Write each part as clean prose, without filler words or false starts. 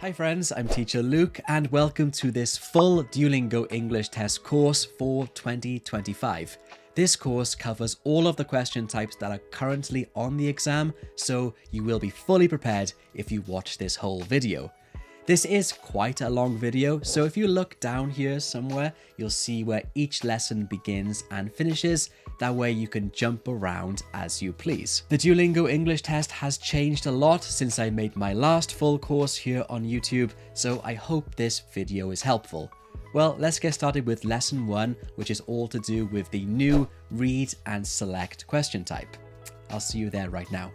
Hi friends, I'm teacher Luke and welcome to this full Duolingo English test course for 2025. This course covers all of the question types that are currently on the exam, so you will be fully prepared if you watch this whole video. This is quite a long video, so if you look down here somewhere, you'll see where each lesson begins and finishes. That way you can jump around as you please. The Duolingo English test has changed a lot since I made my last full course here on YouTube, so I hope this video is helpful. Well, let's get started with lesson 1, which is all to do with the new read and select question type. I'll see you there right now.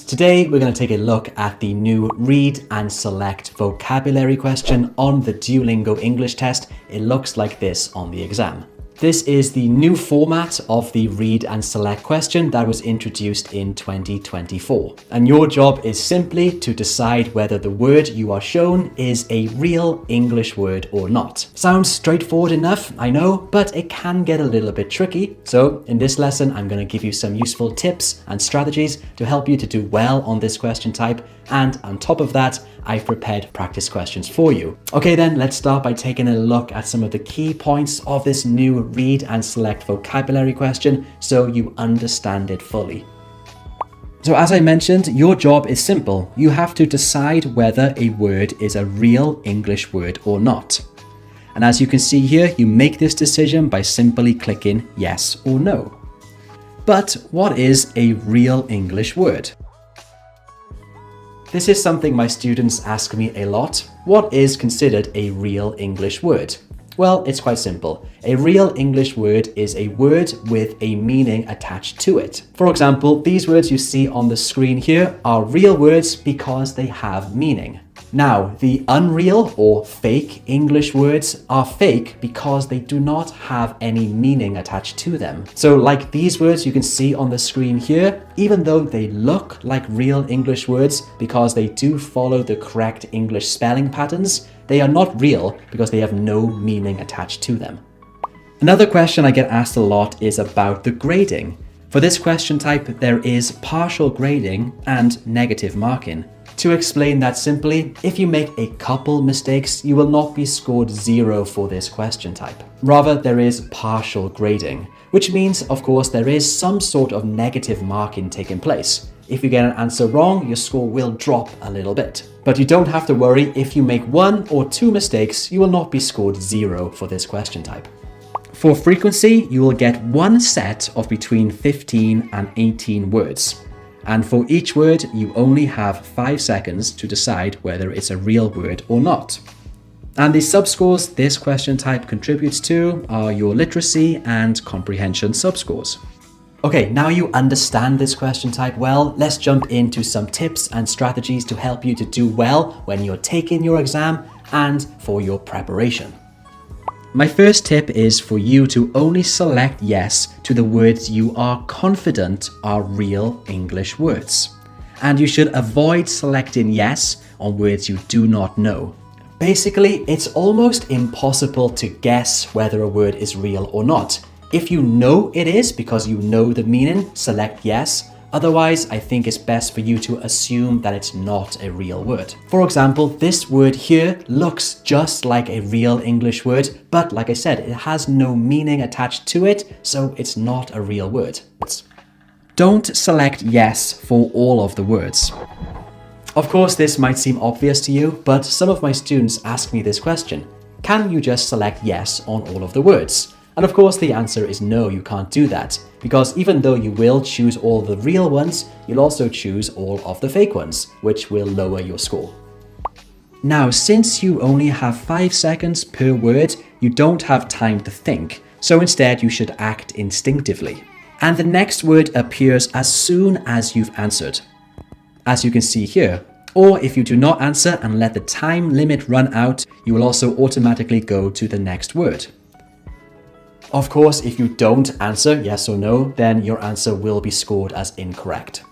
Today, we're going to take a look at the new read and select vocabulary question on the Duolingo English test. It looks like this on the exam. This is the new format of the read and select question that was introduced in 2024. And your job is simply to decide whether the word you are shown is a real English word or not. Sounds straightforward enough, I know, but it can get a little bit tricky. So in this lesson, I'm going to give you some useful tips and strategies to help you to do well on this question type. And on top of that, I've prepared practice questions for you. Okay, then let's start by taking a look at some of the key points of this new read and select vocabulary question so you understand it fully. So as I mentioned, your job is simple. You have to decide whether a word is a real English word or not. And as you can see here, you make this decision by simply clicking yes or no. But what is a real English word? This is something my students ask me a lot. What is considered a real English word? Well, it's quite simple. A real English word is a word with a meaning attached to it. For example, these words you see on the screen here are real words because they have meaning. Now, the unreal or fake English words are fake because they do not have any meaning attached to them. So like these words you can see on the screen here, even though they look like real English words because they do follow the correct English spelling patterns, they are not real because they have no meaning attached to them. Another question I get asked a lot is about the grading. For this question type, there is partial grading and negative marking. To explain that simply, if you make a couple mistakes, you will not be scored 0 for this question type. Rather, there is partial grading, which means, of course, there is some sort of negative marking taking place. If you get an answer wrong, your score will drop a little bit. But you don't have to worry. If you make 1 or 2 mistakes, you will not be scored 0 for this question type. For frequency, you will get one set of between 15 and 18 words. And for each word, you only have 5 seconds to decide whether it's a real word or not. And the subscores this question type contributes to are your literacy and comprehension subscores. Okay, now you understand this question type well, let's jump into some tips and strategies to help you to do well when you're taking your exam and for your preparation. My first tip is for you to only select yes to the words you are confident are real English words. And you should avoid selecting yes on words you do not know. Basically, it's almost impossible to guess whether a word is real or not. If you know it is because you know the meaning, select yes. Otherwise, I think it's best for you to assume that it's not a real word. For example, this word here looks just like a real English word, but like I said, it has no meaning attached to it, so it's not a real word. Don't select yes for all of the words. Of course, this might seem obvious to you, but some of my students ask me this question. Can you just select yes on all of the words? And of course, the answer is no, you can't do that. Because even though you will choose all the real ones, you'll also choose all of the fake ones, which will lower your score. Now, since you only have 5 seconds per word, you don't have time to think. So instead, you should act instinctively. And the next word appears as soon as you've answered, as you can see here. Or if you do not answer and let the time limit run out, you will also automatically go to the next word. Of course, if you don't answer yes or no, then your answer will be scored as incorrect.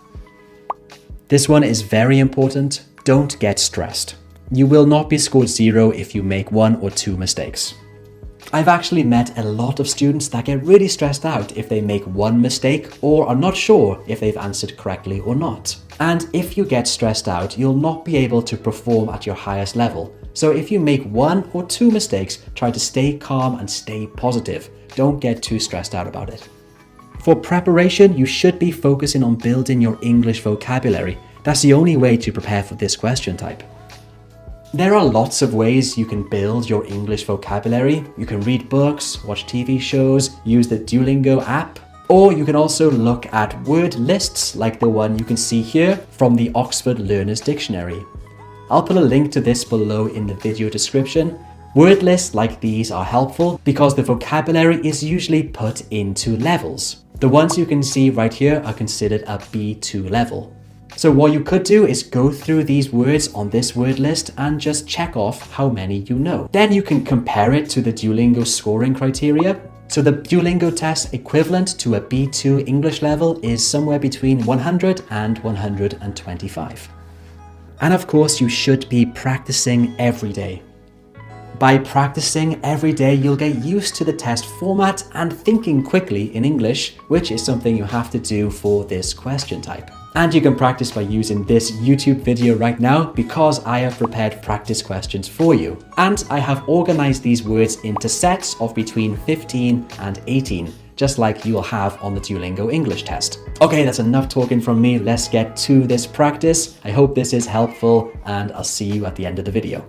This one is very important. Don't get stressed. You will not be scored 0 if you make 1 or 2 mistakes. I've actually met a lot of students that get really stressed out if they make 1 mistake or are not sure if they've answered correctly or not. And if you get stressed out, you'll not be able to perform at your highest level. So if you make 1 or 2 mistakes, try to stay calm and stay positive. Don't get too stressed out about it. For preparation, you should be focusing on building your English vocabulary. That's the only way to prepare for this question type. There are lots of ways you can build your English vocabulary. You can read books, watch TV shows, use the Duolingo app, or you can also look at word lists like the one you can see here from the Oxford Learner's Dictionary. I'll put a link to this below in the video description. Word lists like these are helpful because the vocabulary is usually put into levels. The ones you can see right here are considered a B2 level. So what you could do is go through these words on this word list and just check off how many you know. Then you can compare it to the Duolingo scoring criteria. So the Duolingo test equivalent to a B2 English level is somewhere between 100 and 125. And of course, you should be practicing every day. By practicing every day, you'll get used to the test format and thinking quickly in English, which is something you have to do for this question type. And you can practice by using this YouTube video right now because I have prepared practice questions for you. And I have organized these words into sets of between 15 and 18, just like you will have on the Duolingo English test. Okay, that's enough talking from me. Let's get to this practice. I hope this is helpful and I'll see you at the end of the video.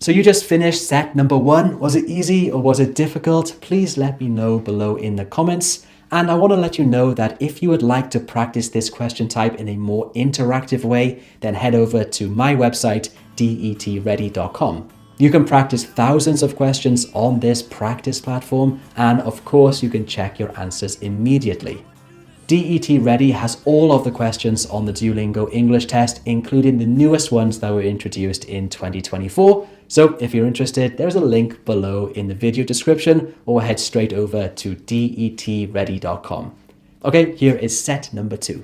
So you just finished set number 1. Was it easy or was it difficult? Please let me know below in the comments. And I want to let you know that if you would like to practice this question type in a more interactive way, then head over to my website, detready.com. You can practice thousands of questions on this practice platform, and of course you can check your answers immediately. DET Ready has all of the questions on the Duolingo English test, including the newest ones that were introduced in 2024. So if you're interested, there's a link below in the video description, or head straight over to detready.com. Okay, here is set number 2.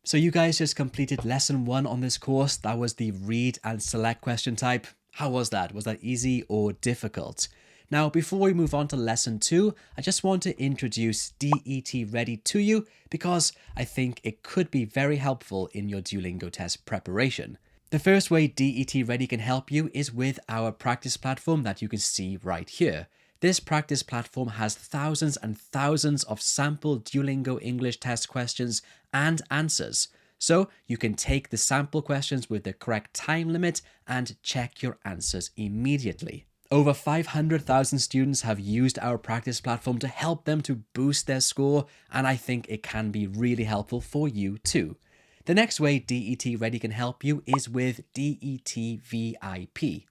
So you guys just completed lesson 1 on this course. That was the read and select question type. How was that? Was that easy or difficult? Now, before we move on to lesson 2, I just want to introduce DET Ready to you because I think it could be very helpful in your Duolingo test preparation. The first way DET Ready can help you is with our practice platform that you can see right here. This practice platform has thousands and thousands of sample Duolingo English test questions and answers. So you can take the sample questions with the correct time limit and check your answers immediately. Over 500,000 students have used our practice platform to help them to boost their score, and I think it can be really helpful for you too. The next way DET Ready can help you is with DET VIP.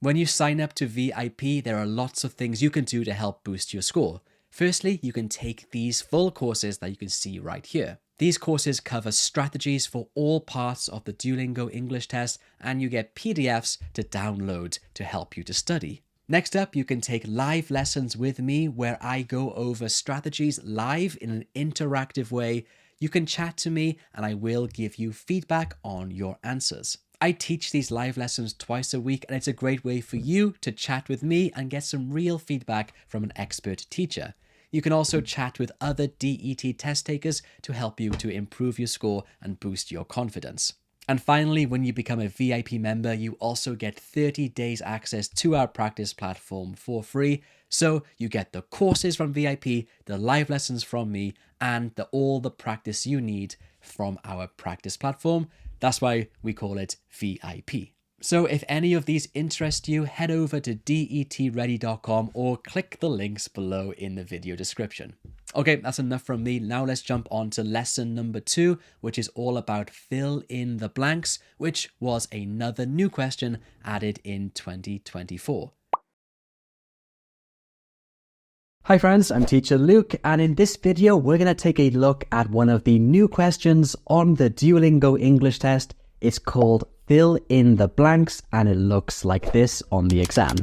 When you sign up to VIP, there are lots of things you can do to help boost your score. Firstly, you can take these full courses that you can see right here. These courses cover strategies for all parts of the Duolingo English test, and you get PDFs to download to help you to study. Next up, you can take live lessons with me where I go over strategies live in an interactive way. You can chat to me and I will give you feedback on your answers. I teach these live lessons twice a week, and it's a great way for you to chat with me and get some real feedback from an expert teacher. You can also chat with other DET test takers to help you to improve your score and boost your confidence. And finally, when you become a VIP member, you also get 30 days access to our practice platform for free. So you get the courses from VIP, the live lessons from me, and all the practice you need from our practice platform. That's why we call it VIP. So if any of these interest you, head over to detready.com or click the links below in the video description. Okay, that's enough from me. Now let's jump on to lesson number 2, which is all about fill in the blanks, which was another new question added in 2024. Hi friends, I'm teacher Luke, and in this video we're going to take a look at one of the new questions on the Duolingo English test. It's called Fill in the Blanks, and it looks like this on the exam.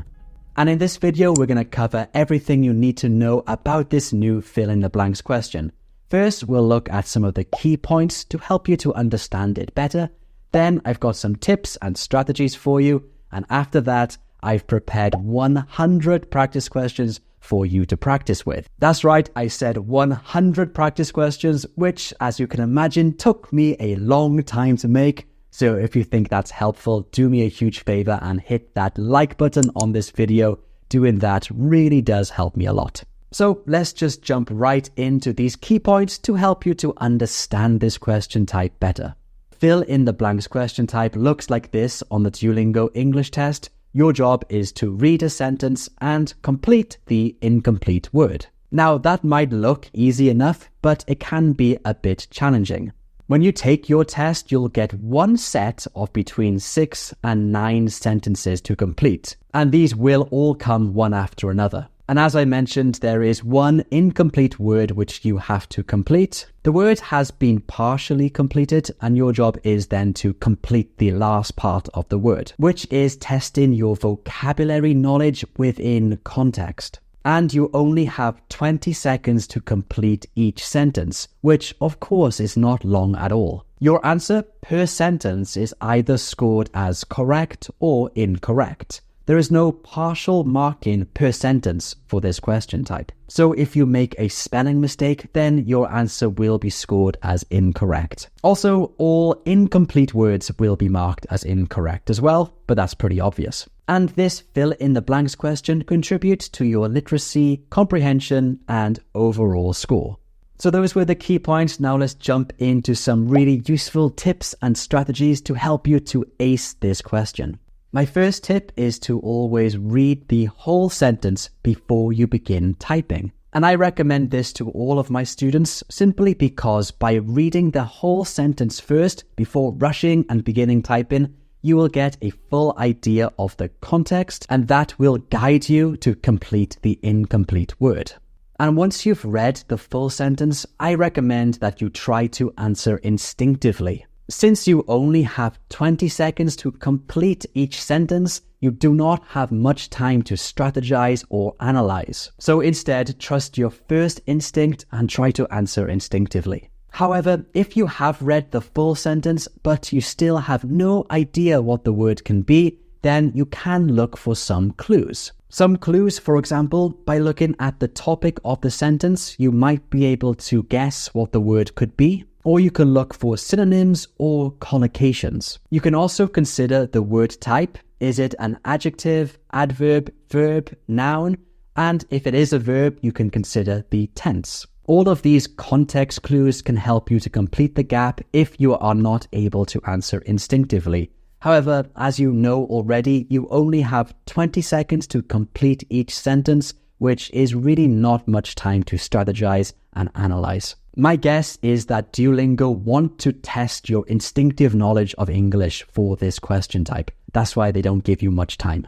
And in this video we're going to cover everything you need to know about this new Fill in the Blanks question. First, we'll look at some of the key points to help you to understand it better. Then I've got some tips and strategies for you, and after that I've prepared 100 practice questions for you to practice with. That's right, I said 100 practice questions, which, as you can imagine, took me a long time to make. So if you think that's helpful, do me a huge favor and hit that like button on this video. Doing that really does help me a lot. So let's just jump right into these key points to help you to understand this question type better. Fill in the blanks question type looks like this on the Duolingo English test. Your job is to read a sentence and complete the incomplete word. Now, that might look easy enough, but it can be a bit challenging. When you take your test, you'll get one set of between 6 and 9 sentences to complete, and these will all come one after another. And as I mentioned, there is one incomplete word which you have to complete. The word has been partially completed, and your job is then to complete the last part of the word, which is testing your vocabulary knowledge within context. And you only have 20 seconds to complete each sentence, which of course is not long at all. Your answer per sentence is either scored as correct or incorrect. There is no partial marking per sentence for this question type. So if you make a spelling mistake, then your answer will be scored as incorrect. Also, all incomplete words will be marked as incorrect as well, but that's pretty obvious. And this fill in the blanks question contributes to your literacy, comprehension, and overall score. So those were the key points. Now let's jump into some really useful tips and strategies to help you to ace this question. My first tip is to always read the whole sentence before you begin typing. And I recommend this to all of my students simply because by reading the whole sentence first before rushing and beginning typing, you will get a full idea of the context, and that will guide you to complete the incomplete word. And once you've read the full sentence, I recommend that you try to answer instinctively. Since you only have 20 seconds to complete each sentence, you do not have much time to strategize or analyze. So instead, trust your first instinct and try to answer instinctively. However, if you have read the full sentence but you still have no idea what the word can be, then you can look for some clues. Some clues, for example, by looking at the topic of the sentence, you might be able to guess what the word could be, or you can look for synonyms or collocations. You can also consider the word type. Is it an adjective, adverb, verb, noun? And if it is a verb, you can consider the tense. All of these context clues can help you to complete the gap if you are not able to answer instinctively. However, as you know already, you only have 20 seconds to complete each sentence, which is really not much time to strategize and analyze. My guess is that Duolingo want to test your instinctive knowledge of English for this question type. That's why they don't give you much time.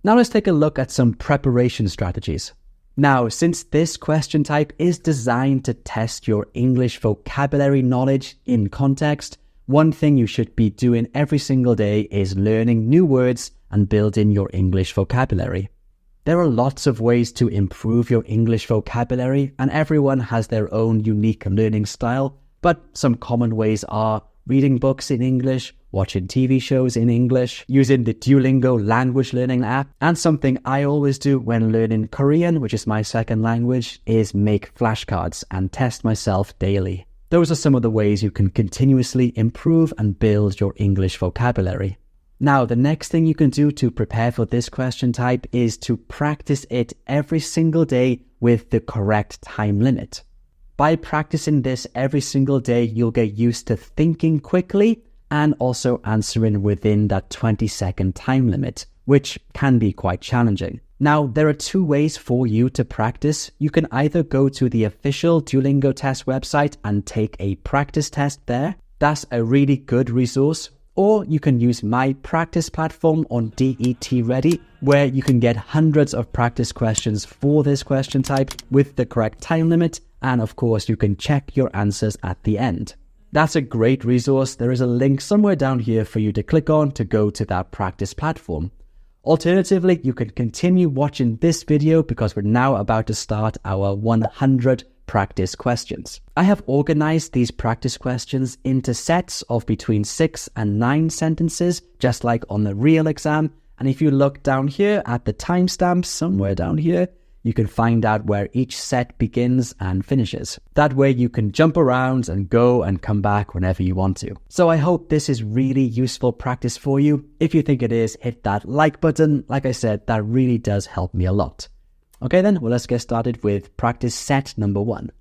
Now let's take a look at some preparation strategies. Now, since this question type is designed to test your English vocabulary knowledge in context, one thing you should be doing every single day is learning new words and building your English vocabulary. There are lots of ways to improve your English vocabulary, and everyone has their own unique learning style, but some common ways are reading books in English, watching TV shows in English, using the Duolingo language learning app, and something I always do when learning Korean, which is my second language, is make flashcards and test myself daily. Those are some of the ways you can continuously improve and build your English vocabulary. Now, the next thing you can do to prepare for this question type is to practice it every single day with the correct time limit. By practicing this every single day, you'll get used to thinking quickly and also answering within that 20-second time limit, which can be quite challenging. Now, there are two ways for you to practice. You can either go to the official Duolingo test website and take a practice test there. That's a really good resource. Or you can use my practice platform on DET Ready, where you can get hundreds of practice questions for this question type with the correct time limit. And of course, you can check your answers at the end. That's a great resource. There is a link somewhere down here for you to click on to go to that practice platform. Alternatively, you can continue watching this video because we're now about to start our 100 practice questions. I have organized these practice questions into sets of between 6 and 9 sentences, just like on the real exam. And if you look down here at the timestamp somewhere down here, you can find out where each set begins and finishes. That way you can jump around and go and come back whenever you want to. So I hope this is really useful practice for you. If you think it is, hit that like button. Like I said, that really does help me a lot. Okay then, well, let's get started with practice set number 1.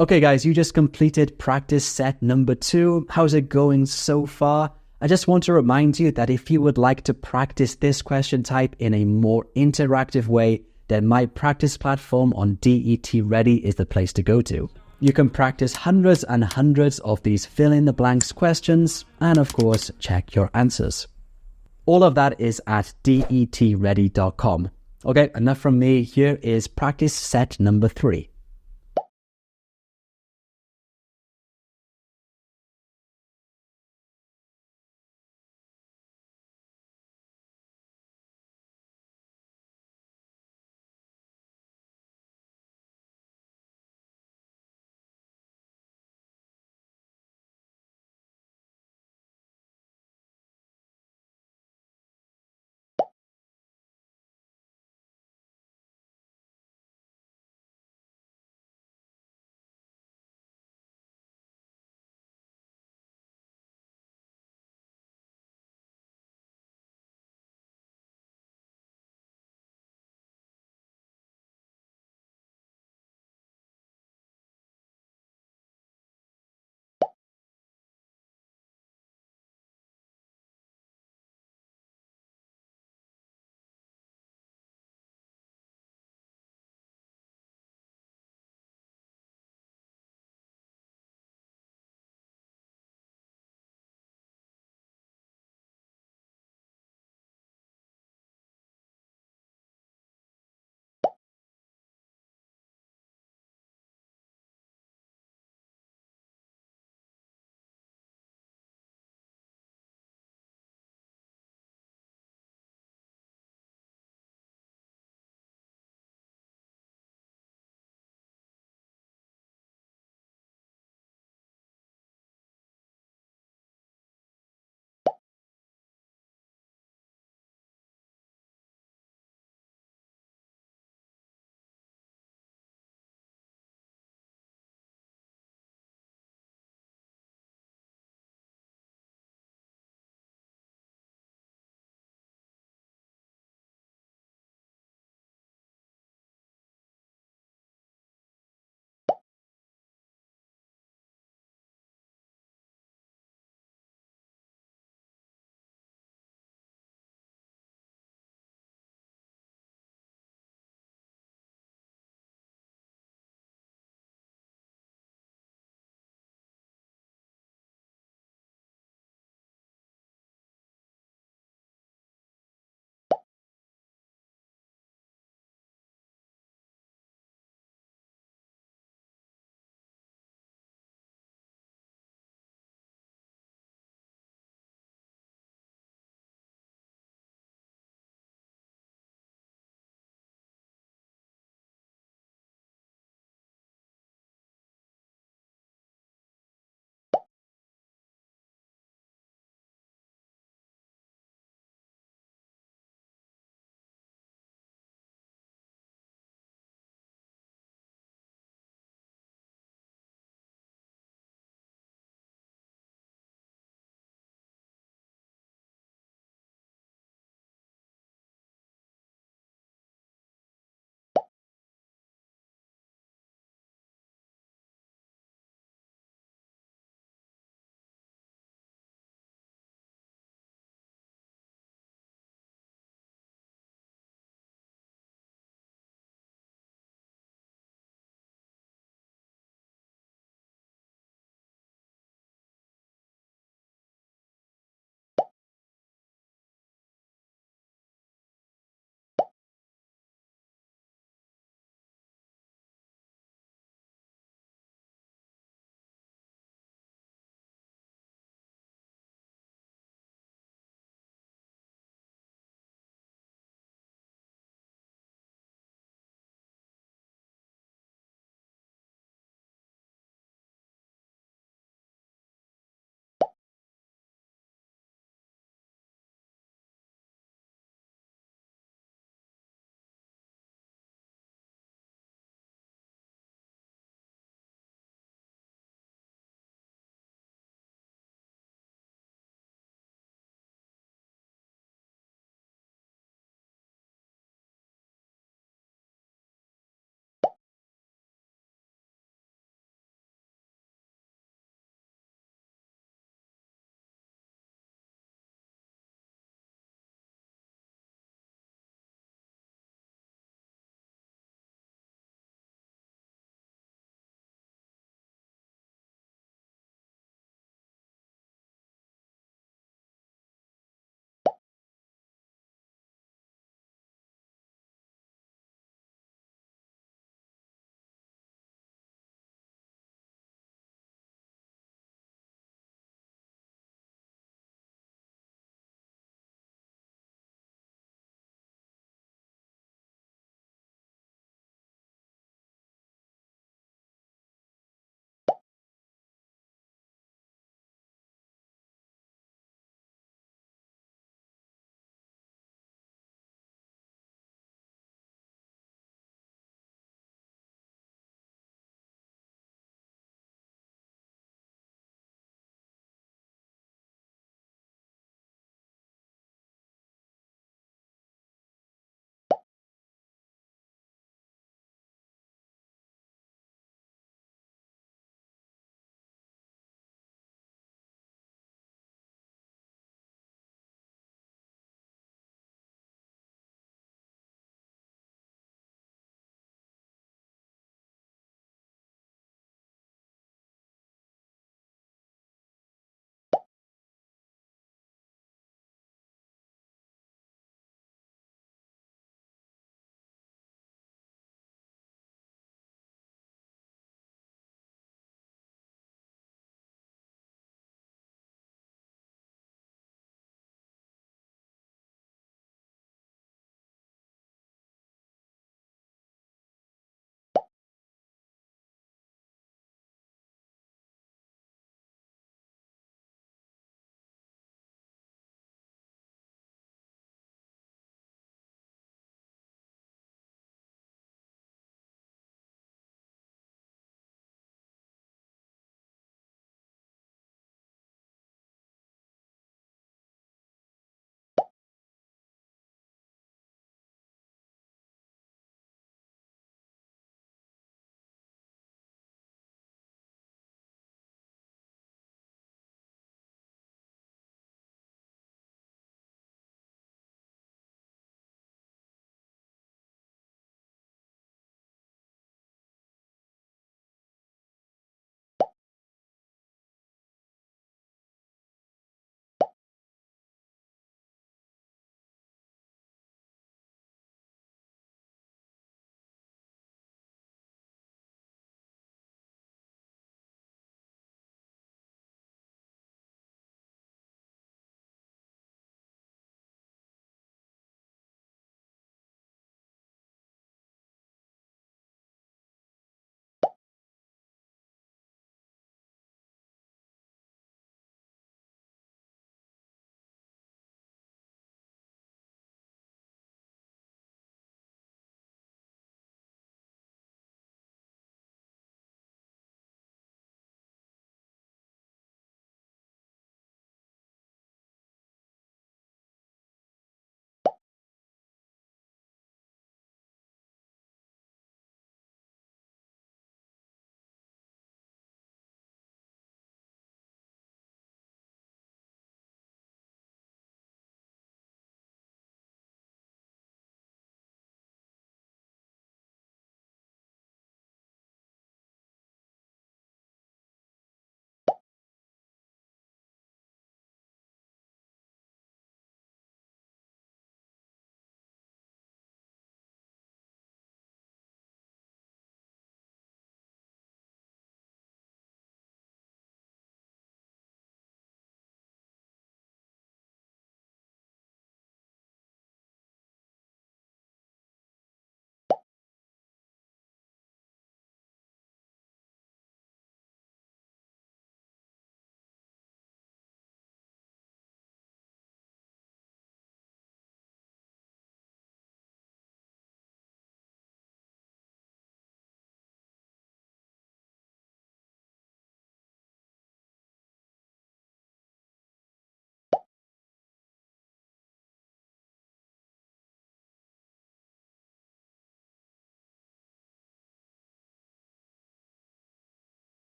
Okay, guys, you just completed practice set number 2. How's it going so far? I just want to remind you that if you would like to practice this question type in a more interactive way, then my practice platform on DET Ready is the place to go to. You can practice hundreds and hundreds of these fill-in-the-blanks questions and, of course, check your answers. All of that is at detready.com. Okay, enough from me. Here is practice set number 3.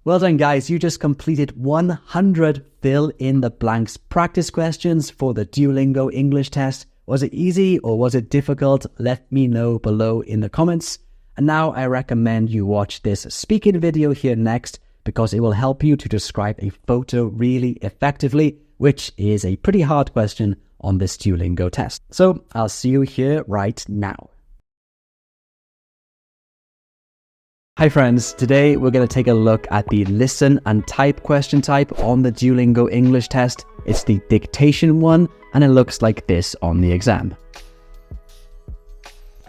Well done, guys. You just completed 100 fill in the blanks practice questions for the Duolingo English test. Was it easy or was it difficult? Let me know below in the comments. And now I recommend you watch this speaking video here next, because it will help you to describe a photo really effectively, which is a pretty hard question on this Duolingo test. So I'll see you here right now. Hi friends, today we're going to take a look at the listen and type question type on the Duolingo English test. It's the dictation one, and it looks like this on the exam.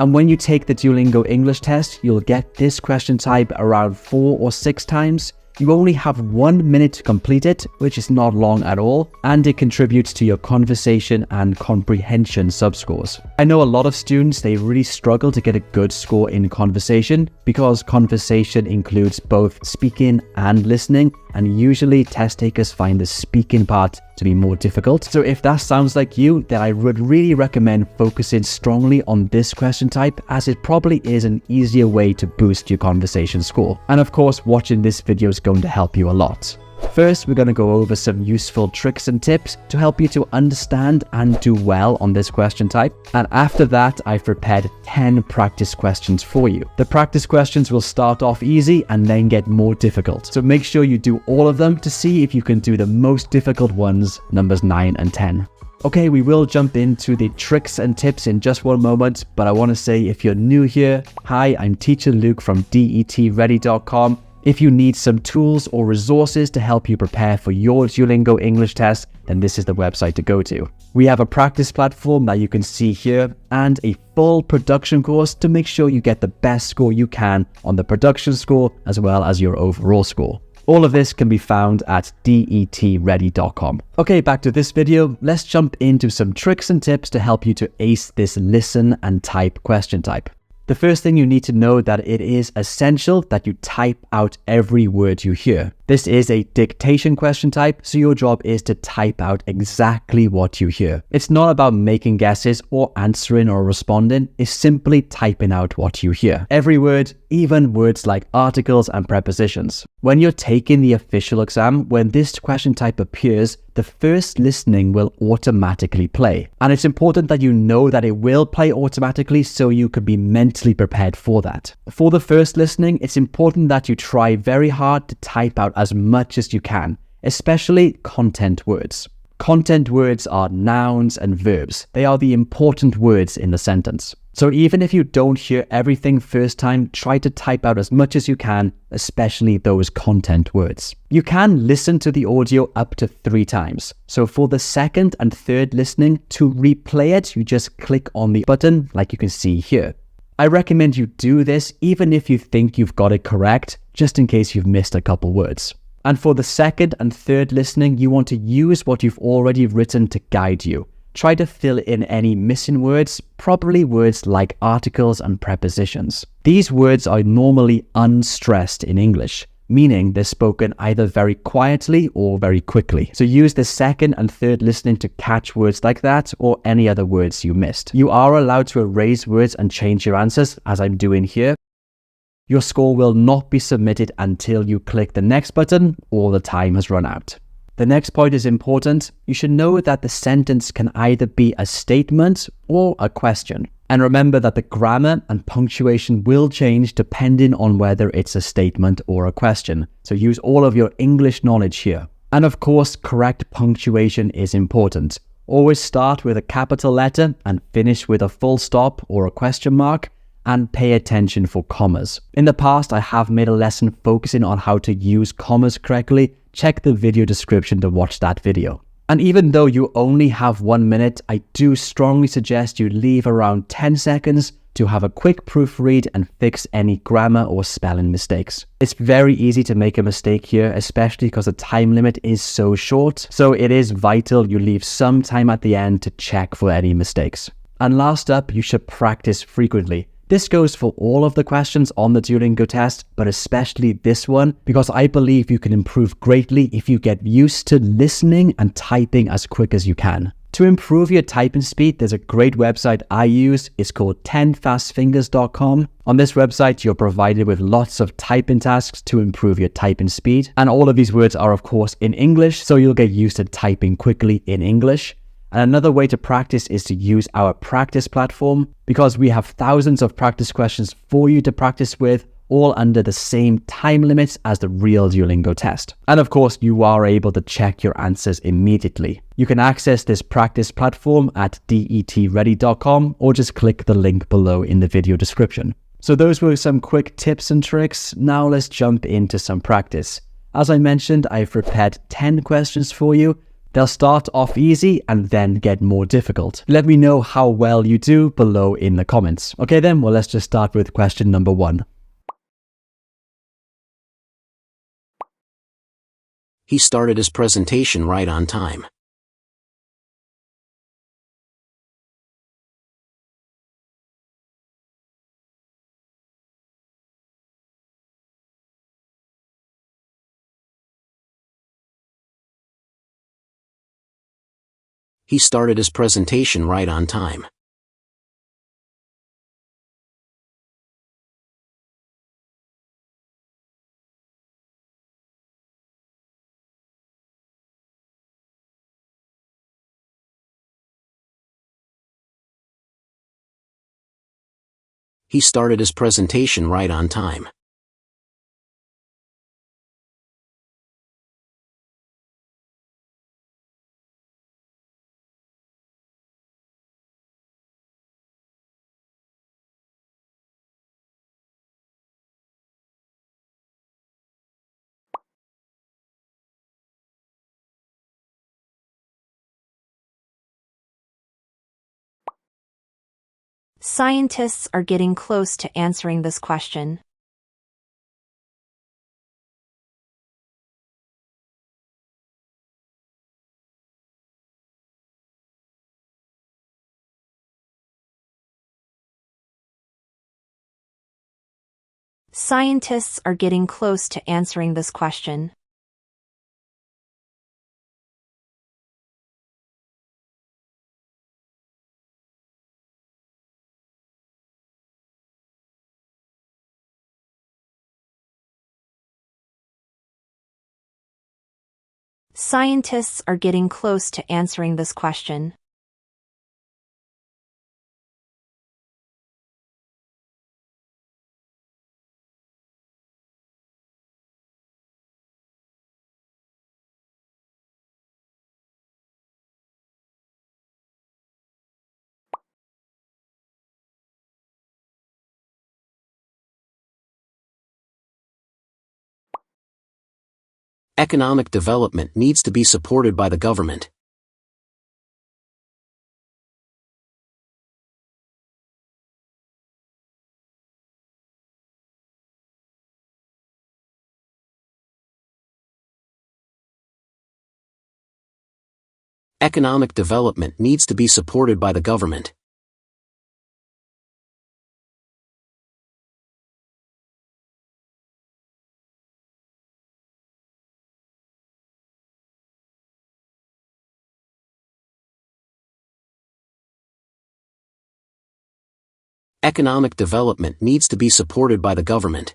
And when you take the Duolingo English test, you'll get this question type around 4 or 6 times. You only have 1 minute to complete it, which is not long at all, and it contributes to your conversation and comprehension subscores. I know a lot of students, they really struggle to get a good score in conversation because conversation includes both speaking and listening, and usually test takers find the speaking part to be more difficult. So if that sounds like you, then I would really recommend focusing strongly on this question type, as it probably is an easier way to boost your conversation score. And of course, watching this video is going to help you a lot. First, we're going to go over some useful tricks and tips to help you to understand and do well on this question type. And after that, I've prepared 10 practice questions for you. The practice questions will start off easy and then get more difficult. So make sure you do all of them to see if you can do the most difficult ones, numbers 9 and 10. Okay, we will jump into the tricks and tips in just one moment, but I want to say, if you're new here, hi, I'm Teacher Luke from DETready.com. If you need some tools or resources to help you prepare for your Duolingo English test, then this is the website to go to. We have a practice platform that you can see here and a full production course to make sure you get the best score you can on the production score as well as your overall score. All of this can be found at DETready.com. Okay, back to this video. Let's jump into some tricks and tips to help you to ace this listen and type question type. The first thing you need to know that it is essential that you type out every word you hear. This is a dictation question type, so your job is to type out exactly what you hear. It's not about making guesses or answering or responding, it's simply typing out what you hear. Every word, even words like articles and prepositions. When you're taking the official exam, when this question type appears, the first listening will automatically play. And it's important that you know that it will play automatically so you can be mentally prepared for that. For the first listening, it's important that you try very hard to type out as much as you can, especially content words. Content words are nouns and verbs. They are the important words in the sentence. So even if you don't hear everything first time, try to type out as much as you can, especially those content words. You can listen to the audio up to 3 times. So for the second and third listening, to replay it, you just click on the button like you can see here. I recommend you do this even if you think you've got it correct, just in case you've missed a couple words. And for the second and third listening, you want to use what you've already written to guide you. Try to fill in any missing words, probably words like articles and prepositions. These words are normally unstressed in English, meaning they're spoken either very quietly or very quickly. So use the second and third listening to catch words like that or any other words you missed. You are allowed to erase words and change your answers, as I'm doing here. Your score will not be submitted until you click the next button or the time has run out. The next point is important. You should know that the sentence can either be a statement or a question. And remember that the grammar and punctuation will change depending on whether it's a statement or a question. So use all of your English knowledge here. And of course, correct punctuation is important. Always start with a capital letter and finish with a full stop or a question mark, and pay attention for commas. In the past, I have made a lesson focusing on how to use commas correctly. Check the video description to watch that video. And even though you only have 1 minute, I do strongly suggest you leave around 10 seconds to have a quick proofread and fix any grammar or spelling mistakes. It's very easy to make a mistake here, especially because the time limit is so short. So it is vital you leave some time at the end to check for any mistakes. And last up, you should practice frequently. This goes for all of the questions on the Duolingo test, but especially this one, because I believe you can improve greatly if you get used to listening and typing as quick as you can. To improve your typing speed, there's a great website I use. It's called 10fastfingers.com. On this website, you're provided with lots of typing tasks to improve your typing speed. And all of these words are, of course, in English, so you'll get used to typing quickly in English. And another way to practice is to use our practice platform, because we have thousands of practice questions for you to practice with, all under the same time limits as the real Duolingo test. And of course, you are able to check your answers immediately. You can access this practice platform at detready.com or just click the link below in the video description. So those were some quick tips and tricks. Now let's jump into some practice. As I mentioned, I've prepared 10 questions for you. They'll start off easy and then get more difficult. Let me know how well you do below in the comments. Okay then, well, let's just start with question number 1. He started his presentation right on time. He started his presentation right on time. He started his presentation right on time. Scientists are getting close to answering this question. Scientists are getting close to answering this question. Scientists are getting close to answering this question. Economic development needs to be supported by the government. Economic development needs to be supported by the government. Economic development needs to be supported by the government.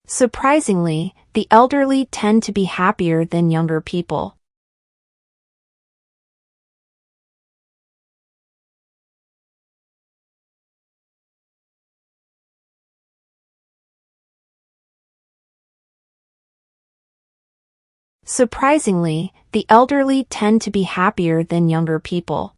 Surprisingly, the elderly tend to be happier than younger people. Surprisingly, the elderly tend to be happier than younger people.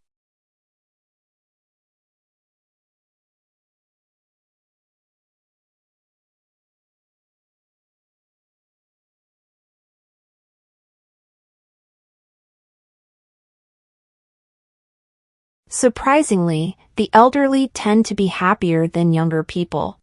Surprisingly, the elderly tend to be happier than younger people.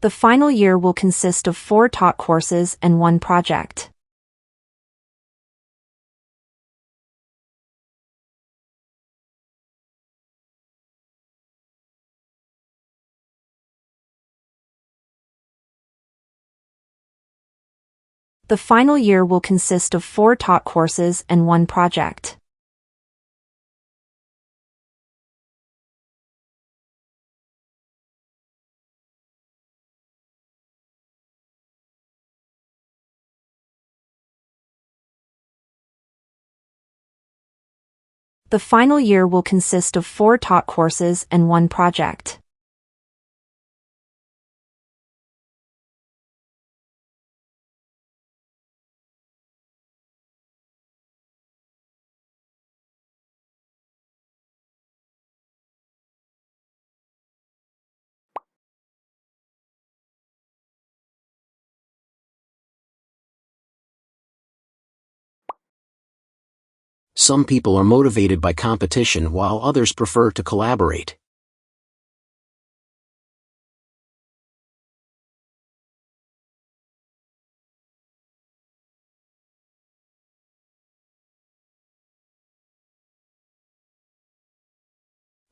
The final year will consist of 4 taught courses and 1 project. The final year will consist of 4 taught courses and 1 project. The final year will consist of 4 taught courses and 1 project. Some people are motivated by competition while others prefer to collaborate.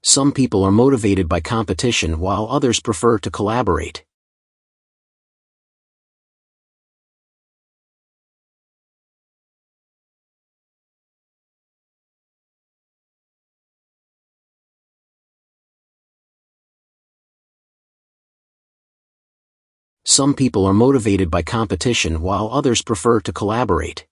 Some people are motivated by competition while others prefer to collaborate. Some people are motivated by competition while others prefer to collaborate.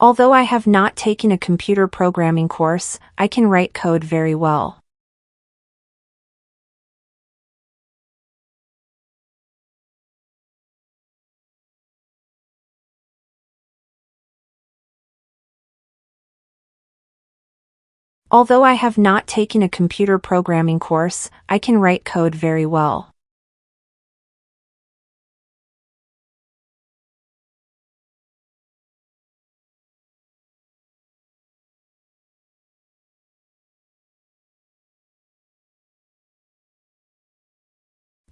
Although I have not taken a computer programming course, I can write code very well. Although I have not taken a computer programming course, I can write code very well.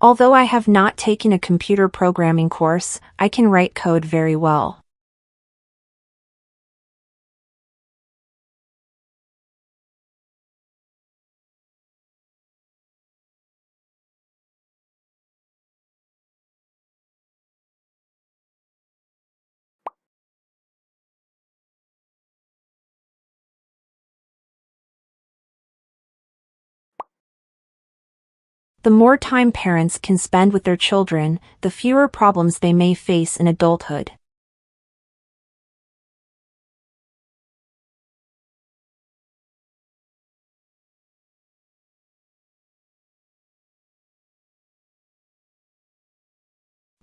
Although I have not taken a computer programming course, I can write code very well. The more time parents can spend with their children, the fewer problems they may face in adulthood.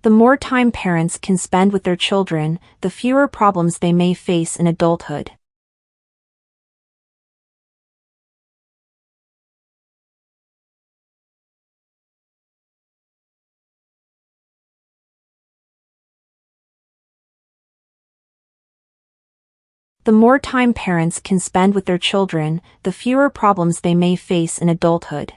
The more time parents can spend with their children, the fewer problems they may face in adulthood. The more time parents can spend with their children, the fewer problems they may face in adulthood.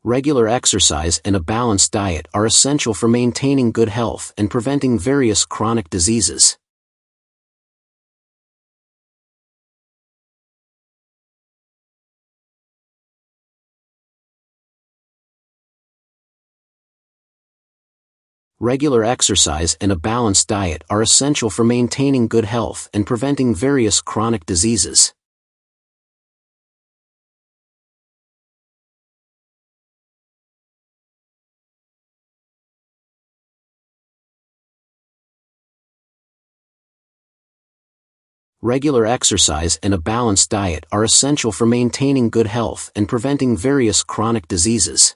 Regular exercise and a balanced diet are essential for maintaining good health and preventing various chronic diseases. Regular exercise and a balanced diet are essential for maintaining good health and preventing various chronic diseases. Regular exercise and a balanced diet are essential for maintaining good health and preventing various chronic diseases.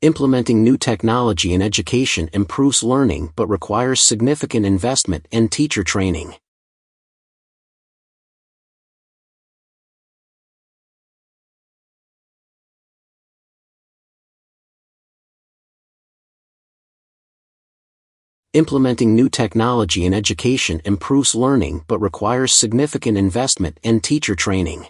Implementing new technology in education improves learning but requires significant investment and teacher training. Implementing new technology in education improves learning but requires significant investment and teacher training.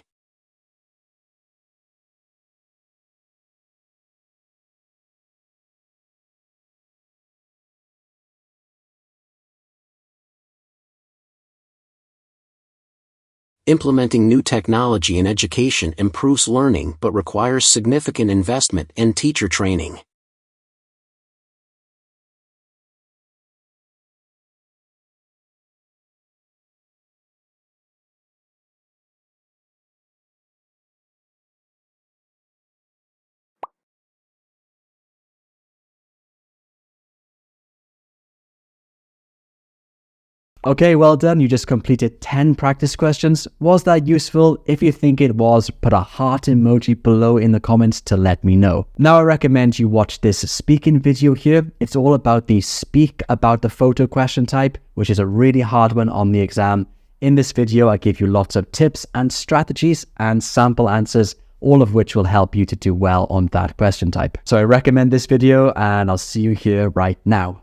Implementing new technology in education improves learning but requires significant investment and teacher training. Okay, well done. You just completed 10 practice questions. Was that useful? If you think it was, put a heart emoji below in the comments to let me know. Now I recommend you watch this speaking video here. It's all about the speak about the photo question type, which is a really hard one on the exam. In this video, I give you lots of tips and strategies and sample answers, all of which will help you to do well on that question type. So I recommend this video and I'll see you here right now.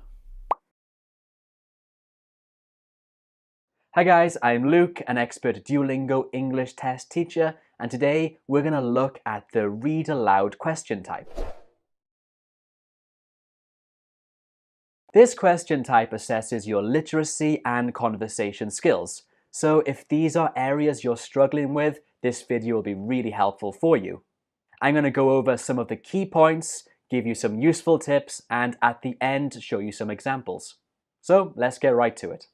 Hi guys, I'm Luke, an expert Duolingo English test teacher, and today we're going to look at the read aloud question type. This question type assesses your literacy and conversation skills. So if these are areas you're struggling with, this video will be really helpful for you. I'm going to go over some of the key points, give you some useful tips, and at the end show you some examples. So let's get right to it.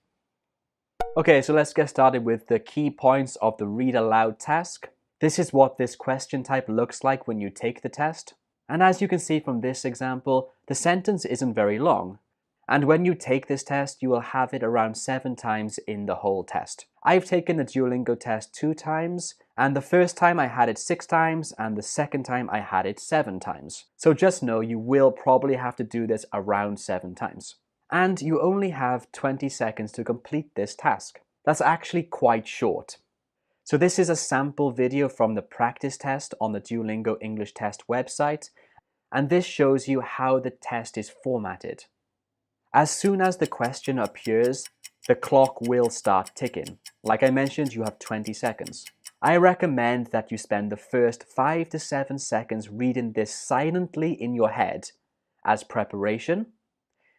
Okay, so let's get started with the key points of the read aloud task. This is what this question type looks like when you take the test. And as you can see from this example, the sentence isn't very long. And when you take this test, you will have it around 7 times in the whole test. I've taken the Duolingo test 2 times, and the first time I had it 6 times, and the second time I had it 7 times. So just know you will probably have to do this around 7 times. And you only have 20 seconds to complete this task. That's actually quite short. So this is a sample video from the practice test on the Duolingo English Test website, and this shows you how the test is formatted. As soon as the question appears, the clock will start ticking. Like I mentioned, you have 20 seconds. I recommend that you spend the first 5 to 7 seconds reading this silently in your head as preparation.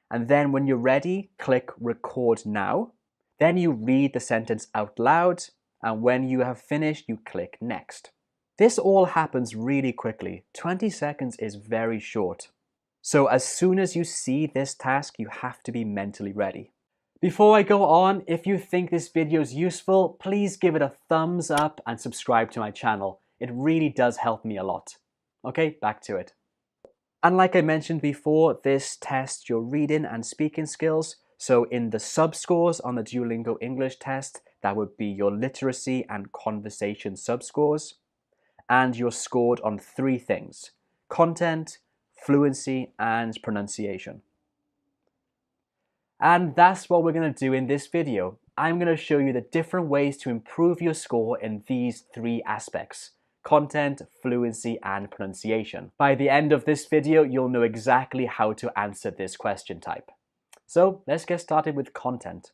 And then when you're ready, click record now. Then you read the sentence out loud, and when you have finished, you click next. This all happens really quickly. 20 seconds is very short. So as soon as you see this task, you have to be mentally ready. Before I go on, if you think this video is useful, please give it a thumbs up and subscribe to my channel. It really does help me a lot. Okay, back to it. And like I mentioned before, this tests your reading and speaking skills. So in the sub-scores on the Duolingo English test, that would be your literacy and conversation sub-scores. And you're scored on 3 things: content, fluency, and pronunciation. And that's what we're going to do in this video. I'm going to show you the different ways to improve your score in these three aspects: content, fluency, and pronunciation. By the end of this video, you'll know exactly how to answer this question type. So let's get started with content.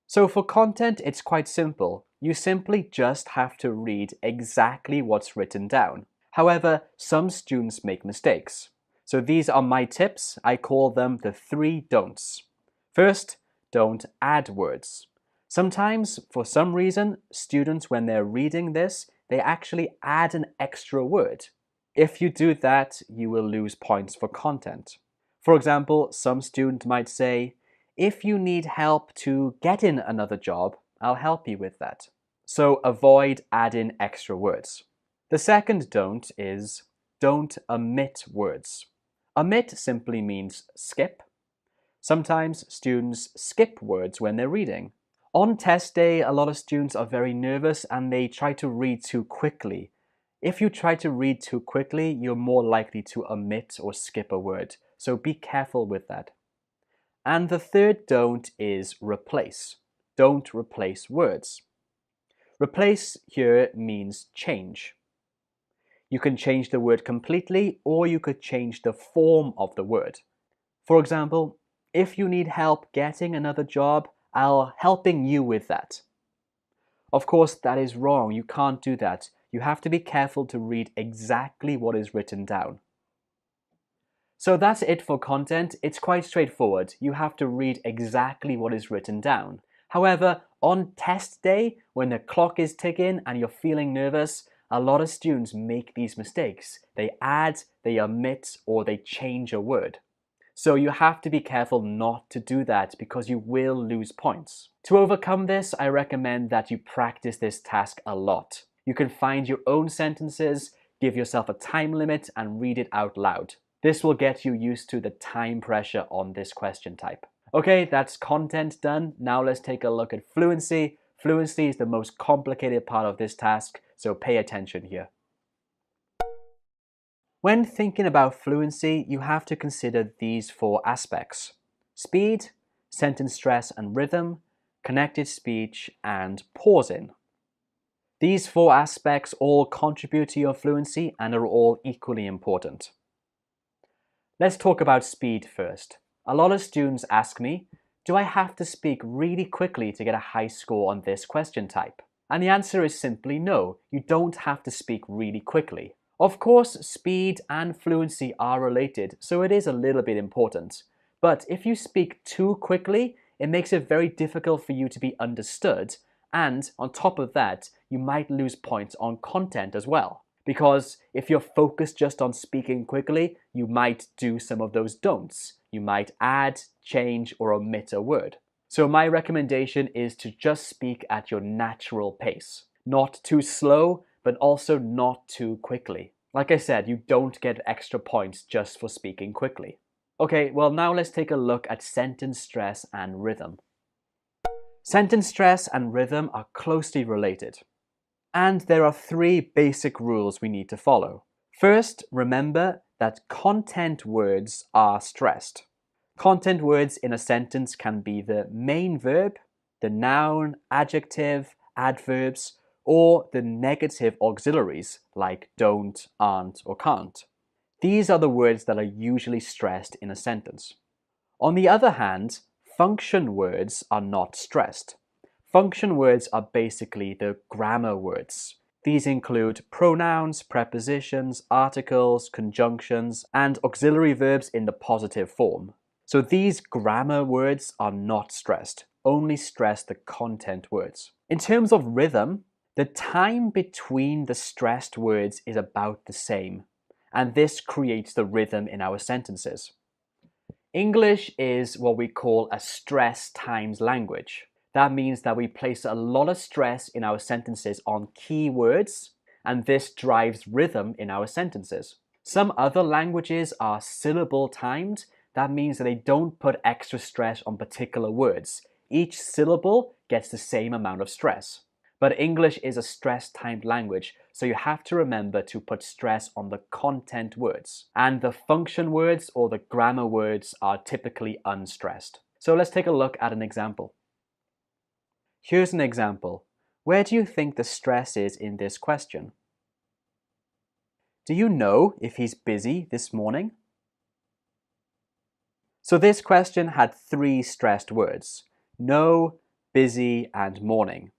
So for content, it's quite simple. You simply just have to read exactly what's written down. However, some students make mistakes. So these are my tips. I call them the 3 don'ts. First, don't add words. Sometimes, for some reason, students, when they're reading this, they actually add an extra word. If you do that, you will lose points for content. For example, some student might say, "If you need help to get in another job, I'll help you with that." So avoid adding extra words. The second don't is don't omit words. Omit simply means skip. Sometimes students skip words when they're reading. On test day, a lot of students are very nervous and they try to read too quickly. If you try to read too quickly, you're more likely to omit or skip a word, so be careful with that. And the third don't is replace. Don't replace words. Replace here means change. You can change the word completely, or you could change the form of the word. For example, if you need help getting another job, I'll helping you with that. Of course, that is wrong. You can't do that. You have to be careful to read exactly what is written down. So that's it for content. It's quite straightforward. You have to read exactly what is written down. However, on test day, when the clock is ticking and you're feeling nervous, a lot of students make these mistakes. They add, they omit, or they change a word. So you have to be careful not to do that because you will lose points. To overcome this, I recommend that you practice this task a lot. You can find your own sentences, give yourself a time limit, and read it out loud. This will get you used to the time pressure on this question type. Okay, that's content done. Now let's take a look at fluency. Fluency is the most complicated part of this task, so pay attention here. When thinking about fluency, you have to consider these 4 aspects: speed, sentence stress and rhythm, connected speech, and pausing. These 4 aspects all contribute to your fluency and are all equally important. Let's talk about speed first. A lot of students ask me, do I have to speak really quickly to get a high score on this question type? And the answer is simply no, you don't have to speak really quickly. Of course, speed and fluency are related, so it is a little bit important. But if you speak too quickly, it makes it very difficult for you to be understood, and on top of that, you might lose points on content as well. Because if you're focused just on speaking quickly, you might do some of those don'ts. You might add, change, or omit a word. So my recommendation is to just speak at your natural pace. Not too slow, but also not too quickly. Like I said, you don't get extra points just for speaking quickly. Okay, well now let's take a look at sentence stress and rhythm. Sentence stress and rhythm are closely related. And there are 3 basic rules we need to follow. First, remember that content words are stressed. Content words in a sentence can be the main verb, the noun, adjective, adverbs, or the negative auxiliaries like don't, aren't, or can't. These are the words that are usually stressed in a sentence. On the other hand, function words are not stressed. Function words are basically the grammar words. These include pronouns, prepositions, articles, conjunctions, and auxiliary verbs in the positive form. So these grammar words are not stressed, only stress the content words. In terms of rhythm, the time between the stressed words is about the same, and this creates the rhythm in our sentences. English is what we call a stress times language. That means that we place a lot of stress in our sentences on key words, and this drives rhythm in our sentences. Some other languages are syllable timed. That means that they don't put extra stress on particular words. Each syllable gets the same amount of stress. But English is a stress-timed language, so you have to remember to put stress on the content words. And the function words or the grammar words are typically unstressed. So let's take a look at an example. Here's an example. Where do you think the stress is in this question? Do you know if he's busy this morning? So this question had three stressed words: know, busy, and morning.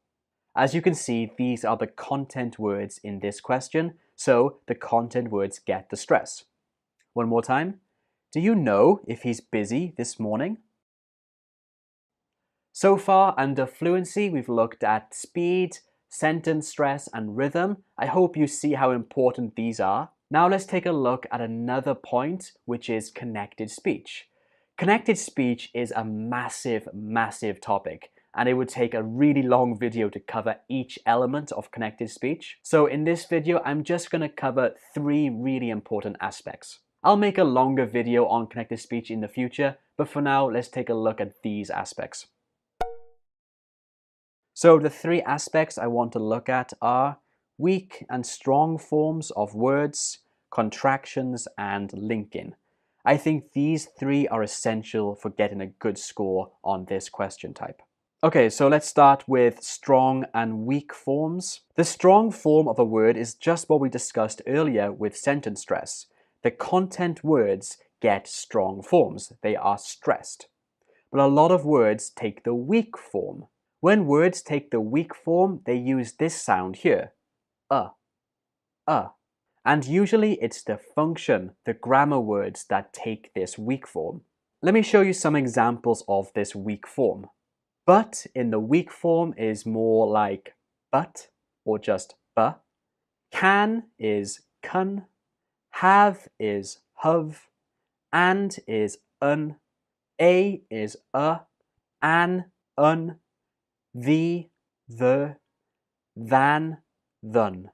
As you can see, these are the content words in this question, so the content words get the stress. One more time. Do you know if he's busy this morning? So far, under fluency, we've looked at speed, sentence stress, and rhythm. I hope you see how important these are. Now let's take a look at another point, which is connected speech. Connected speech is a massive topic, and it would take a really long video to cover each element of connected speech. So in this video, I'm just going to cover three really important aspects. I'll make a longer video on connected speech in the future, but for now, let's take a look at these aspects. So the three aspects I want to look at are weak and strong forms of words, contractions, and linking. I think these three are essential for getting a good score on this question type. Okay, so let's start with strong and weak forms. The strong form of a word is just what we discussed earlier with sentence stress. The content words get strong forms. They are stressed. But a lot of words take the weak form. When words take the weak form, they use this sound here, uh. And usually it's the function, the grammar words that take this weak form. Let me show you some examples of this weak form. But in the weak form is more like but or just buh. Can is kun. Have is have. And is un. A is an, un. The, than, thun.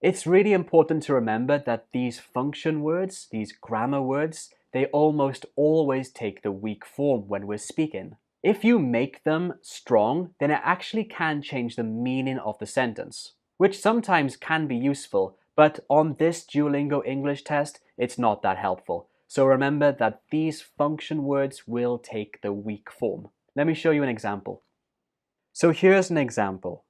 It's really important to remember that these function words, these grammar words, they almost always take the weak form when we're speaking. If you make them strong, then it actually can change the meaning of the sentence, which sometimes can be useful, but on this Duolingo English test, it's not that helpful. So remember that these function words will take the weak form. Let me show you an example. So here's an example.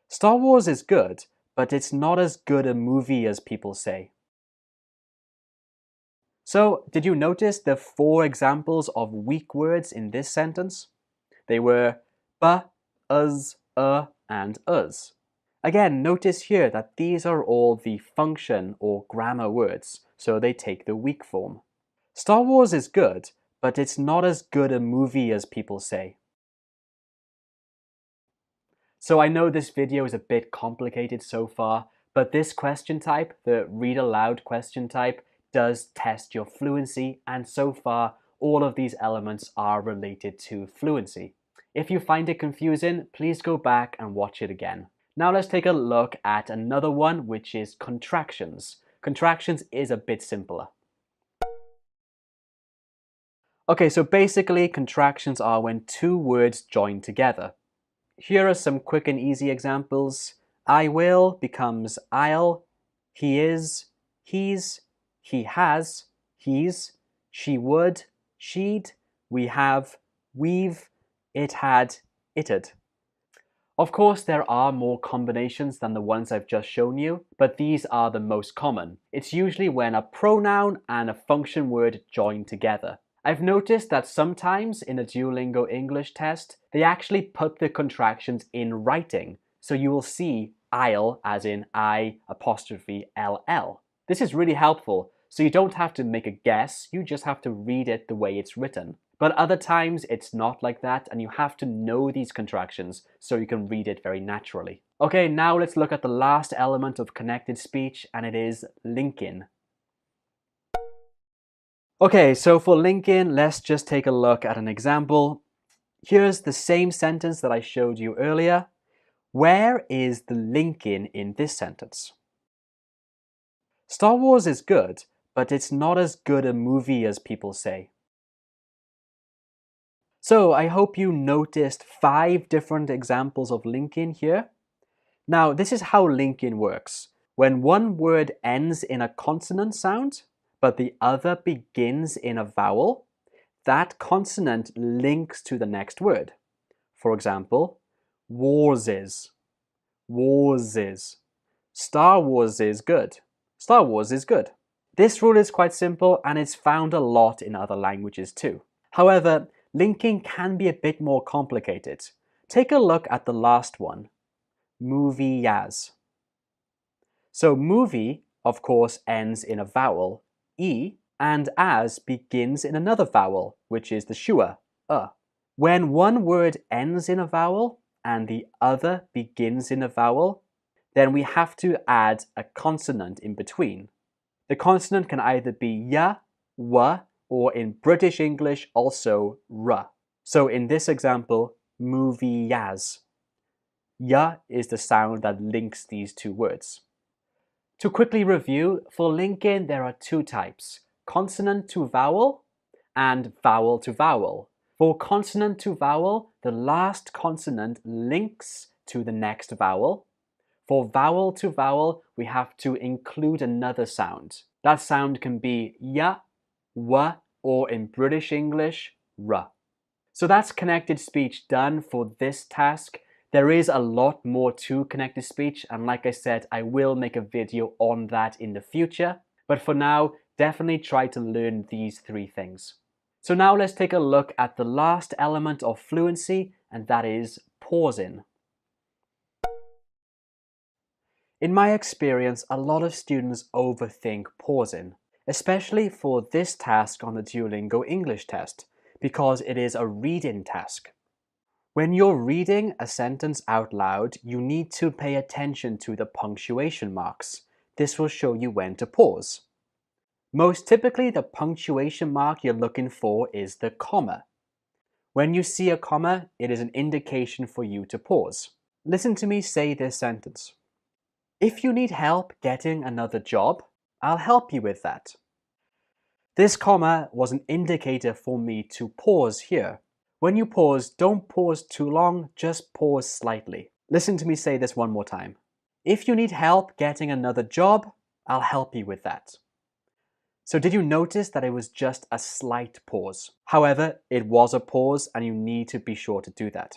Star Wars is good, but it's not as good a movie as people say. So, did you notice the four examples of weak words in this sentence? They were ba, us, and us. Again, notice here that these are all the function or grammar words, so they take the weak form. Star Wars is good, but it's not as good a movie as people say. So I know this video is a bit complicated so far, but this question type, the read aloud question type, does test your fluency, and so far all of these elements are related to fluency. If you find it confusing, please go back and watch it again. Now let's take a look at another one, which is contractions. Contractions is a bit simpler. Okay, so basically contractions are when two words join together. Here are some quick and easy examples. I will becomes I'll, he is, he's, he has, he's, she would, she'd, we have, we've, it had, it'd. Of course, there are more combinations than the ones I've just shown you, but these are the most common. It's usually when a pronoun and a function word join together. I've noticed that sometimes in a Duolingo English test, they actually put the contractions in writing. So you will see I'll as in I apostrophe LL. This is really helpful, so you don't have to make a guess, you just have to read it the way it's written. But other times it's not like that, and you have to know these contractions so you can read it very naturally. Okay, now let's look at the last element of connected speech, and it is linking. Okay, so for linking, let's just take a look at an example. Here's the same sentence that I showed you earlier. Where is the linking in this sentence? Star Wars is good, but it's not as good a movie as people say. So I hope you noticed 5 different examples of linking here. Now, this is how linking works. When one word ends in a consonant sound, but the other begins in a vowel, that consonant links to the next word. For example, warses, warses. Star Wars is good. Star Wars is good. This rule is quite simple and it's found a lot in other languages too. However, linking can be a bit more complicated. Take a look at the last one, movie as. So movie, of course, ends in a vowel, e, and as begins in another vowel, which is the schwa, When one word ends in a vowel and the other begins in a vowel, then we have to add a consonant in between. The consonant can either be ya, wa, or in British English also r. So in this example, movie yas. Ya is the sound that links these two words. To quickly review, for linking there are two types, consonant to vowel and vowel to vowel. For consonant to vowel, the last consonant links to the next vowel. For vowel to vowel, we have to include another sound. That sound can be ya, wa, or in British English, r. So that's connected speech done for this task. There is a lot more to connected speech, and like I said, I will make a video on that in the future. But for now, definitely try to learn these three things. So now let's take a look at the last element of fluency, and that is pausing. In my experience, a lot of students overthink pausing, especially for this task on the Duolingo English test, because it is a reading task. When you're reading a sentence out loud, you need to pay attention to the punctuation marks. This will show you when to pause. Most typically, the punctuation mark you're looking for is the comma. When you see a comma, it is an indication for you to pause. Listen to me say this sentence. If you need help getting another job, I'll help you with that. This comma was an indicator for me to pause here. When you pause, don't pause too long, just pause slightly. Listen to me say this one more time. If you need help getting another job, I'll help you with that. So did you notice that it was just a slight pause? However, it was a pause and you need to be sure to do that.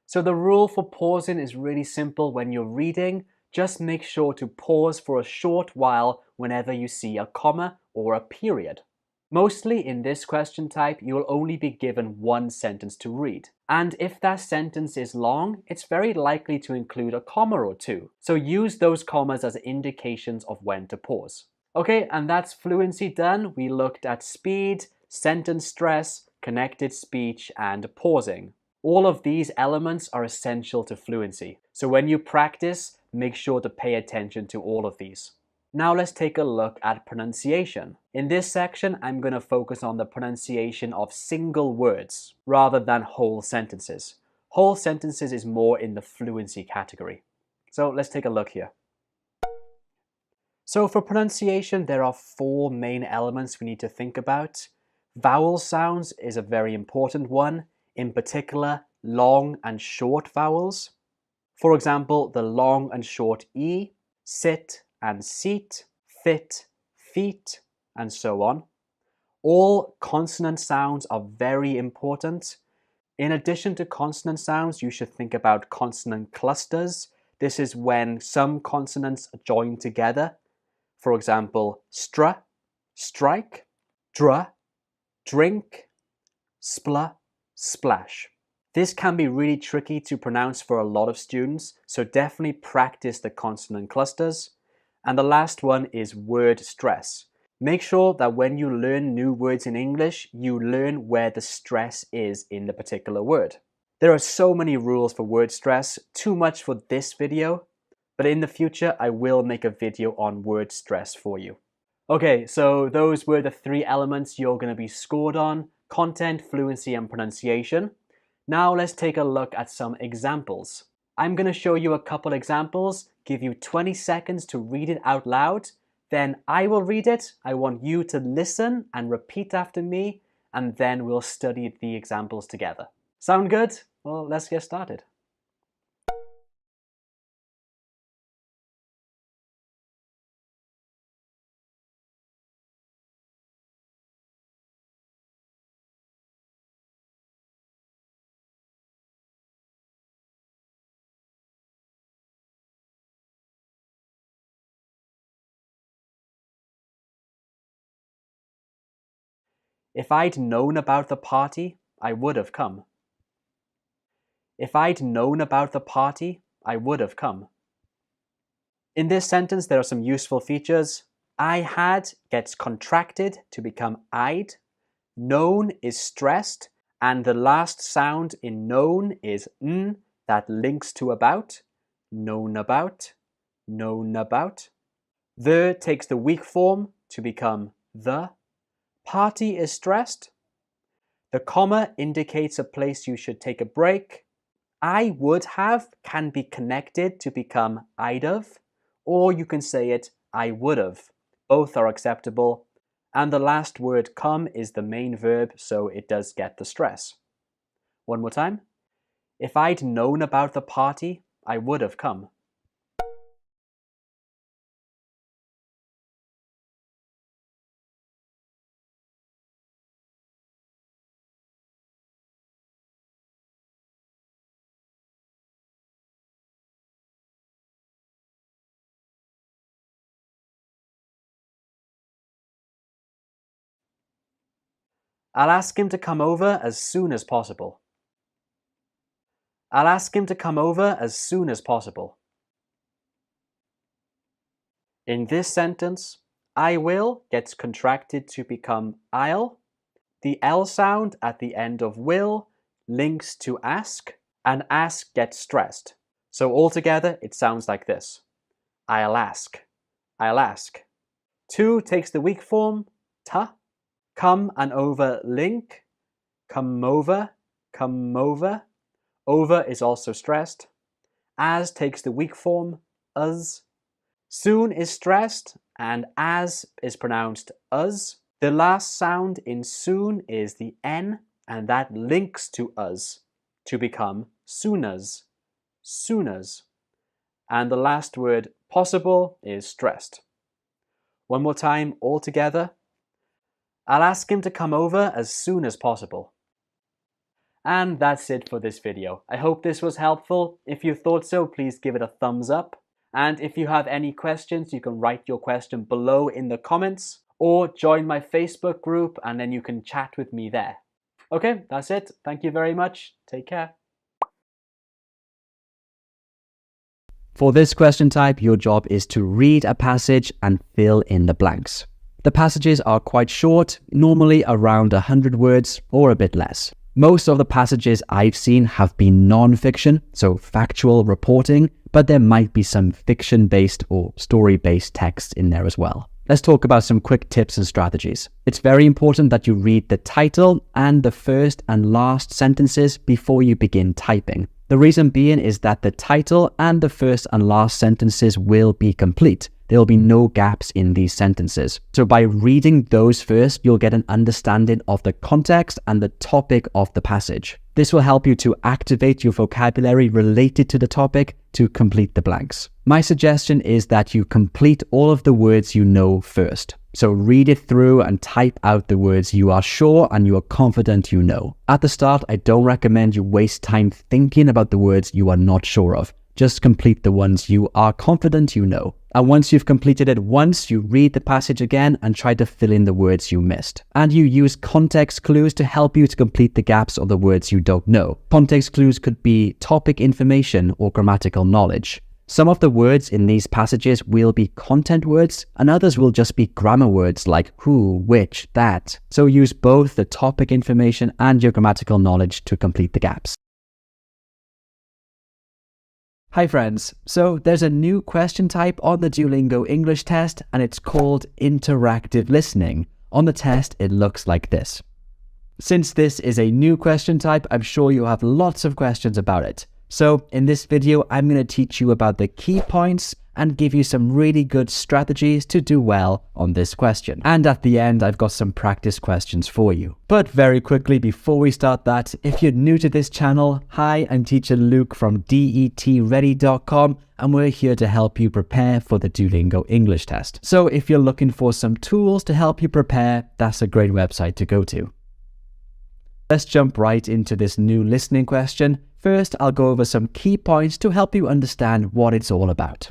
So the rule for pausing is really simple. When you're reading, just make sure to pause for a short while whenever you see a comma or a period. Mostly in this question type, you will only be given one sentence to read. And if that sentence is long, it's very likely to include a comma or two. So use those commas as indications of when to pause. Okay, and that's fluency done. We looked at speed, sentence stress, connected speech, and pausing. All of these elements are essential to fluency. So when you practice, make sure to pay attention to all of these. Now let's take a look at pronunciation. In this section, I'm going to focus on the pronunciation of single words rather than whole sentences. Whole sentences is more in the fluency category. So let's take a look here. So for pronunciation, there are four main elements we need to think about. Vowel sounds is a very important one, in particular, long and short vowels. For example, the long and short E, sit and seat, fit, feet, and so on. All consonant sounds are very important. In addition to consonant sounds, you should think about consonant clusters. This is when some consonants are joined together. For example, stra, strike, dra, drink, spla, splash. This can be really tricky to pronounce for a lot of students, so definitely practice the consonant clusters. And the last one is word stress. Make sure that when you learn new words in English, you learn where the stress is in the particular word. There are so many rules for word stress, too much for this video, but in the future I will make a video on word stress for you. Okay, so those were the three elements you're going to be scored on: content, fluency, and pronunciation. Now let's take a look at some examples. I'm going to show you a couple examples, give you 20 seconds to read it out loud. Then I will read it. I want you to listen and repeat after me, and then we'll study the examples together. Sound good? Well, let's get started. If I'd known about the party, I would have come. If I'd known about the party, I would have come. In this sentence, there are some useful features. I had gets contracted to become I'd. Known is stressed, and the last sound in known is n that links to about. Known about, known about. The takes the weak form to become the. Party is stressed. The comma indicates a place you should take a break. I would have can be connected to become I'd have, or you can say it I would have. Both are acceptable. And the last word come is the main verb, so it does get the stress. One more time. If I'd known about the party, I would have come. I'll ask him to come over as soon as possible. I'll ask him to come over as soon as possible. In this sentence, I will gets contracted to become I'll. The L sound at the end of will links to ask, and ask gets stressed. So altogether, it sounds like this. I'll ask. I'll ask. To takes the weak form, ta. Come and over link. Come over. Come over. Over is also stressed. As takes the weak form, us. Soon is stressed, and as is pronounced us. The last sound in soon is the N, and that links to us to become soon as. Soon as. And the last word possible is stressed. One more time all together. I'll ask him to come over as soon as possible. And that's it for this video. I hope this was helpful. If you thought so, please give it a thumbs up. And if you have any questions, you can write your question below in the comments or join my Facebook group and then you can chat with me there. Okay, that's it. Thank you very much. Take care. For this question type, your job is to read a passage and fill in the blanks. The passages are quite short, normally around 100 words or a bit less. Most of the passages I've seen have been non-fiction, so factual reporting, but there might be some fiction-based or story-based text in there as well. Let's talk about some quick tips and strategies. It's very important that you read the title and the first and last sentences before you begin typing. The reason being is that the title and the first and last sentences will be complete. There will be no gaps in these sentences. So by reading those first, you'll get an understanding of the context and the topic of the passage. This will help you to activate your vocabulary related to the topic to complete the blanks. My suggestion is that you complete all of the words you know first. So read it through and type out the words you are sure and you are confident you know. At the start, I don't recommend you waste time thinking about the words you are not sure of. Just complete the ones you are confident you know. And once you've completed it once, you read the passage again and try to fill in the words you missed. And you use context clues to help you to complete the gaps of the words you don't know. Context clues could be topic information or grammatical knowledge. Some of the words in these passages will be content words, and others will just be grammar words like who, which, that. So use both the topic information and your grammatical knowledge to complete the gaps. Hi friends, so there's a new question type on the Duolingo English test and it's called interactive listening. On the test, it looks like this. Since this is a new question type, I'm sure you have lots of questions about it. So in this video, I'm going to teach you about the key points and give you some really good strategies to do well on this question. And at the end, I've got some practice questions for you. But very quickly, before we start that, if you're new to this channel, hi, I'm teacher Luke from DETready.com, and we're here to help you prepare for the Duolingo English test. So if you're looking for some tools to help you prepare, that's a great website to go to. Let's jump right into this new listening question. First, I'll go over some key points to help you understand what it's all about.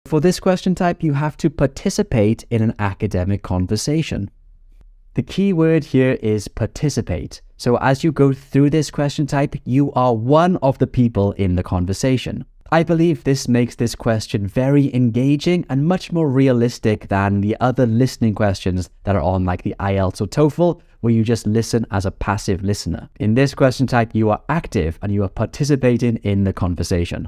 For this question type, you have to participate in an academic conversation. The key word here is participate. So as you go through this question type, you are one of the people in the conversation. I believe this makes this question very engaging and much more realistic than the other listening questions that are on like the IELTS or TOEFL, where you just listen as a passive listener. In this question type, you are active and you are participating in the conversation.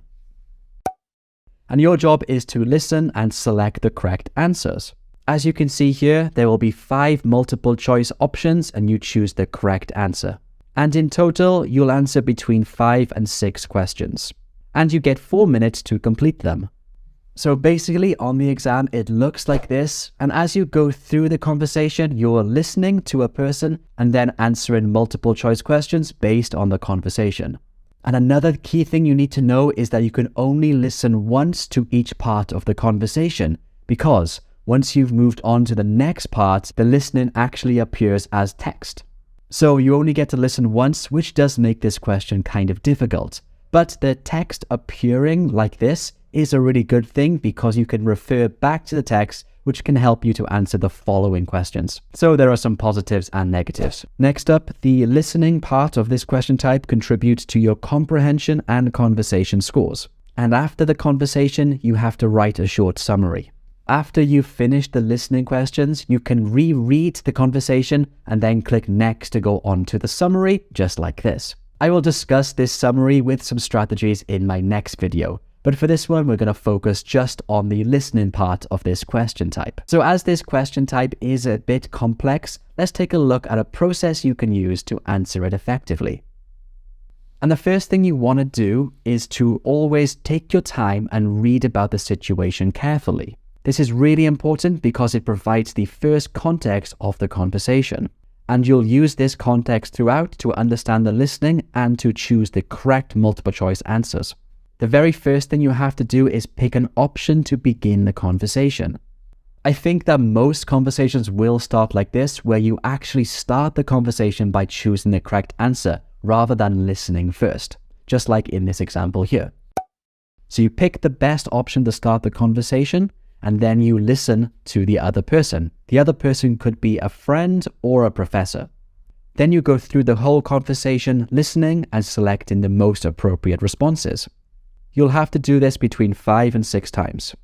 And your job is to listen and select the correct answers. As you can see here, there will be 5 multiple choice options and you choose the correct answer. And in total, you'll answer between 5 and 6 questions. And you get 4 minutes to complete them. So basically on the exam, it looks like this. And as you go through the conversation, you're listening to a person and then answering multiple choice questions based on the conversation. And another key thing you need to know is that you can only listen once to each part of the conversation, because once you've moved on to the next part, the listening actually appears as text. So you only get to listen once, which does make this question kind of difficult. But the text appearing like this is a really good thing because you can refer back to the text, which can help you to answer the following questions. So there are some positives and negatives. Next up, the listening part of this question type contributes to your comprehension and conversation scores. And after the conversation, you have to write a short summary. After you've finished the listening questions, you can reread the conversation and then click next to go on to the summary, just like this. I will discuss this summary with some strategies in my next video, but for this one, we're going to focus just on the listening part of this question type. So as this question type is a bit complex, let's take a look at a process you can use to answer it effectively. And the first thing you want to do is to always take your time and read about the situation carefully. This is really important because it provides the first context of the conversation. And you'll use this context throughout to understand the listening and to choose the correct multiple choice answers. The very first thing you have to do is pick an option to begin the conversation. I think that most conversations will start like this, where you actually start the conversation by choosing the correct answer rather than listening first, just like in this example here. So you pick the best option to start the conversation, and then you listen to the other person. The other person could be a friend or a professor. Then you go through the whole conversation, listening and selecting the most appropriate responses. You'll have to do this between 5 and 6 times.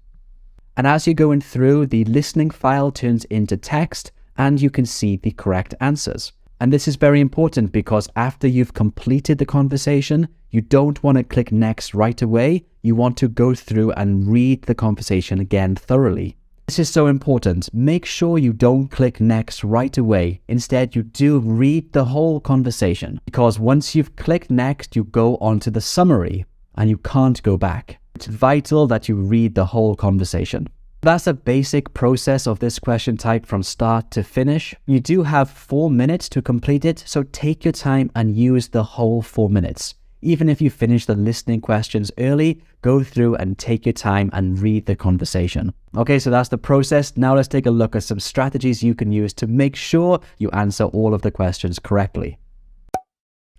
And as you're going through, the listening file turns into text and you can see the correct answers. And this is very important because after you've completed the conversation, you don't want to click next right away. You want to go through and read the conversation again thoroughly. This is so important. Make sure you don't click next right away. Instead, you do read the whole conversation, because once you've clicked next, you go on to the summary and you can't go back. It's vital that you read the whole conversation. That's a basic process of this question type from start to finish. You do have 4 minutes to complete it, so take your time and use the whole 4 minutes. Even if you finish the listening questions early, go through and take your time and read the conversation. Okay, so that's the process. Now let's take a look at some strategies you can use to make sure you answer all of the questions correctly.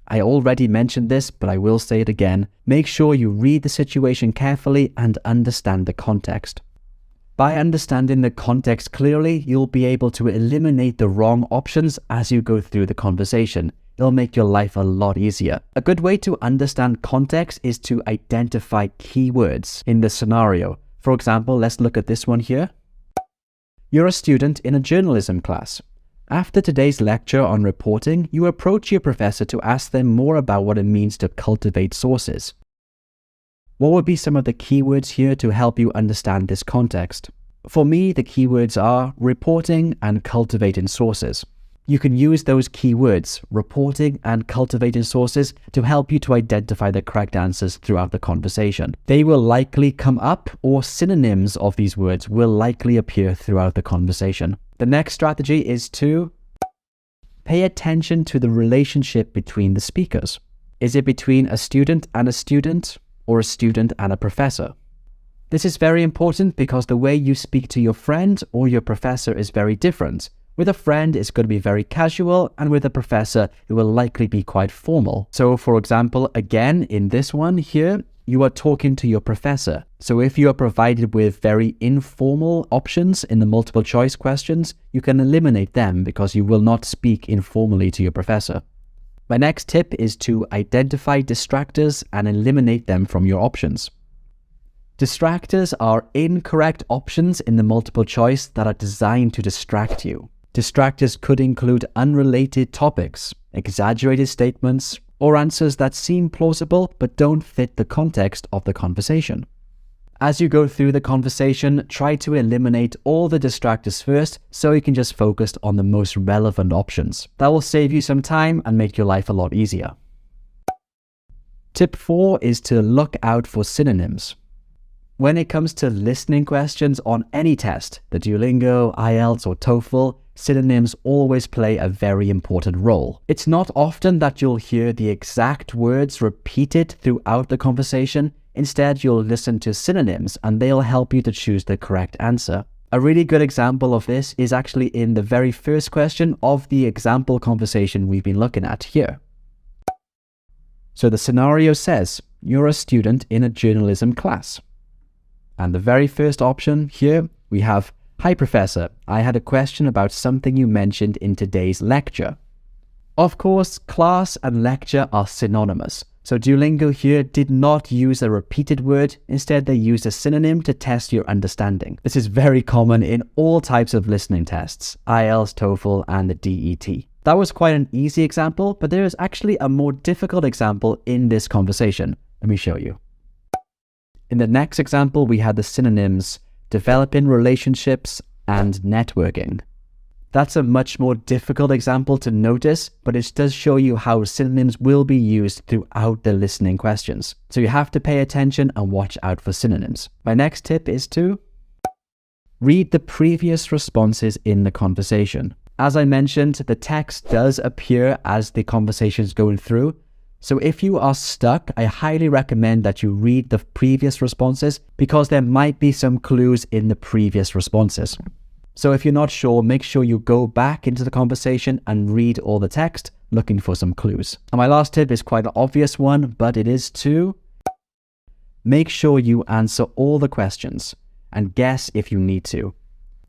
I already mentioned this, but I will say it again. Make sure you read the situation carefully and understand the context. By understanding the context clearly, you'll be able to eliminate the wrong options as you go through the conversation. It'll make your life a lot easier. A good way to understand context is to identify keywords in the scenario. For example, let's look at this one here. You're a student in a journalism class. After today's lecture on reporting, you approach your professor to ask them more about what it means to cultivate sources. What would be some of the keywords here to help you understand this context? For me, the keywords are reporting and cultivating sources. You can use those keywords, reporting and cultivating sources, to help you to identify the correct answers throughout the conversation. They will likely come up, or synonyms of these words will likely appear throughout the conversation. The next strategy is to pay attention to the relationship between the speakers. Is it between a student and a student, or a student and a professor? This is very important because the way you speak to your friend or your professor is very different. With a friend, it's going to be very casual, and with a professor, it will likely be quite formal. So for example, again, in this one here, you are talking to your professor. So if you are provided with very informal options in the multiple choice questions, you can eliminate them because you will not speak informally to your professor. My next tip is to identify distractors and eliminate them from your options. Distractors are incorrect options in the multiple choice that are designed to distract you. Distractors could include unrelated topics, exaggerated statements, or answers that seem plausible but don't fit the context of the conversation. As you go through the conversation, try to eliminate all the distractors first so you can just focus on the most relevant options. That will save you some time and make your life a lot easier. Tip 4 is to look out for synonyms. When it comes to listening questions on any test, the Duolingo, IELTS or TOEFL, synonyms always play a very important role. It's not often that you'll hear the exact words repeated throughout the conversation. Instead, you'll listen to synonyms and they'll help you to choose the correct answer. A really good example of this is actually in the very first question of the example conversation we've been looking at here. So the scenario says, you're a student in a journalism class. And the very first option here, we have, "Hi Professor, I had a question about something you mentioned in today's lecture." Of course, class and lecture are synonymous. So Duolingo here did not use a repeated word. Instead, they used a synonym to test your understanding. This is very common in all types of listening tests, IELTS, TOEFL, and the DET. That was quite an easy example, but there is actually a more difficult example in this conversation. Let me show you. In the next example, we had the synonyms developing relationships and networking. That's a much more difficult example to notice, but it does show you how synonyms will be used throughout the listening questions. So you have to pay attention and watch out for synonyms. My next tip is to read the previous responses in the conversation. As I mentioned, the text does appear as the conversation is going through. So if you are stuck, I highly recommend that you read the previous responses because there might be some clues in the previous responses. So if you're not sure, make sure you go back into the conversation and read all the text, looking for some clues. And my last tip is quite an obvious one, but it is to make sure you answer all the questions and guess if you need to.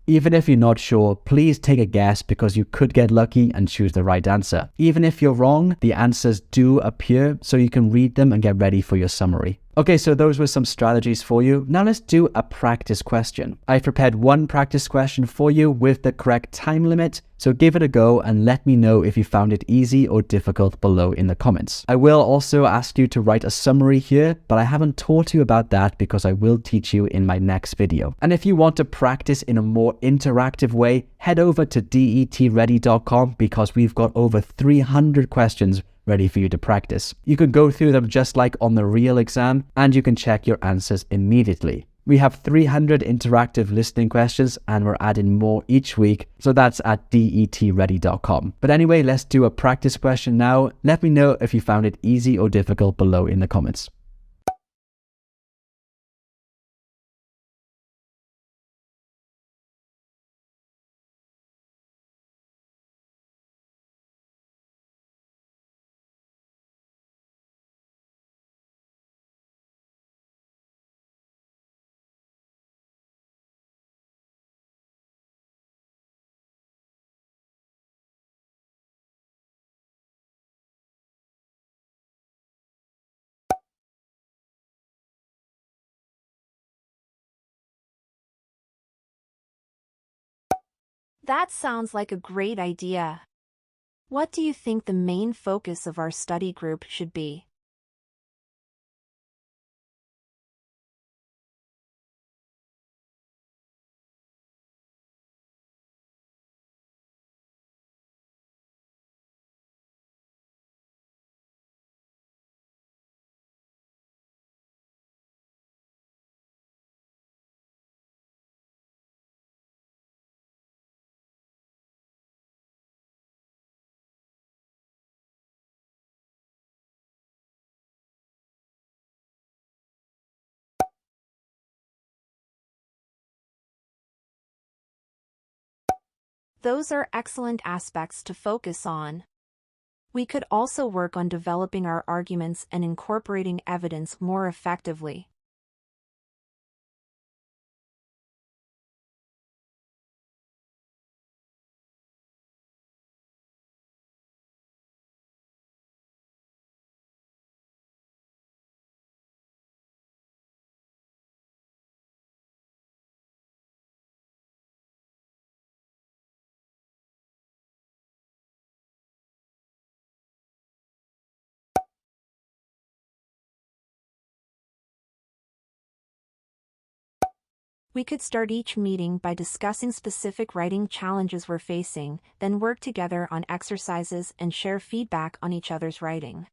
Even if you're not sure, please take a guess because you could get lucky and choose the right answer. Even if you're wrong, the answers do appear so you can read them and get ready for your summary. Okay, so those were some strategies for you. Now let's do a practice question. I've prepared one practice question for you with the correct time limit, so give it a go and let me know if you found it easy or difficult below in the comments. I will also ask you to write a summary here, but I haven't taught you about that because I will teach you in my next video. And if you want to practice in a more interactive way, head over to detready.com because we've got over 300 questions ready for you to practice. You can go through them just like on the real exam, and you can check your answers immediately. We have 300 interactive listening questions and we're adding more each week, so that's at detready.com. But anyway, let's do a practice question now. Let me know if you found it easy or difficult below in the comments. That sounds like a great idea. What do you think the main focus of our study group should be? Those are excellent aspects to focus on. We could also work on developing our arguments and incorporating evidence more effectively. We could start each meeting by discussing specific writing challenges we're facing, then work together on exercises and share feedback on each other's writing.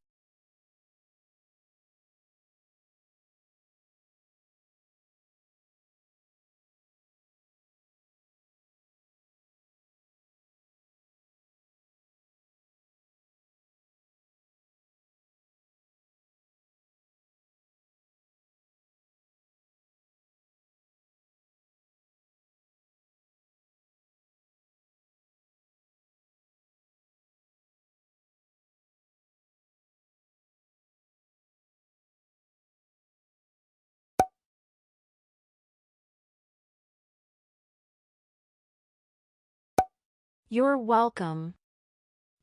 You're welcome.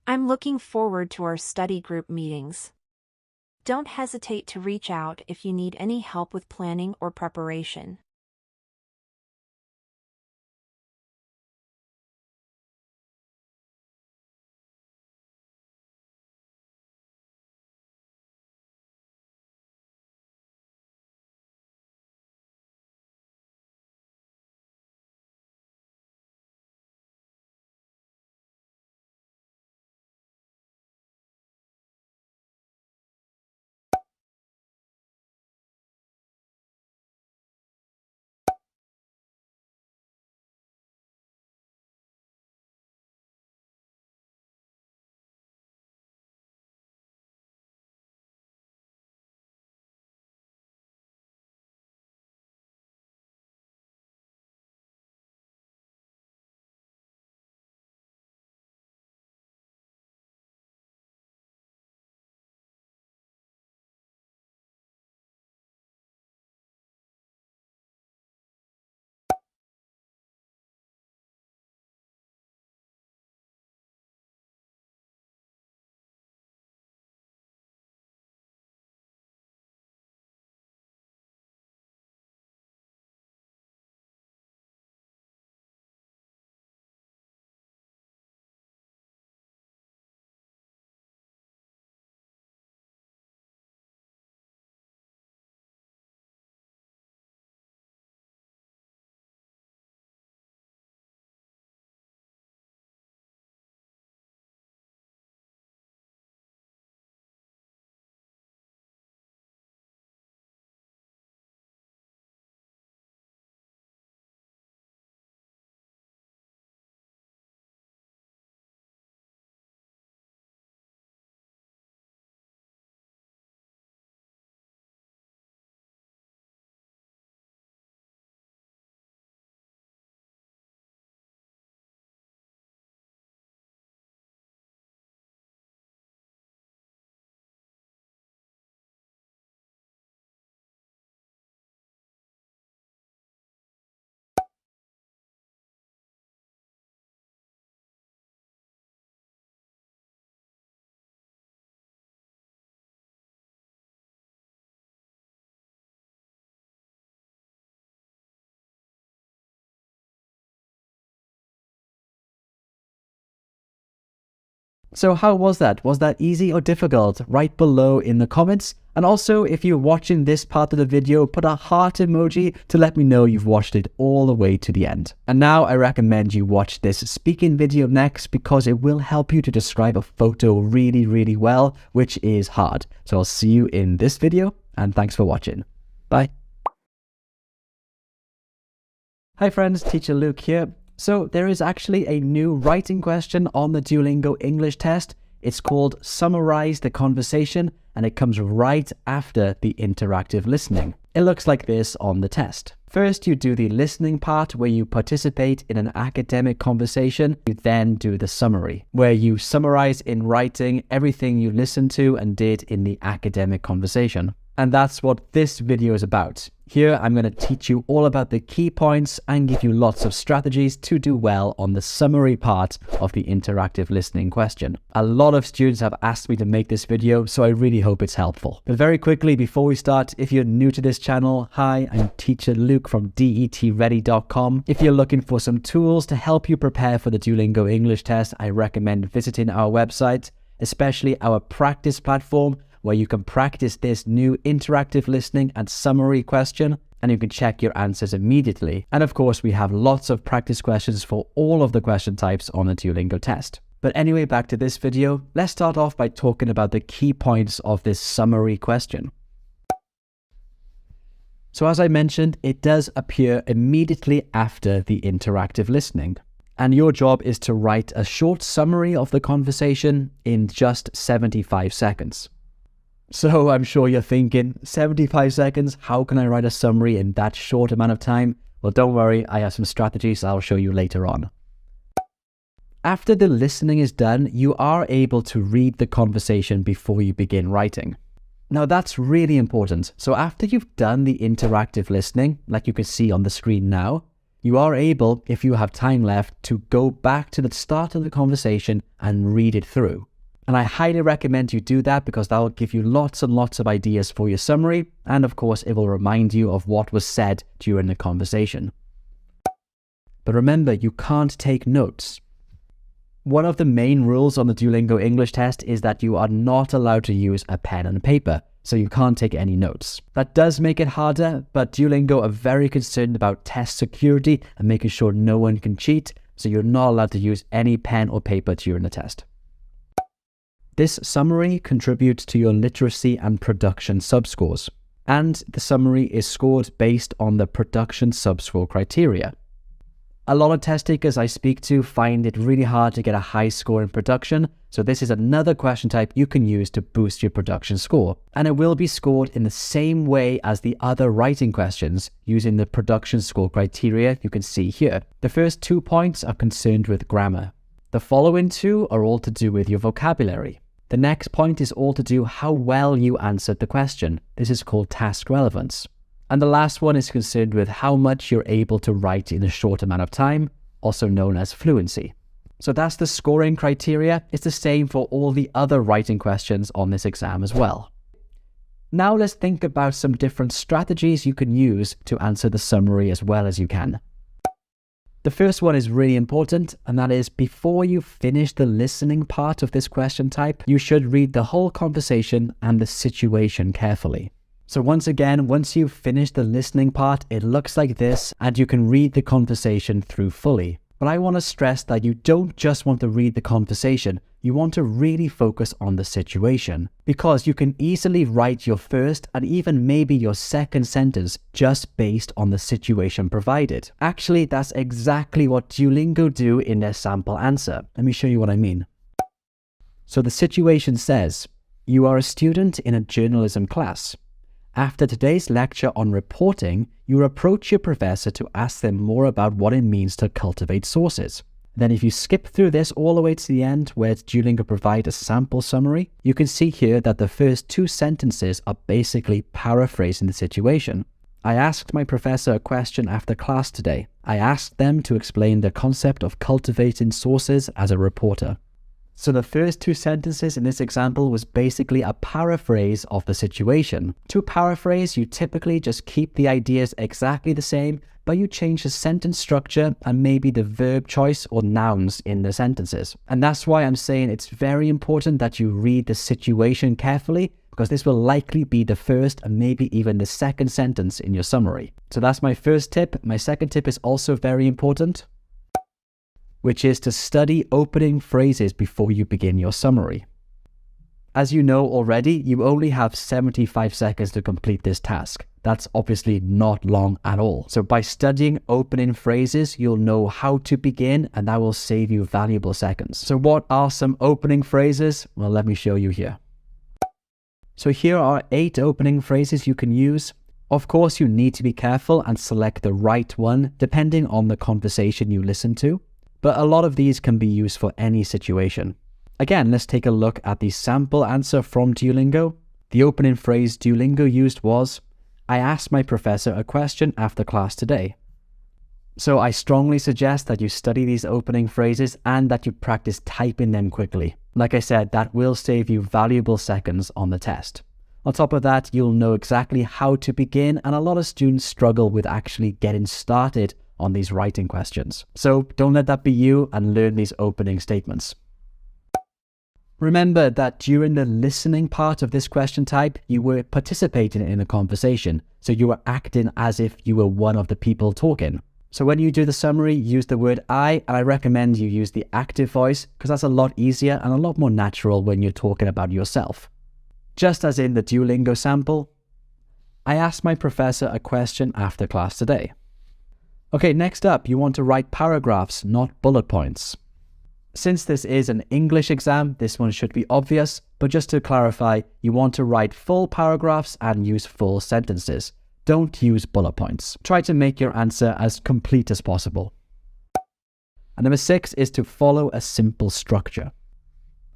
I'm looking forward to our study group meetings. Don't hesitate to reach out if you need any help with planning or preparation. So how was that? Was that easy or difficult? Write below in the comments. And also, if you're watching this part of the video, put a heart emoji to let me know you've watched it all the way to the end. And now I recommend you watch this speaking video next because it will help you to describe a photo really, really well, which is hard. So I'll see you in this video and thanks for watching. Bye. Hi friends, Teacher Luke here. So there is actually a new writing question on the Duolingo English test. It's called Summarize the Conversation and it comes right after the interactive listening. It looks like this on the test. First, you do the listening part where you participate in an academic conversation. You then do the summary, where you summarize in writing everything you listened to and did in the academic conversation. And that's what this video is about. Here, I'm going to teach you all about the key points and give you lots of strategies to do well on the summary part of the interactive listening question. A lot of students have asked me to make this video, so I really hope it's helpful. But very quickly, before we start, if you're new to this channel, hi, I'm teacher Luke from DETready.com. If you're looking for some tools to help you prepare for the Duolingo English test, I recommend visiting our website, especially our practice platform, where you can practice this new interactive listening and summary question, and you can check your answers immediately. And of course, we have lots of practice questions for all of the question types on the Duolingo test. But anyway, back to this video. Let's start off by talking about the key points of this summary question. So as I mentioned, it does appear immediately after the interactive listening. And your job is to write a short summary of the conversation in just 75 seconds. So I'm sure you're thinking, 75 seconds, how can I write a summary in that short amount of time? Well, don't worry, I have some strategies I'll show you later on. After the listening is done, you are able to read the conversation before you begin writing. Now that's really important. So after you've done the interactive listening, like you can see on the screen now, you are able, if you have time left, to go back to the start of the conversation and read it through. And I highly recommend you do that because that will give you lots and lots of ideas for your summary. And of course, it will remind you of what was said during the conversation. But remember, you can't take notes. One of the main rules on the Duolingo English test is that you are not allowed to use a pen and paper, so you can't take any notes. That does make it harder, but Duolingo are very concerned about test security and making sure no one can cheat, so you're not allowed to use any pen or paper during the test. This summary contributes to your literacy and production subscores, and the summary is scored based on the production subscore criteria. A lot of test takers I speak to find it really hard to get a high score in production, so this is another question type you can use to boost your production score. And it will be scored in the same way as the other writing questions using the production score criteria you can see here. The first 2 points are concerned with grammar. The following 2 are all to do with your vocabulary. The next point is all to do how well you answered the question. This is called task relevance. And the last one is concerned with how much you're able to write in a short amount of time, also known as fluency. So that's the scoring criteria. It's the same for all the other writing questions on this exam as well. Now let's think about some different strategies you can use to answer the summary as well as you can. The first one is really important, and that is before you finish the listening part of this question type, you should read the whole conversation and the situation carefully. So once again, once you've finished the listening part, it looks like this, and you can read the conversation through fully. But I want to stress that you don't just want to read the conversation, you want to really focus on the situation. Because you can easily write your first and even maybe your second sentence just based on the situation provided. Actually, that's exactly what Duolingo do in their sample answer. Let me show you what I mean. So the situation says, you are a student in a journalism class. After today's lecture on reporting, you approach your professor to ask them more about what it means to cultivate sources. Then if you skip through this all the way to the end where Duolingo provide a sample summary, you can see here that the first 2 sentences are basically paraphrasing the situation. I asked my professor a question after class today. I asked them to explain the concept of cultivating sources as a reporter. So the first 2 sentences in this example was basically a paraphrase of the situation. To paraphrase, you typically just keep the ideas exactly the same, but you change the sentence structure and maybe the verb choice or nouns in the sentences. And that's why I'm saying it's very important that you read the situation carefully, because this will likely be the first and maybe even the second sentence in your summary. So that's my first tip. My second tip is also very important, which is to study opening phrases before you begin your summary. As you know already, you only have 75 seconds to complete this task. That's obviously not long at all. So by studying opening phrases, you'll know how to begin, and that will save you valuable seconds. So what are some opening phrases? Well, let me show you here. So here are 8 opening phrases you can use. Of course, you need to be careful and select the right one depending on the conversation you listen to, but a lot of these can be used for any situation. Again, let's take a look at the sample answer from Duolingo. The opening phrase Duolingo used was, "I asked my professor a question after class today." So I strongly suggest that you study these opening phrases and that you practice typing them quickly. Like I said, that will save you valuable seconds on the test. On top of that, you'll know exactly how to begin, and a lot of students struggle with actually getting started on these writing questions. So don't let that be you and learn these opening statements. Remember that during the listening part of this question type, you were participating in a conversation, so you were acting as if you were one of the people talking. So when you do the summary, use the word I, and I recommend you use the active voice because that's a lot easier and a lot more natural when you're talking about yourself. Just as in the Duolingo sample, I asked my professor a question after class today. Okay, next up, you want to write paragraphs, not bullet points. Since this is an English exam, this one should be obvious, but just to clarify, you want to write full paragraphs and use full sentences. Don't use bullet points. Try to make your answer as complete as possible. And number 6 is to follow a simple structure.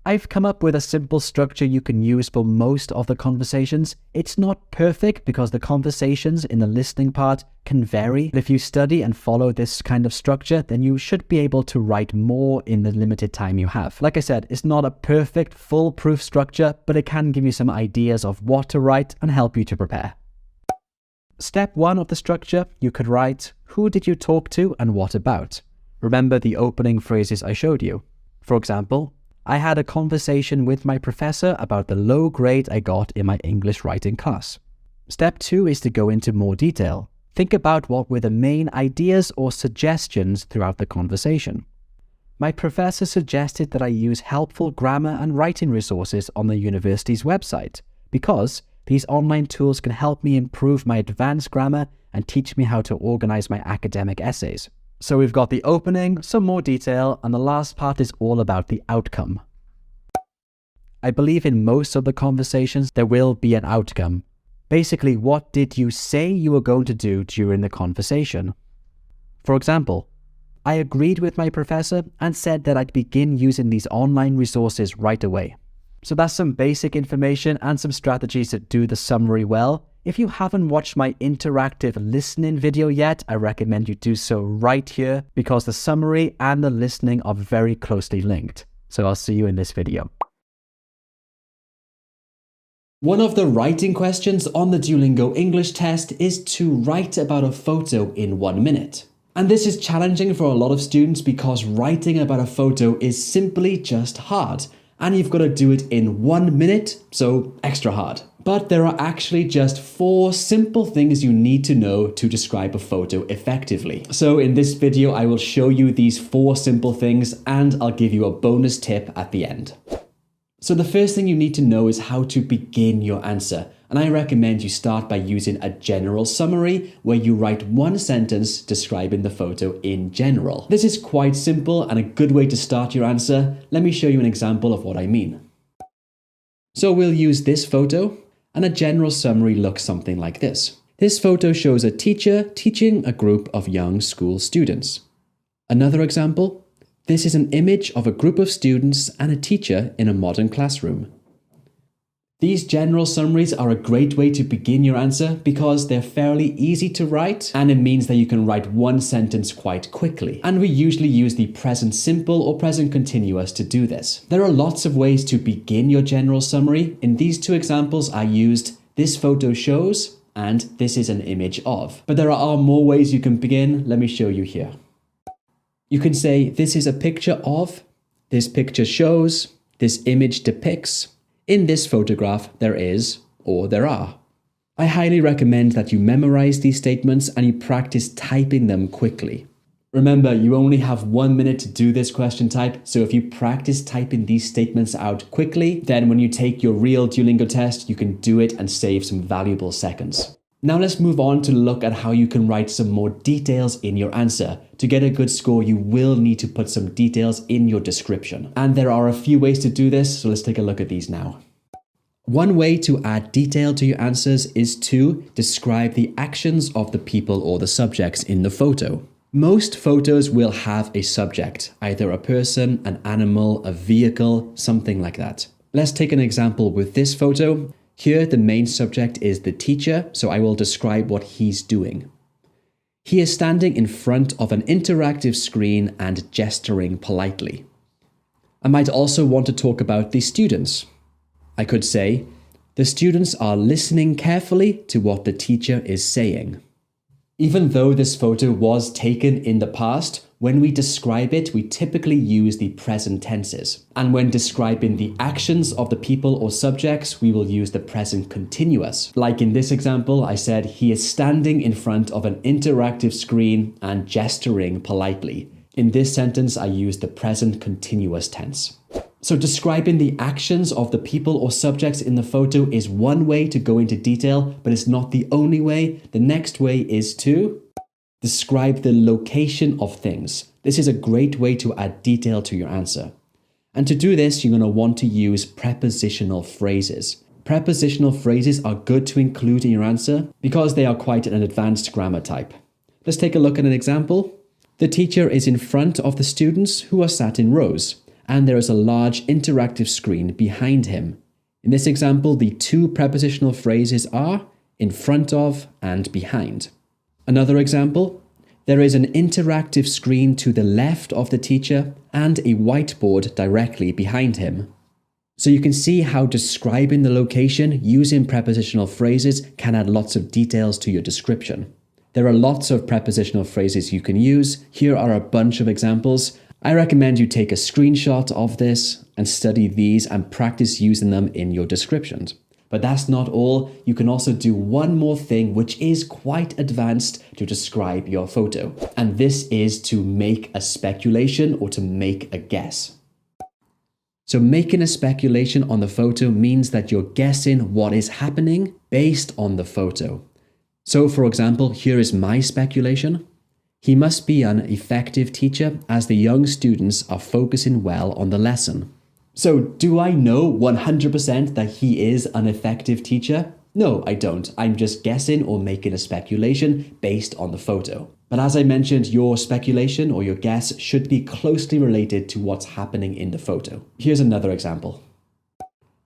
I've come up with a simple structure you can use for most of the conversations. It's not perfect because the conversations in the listening part can vary. But if you study and follow this kind of structure, then you should be able to write more in the limited time you have. Like I said, it's not a perfect, foolproof structure, but it can give you some ideas of what to write and help you to prepare. Step 1 of the structure, you could write, who did you talk to and what about? Remember the opening phrases I showed you. For example, I had a conversation with my professor about the low grade I got in my English writing class. Step 2 is to go into more detail. Think about what were the main ideas or suggestions throughout the conversation. My professor suggested that I use helpful grammar and writing resources on the university's website because these online tools can help me improve my advanced grammar and teach me how to organize my academic essays. So we've got the opening, some more detail, and the last part is all about the outcome. I believe in most of the conversations there will be an outcome. Basically, what did you say you were going to do during the conversation? For example, I agreed with my professor and said that I'd begin using these online resources right away. So that's some basic information and some strategies to do the summary well. If you haven't watched my interactive listening video yet, I recommend you do so right here because the summary and the listening are very closely linked. So I'll see you in this video. One of the writing questions on the Duolingo English test is to write about a photo in 1 minute. And this is challenging for a lot of students because writing about a photo is simply just hard. And you've got to do it in 1 minute, so extra hard. But there are actually just 4 simple things you need to know to describe a photo effectively. So in this video, I will show you these 4 simple things and I'll give you a bonus tip at the end. So the first thing you need to know is how to begin your answer. And I recommend you start by using a general summary where you write 1 sentence describing the photo in general. This is quite simple and a good way to start your answer. Let me show you an example of what I mean. So we'll use this photo and a general summary looks something like this. This photo shows a teacher teaching a group of young school students. Another example, this is an image of a group of students and a teacher in a modern classroom. These general summaries are a great way to begin your answer because they're fairly easy to write and it means that you can write 1 sentence quite quickly. And we usually use the present simple or present continuous to do this. There are lots of ways to begin your general summary. In these 2 examples, I used this photo shows and this is an image of. But there are more ways you can begin. Let me show you here. You can say this is a picture of, this picture shows, this image depicts. In this photograph, there is, or there are. I highly recommend that you memorize these statements and you practice typing them quickly. Remember, you only have 1 minute to do this question type, so if you practice typing these statements out quickly, then when you take your real Duolingo test, you can do it and save some valuable seconds. Now let's move on to look at how you can write some more details in your answer. To get a good score, you will need to put some details in your description. And there are a few ways to do this, so let's take a look at these now. One way to add detail to your answers is to describe the actions of the people or the subjects in the photo. Most photos will have a subject, either a person, an animal, a vehicle, something like that. Let's take an example with this photo. Here, the main subject is the teacher, so I will describe what he's doing. He is standing in front of an interactive screen and gesturing politely. I might also want to talk about the students. I could say, the students are listening carefully to what the teacher is saying. Even though this photo was taken in the past, when we describe it, we typically use the present tenses. And when describing the actions of the people or subjects, we will use the present continuous. Like in this example, I said he is standing in front of an interactive screen and gesturing politely. In this sentence, I use the present continuous tense. So describing the actions of the people or subjects in the photo is one way to go into detail, but it's not the only way. The next way is to describe the location of things. This is a great way to add detail to your answer. And to do this, you're going to want to use prepositional phrases. Prepositional phrases are good to include in your answer because they are quite an advanced grammar type. Let's take a look at an example. The teacher is in front of the students who are sat in rows, and there is a large interactive screen behind him. In this example, the two prepositional phrases are in front of and behind. Another example, there is an interactive screen to the left of the teacher and a whiteboard directly behind him. So you can see how describing the location using prepositional phrases can add lots of details to your description. There are lots of prepositional phrases you can use. Here are a bunch of examples. I recommend you take a screenshot of this and study these and practice using them in your descriptions. But that's not all. You can also do one more thing which is quite advanced to describe your photo. And this is to make a speculation or to make a guess. So making a speculation on the photo means that you're guessing what is happening based on the photo. So for example, here is my speculation. He must be an effective teacher as the young students are focusing well on the lesson. So do I know 100% that he is an effective teacher? No, I don't. I'm just guessing or making a speculation based on the photo. But as I mentioned, your speculation or your guess should be closely related to what's happening in the photo. Here's another example.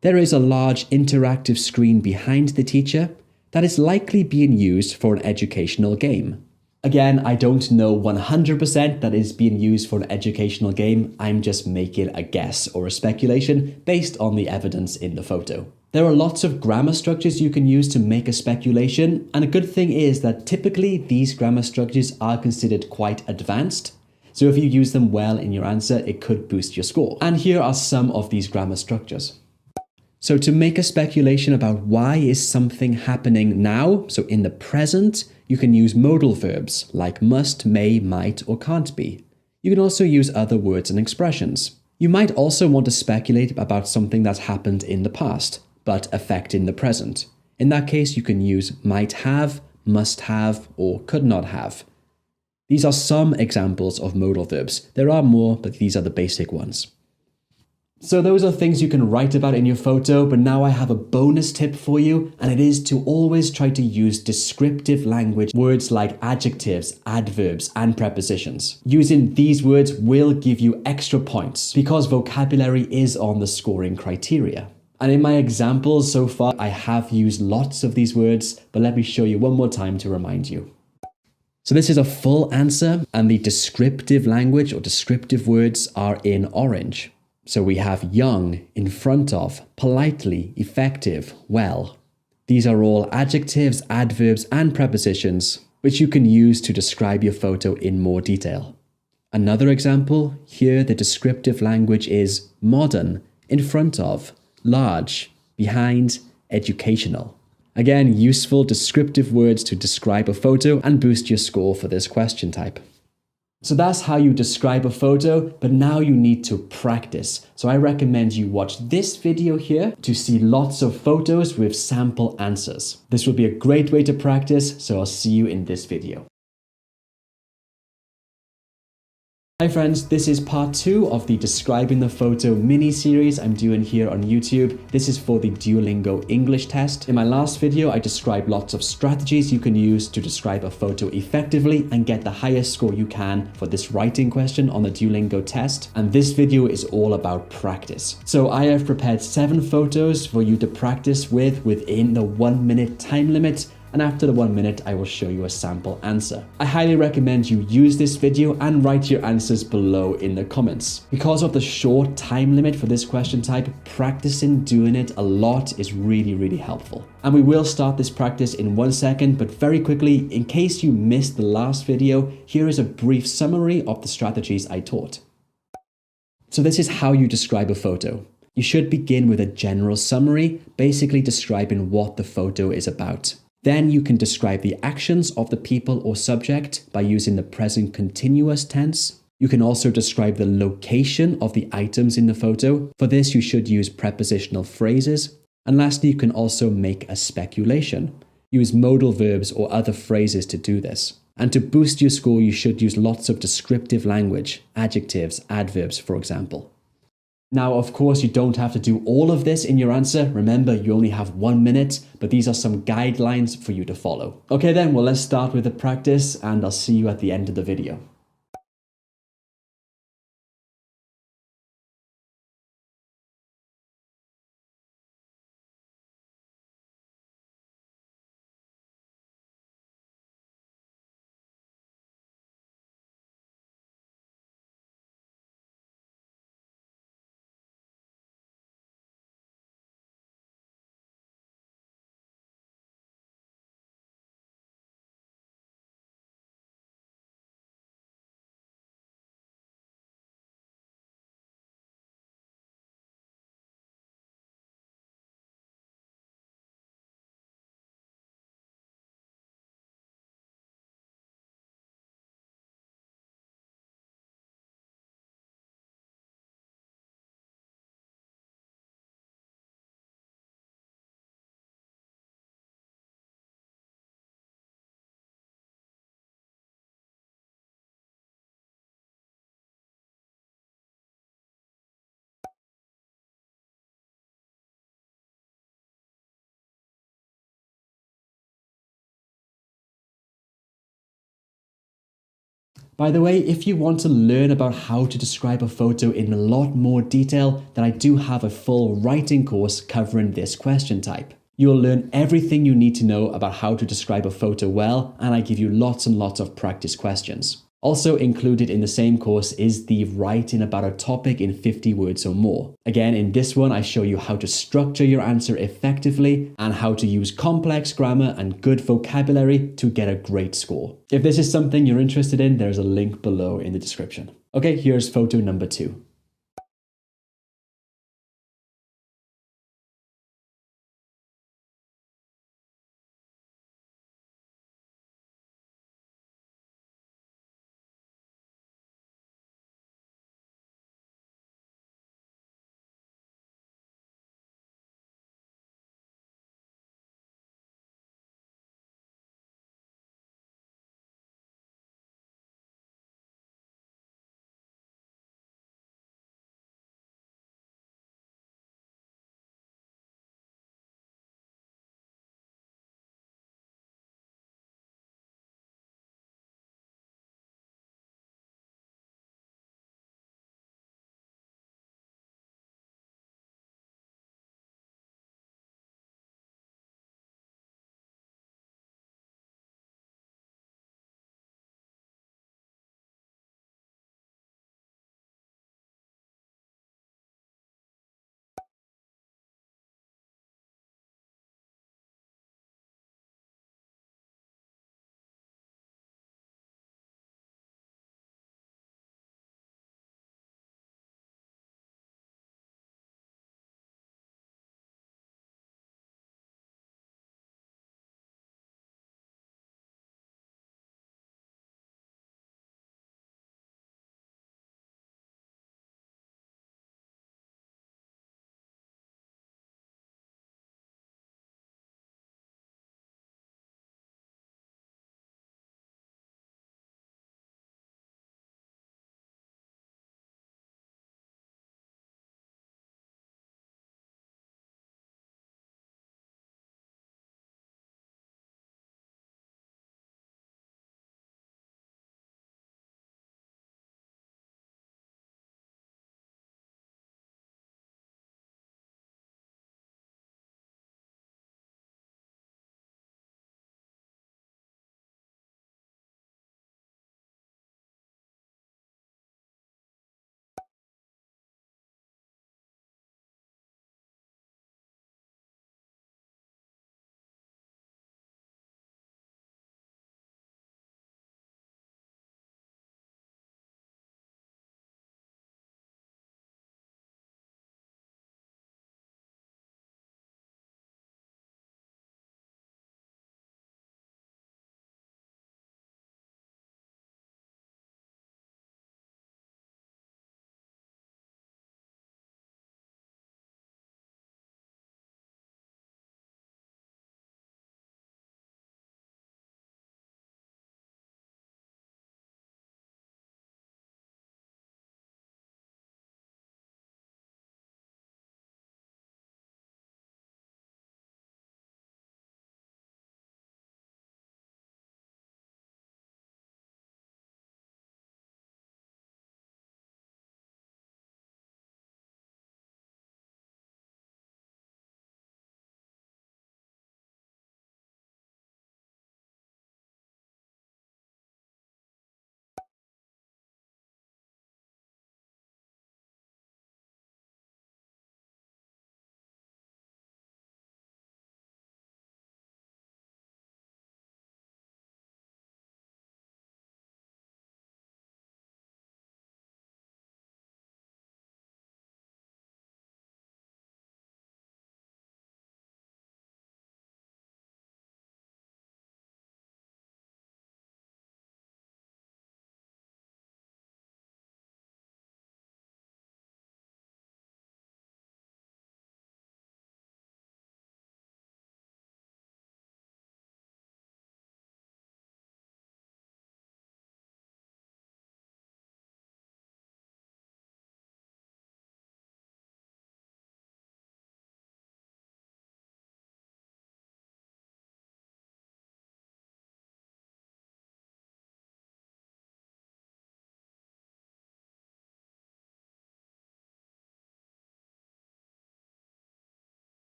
There is a large interactive screen behind the teacher that is likely being used for an educational game. Again, I don't know 100% that is being used for an educational game. I'm just making a guess or a speculation based on the evidence in the photo. There are lots of grammar structures you can use to make a speculation, and a good thing is that typically these grammar structures are considered quite advanced. So if you use them well in your answer, it could boost your score. And here are some of these grammar structures. So to make a speculation about why is something happening now, so in the present, you can use modal verbs like must, may, might, or can't be. You can also use other words and expressions. You might also want to speculate about something that's happened in the past, but affecting the present. In that case, you can use might have, must have, or could not have. These are some examples of modal verbs. There are more, but these are the basic ones. So those are things you can write about in your photo, but now I have a bonus tip for you, and it is to always try to use descriptive language, words like adjectives, adverbs, and prepositions. Using these words will give you extra points because vocabulary is on the scoring criteria. And in my examples so far, I have used lots of these words, but let me show you one more time to remind you. So this is a full answer, and the descriptive language or descriptive words are in orange. So we have young, in front of, politely, effective, well. These are all adjectives, adverbs, and prepositions, which you can use to describe your photo in more detail. Another example, here the descriptive language is modern, in front of, large, behind, educational. Again, useful descriptive words to describe a photo and boost your score for this question type. So that's how you describe a photo, but now you need to practice. So I recommend you watch this video here to see lots of photos with sample answers. This will be a great way to practice, so I'll see you in this video. Hi friends, this is part 2 of the Describing the Photo mini-series I'm doing here on YouTube. This is for the Duolingo English test. In my last video, I described lots of strategies you can use to describe a photo effectively and get the highest score you can for this writing question on the Duolingo test. And this video is all about practice. So I have prepared 7 photos for you to practice with within the 1 minute time limit. And after the 1 minute, I will show you a sample answer. I highly recommend you use this video and write your answers below in the comments. Because of the short time limit for this question type, practicing doing it a lot is really helpful. And we will start this practice in 1 second, but very quickly, in case you missed the last video, here is a brief summary of the strategies I taught. So this is how you describe a photo. You should begin with a general summary, basically describing what the photo is about. Then you can describe the actions of the people or subject by using the present continuous tense. You can also describe the location of the items in the photo. For this, you should use prepositional phrases. And lastly, you can also make a speculation. Use modal verbs or other phrases to do this. And to boost your score, you should use lots of descriptive language, adjectives, adverbs, for example. Now, of course, you don't have to do all of this in your answer. Remember, you only have 1 minute, but these are some guidelines for you to follow. Okay then, well, let's start with the practice and I'll see you at the end of the video. By the way, if you want to learn about how to describe a photo in a lot more detail, then I do have a full writing course covering this question type. You'll learn everything you need to know about how to describe a photo well, and I give you lots and lots of practice questions. Also included in the same course is the writing about a topic in 50 words or more. Again, in this one, I show you how to structure your answer effectively and how to use complex grammar and good vocabulary to get a great score. If this is something you're interested in, there's a link below in the description. Okay, here's photo number 2.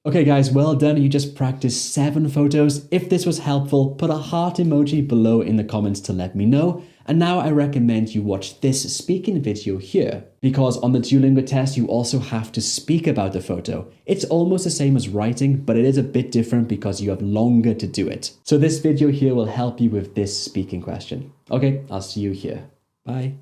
Okay guys, well done. You just practiced 7 photos. If this was helpful, put a heart emoji below in the comments to let me know. And now I recommend you watch this speaking video here, because on the Duolingo test, you also have to speak about the photo. It's almost the same as writing, but it is a bit different because you have longer to do it. So this video here will help you with this speaking question. Okay, I'll see you here. Bye.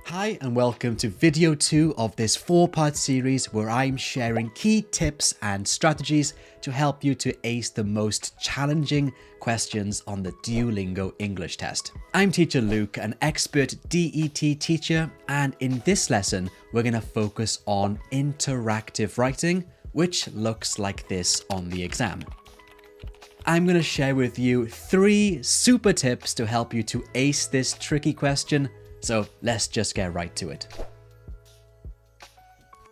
Hi and welcome to video 2 of this 4-part series where I'm sharing key tips and strategies to help you to ace the most challenging questions on the Duolingo English test. I'm teacher Luke, an expert DET teacher, and in this lesson we're going to focus on interactive writing, which looks like this on the exam. I'm going to share with you 3 super tips to help you to ace this tricky question. So let's just get right to it.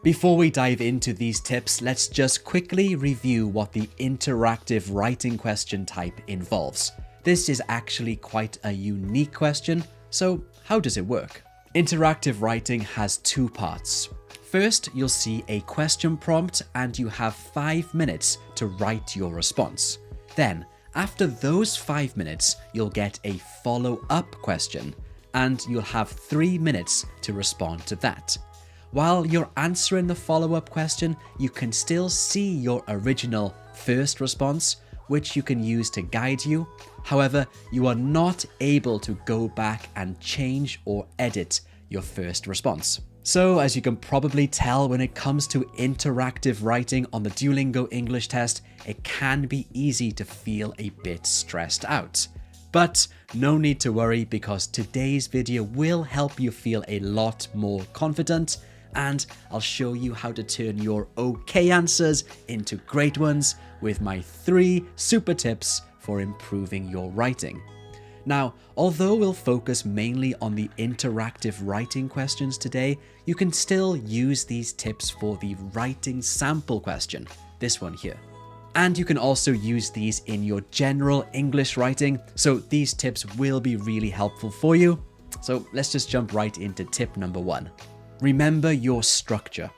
Before we dive into these tips, let's just quickly review what the interactive writing question type involves. This is actually quite a unique question, so how does it work? Interactive writing has 2 parts. First, you'll see a question prompt and you have 5 minutes to write your response. Then, after those 5 minutes, you'll get a follow-up question, and you'll have 3 minutes to respond to that. While you're answering the follow-up question, you can still see your original first response, which you can use to guide you. However, you are not able to go back and change or edit your first response. So, as you can probably tell, when it comes to interactive writing on the Duolingo English test, it can be easy to feel a bit stressed out. But no need to worry, because today's video will help you feel a lot more confident, and I'll show you how to turn your okay answers into great ones with my 3 super tips for improving your writing. Now, although we'll focus mainly on the interactive writing questions today, you can still use these tips for the writing sample question, this one here. And you can also use these in your general English writing, so these tips will be really helpful for you. So let's just jump right into tip number 1. Remember your structure.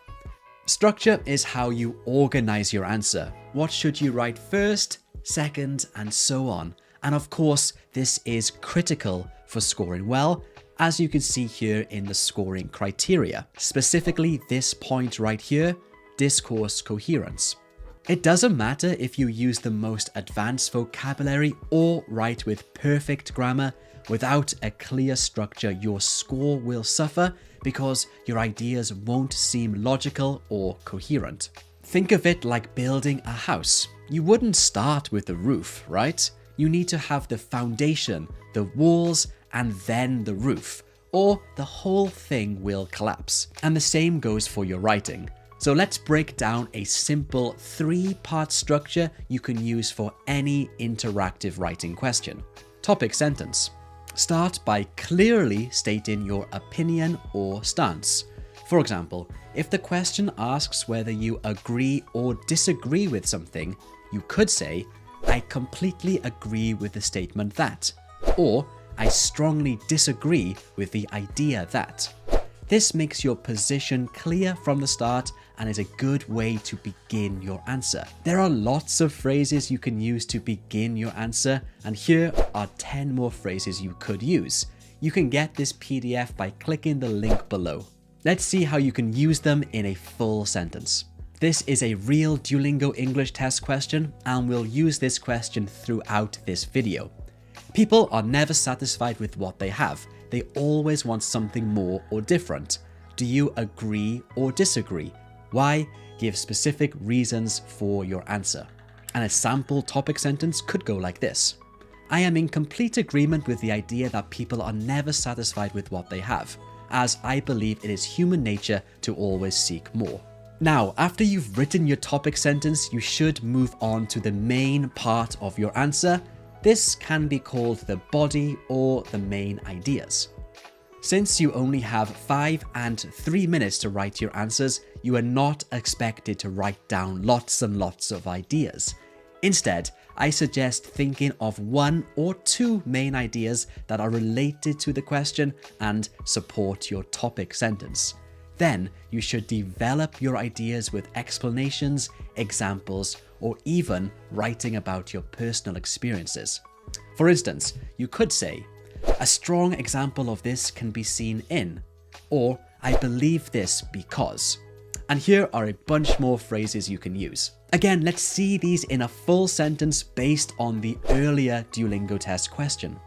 Structure is how you organize your answer. What should you write first, second, and so on. And of course, this is critical for scoring well, as you can see here in the scoring criteria. Specifically, this point right here, discourse coherence. It doesn't matter if you use the most advanced vocabulary or write with perfect grammar. Without a clear structure, your score will suffer because your ideas won't seem logical or coherent. Think of it like building a house. You wouldn't start with the roof, right? You need to have the foundation, the walls, and then the roof, or the whole thing will collapse. And the same goes for your writing. So let's break down a simple 3-part structure you can use for any interactive writing question. Topic sentence. Start by clearly stating your opinion or stance. For example, if the question asks whether you agree or disagree with something, you could say, I completely agree with the statement that, or I strongly disagree with the idea that. This makes your position clear from the start and is a good way to begin your answer. There are lots of phrases you can use to begin your answer, and here are 10 more phrases you could use. You can get this PDF by clicking the link below. Let's see how you can use them in a full sentence. This is a real Duolingo English test question, and we'll use this question throughout this video. People are never satisfied with what they have. They always want something more or different. Do you agree or disagree? Why? Give specific reasons for your answer. And a sample topic sentence could go like this. I am in complete agreement with the idea that people are never satisfied with what they have, as I believe it is human nature to always seek more. Now, after you've written your topic sentence, you should move on to the main part of your answer. This can be called the body or the main ideas. Since you only have 5 and 3 minutes to write your answers, you are not expected to write down lots and lots of ideas. Instead, I suggest thinking of 1 or 2 main ideas that are related to the question and support your topic sentence. Then you should develop your ideas with explanations, examples, or even writing about your personal experiences. For instance, you could say, "A strong example of this can be seen in," or "I believe this because." And here are a bunch more phrases you can use. Again, let's see these in a full sentence based on the earlier Duolingo test question.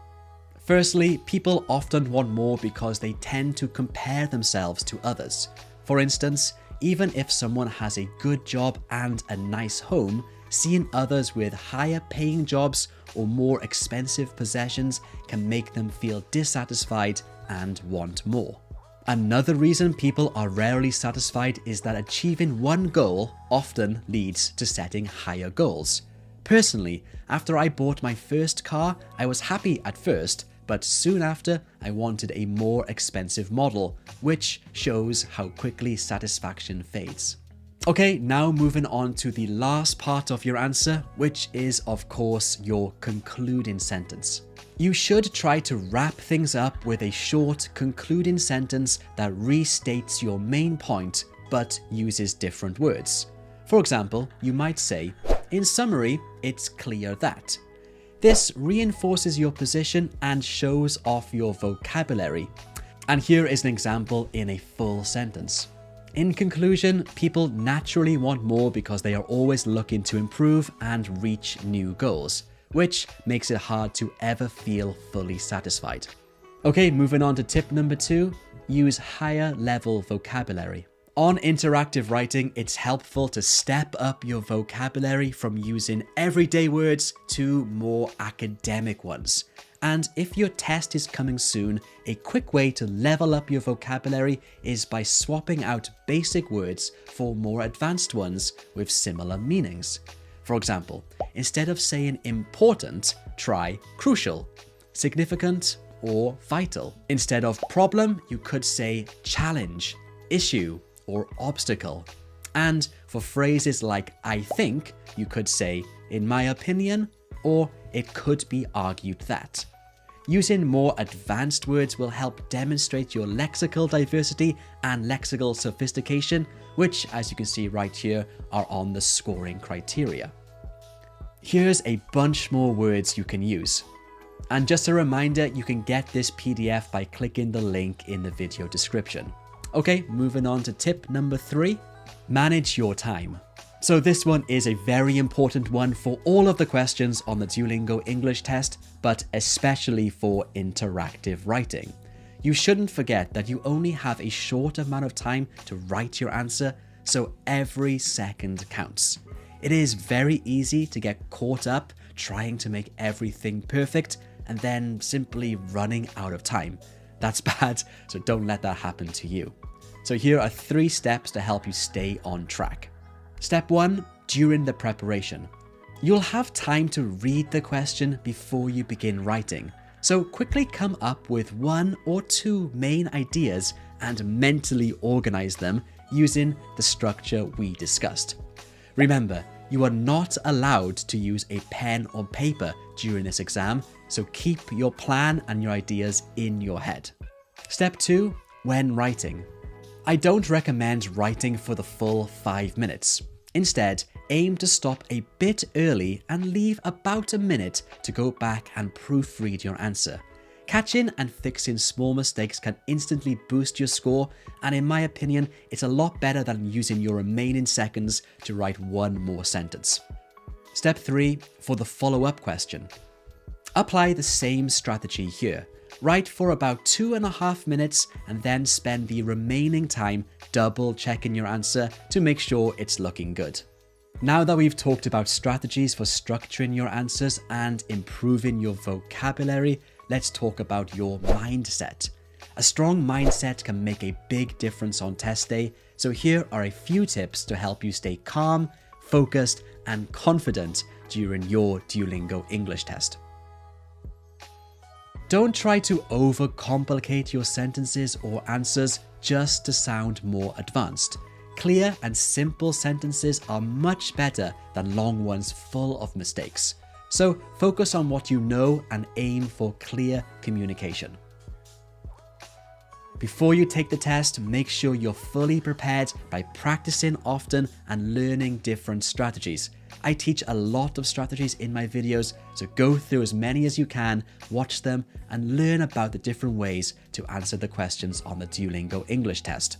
Firstly, people often want more because they tend to compare themselves to others. For instance, even if someone has a good job and a nice home, seeing others with higher paying jobs or more expensive possessions can make them feel dissatisfied and want more. Another reason people are rarely satisfied is that achieving one goal often leads to setting higher goals. Personally, after I bought my first car, I was happy at first, but soon after, I wanted a more expensive model, which shows how quickly satisfaction fades. Okay, now moving on to the last part of your answer, which is of course your concluding sentence. You should try to wrap things up with a short concluding sentence that restates your main point but uses different words. For example, you might say, "In summary, it's clear that." This reinforces your position and shows off your vocabulary. And here is an example in a full sentence. In conclusion, people naturally want more because they are always looking to improve and reach new goals, which makes it hard to ever feel fully satisfied. Okay, moving on to tip number 2, use higher level vocabulary. On interactive writing, it's helpful to step up your vocabulary from using everyday words to more academic ones. And if your test is coming soon, a quick way to level up your vocabulary is by swapping out basic words for more advanced ones with similar meanings. For example, instead of saying important, try crucial, significant, or vital. Instead of problem, you could say challenge, issue, or obstacle. And for phrases like "I think," you could say "in my opinion," or "it could be argued that." Using more advanced words will help demonstrate your lexical diversity and lexical sophistication, which, as you can see right here, are on the scoring criteria. Here's a bunch more words you can use. And just a reminder, you can get this PDF by clicking the link in the video description. Okay, moving on to tip number 3, manage your time. So this one is a very important one for all of the questions on the Duolingo English test, but especially for interactive writing. You shouldn't forget that you only have a short amount of time to write your answer, so every second counts. It is very easy to get caught up trying to make everything perfect and then simply running out of time. That's bad, so don't let that happen to you. So here are 3 steps to help you stay on track. Step 1, during the preparation. You'll have time to read the question before you begin writing, so quickly come up with 1 or 2 main ideas and mentally organize them using the structure we discussed. Remember, you are not allowed to use a pen or paper during this exam, so keep your plan and your ideas in your head. Step 2, when writing. I don't recommend writing for the full 5 minutes. Instead, aim to stop a bit early and leave about a minute to go back and proofread your answer. Catching and fixing small mistakes can instantly boost your score, and in my opinion, it's a lot better than using your remaining seconds to write 1 more sentence. Step 3, for the follow-up question. Apply the same strategy here. Write for about 2.5 minutes and then spend the remaining time double checking your answer to make sure it's looking good. Now that we've talked about strategies for structuring your answers and improving your vocabulary, let's talk about your mindset. A strong mindset can make a big difference on test day, so here are a few tips to help you stay calm, focused, and confident during your Duolingo English test. Don't try to overcomplicate your sentences or answers just to sound more advanced. Clear and simple sentences are much better than long ones full of mistakes. So focus on what you know and aim for clear communication. Before you take the test, make sure you're fully prepared by practicing often and learning different strategies. I teach a lot of strategies in my videos, so go through as many as you can, watch them, and learn about the different ways to answer the questions on the Duolingo English test.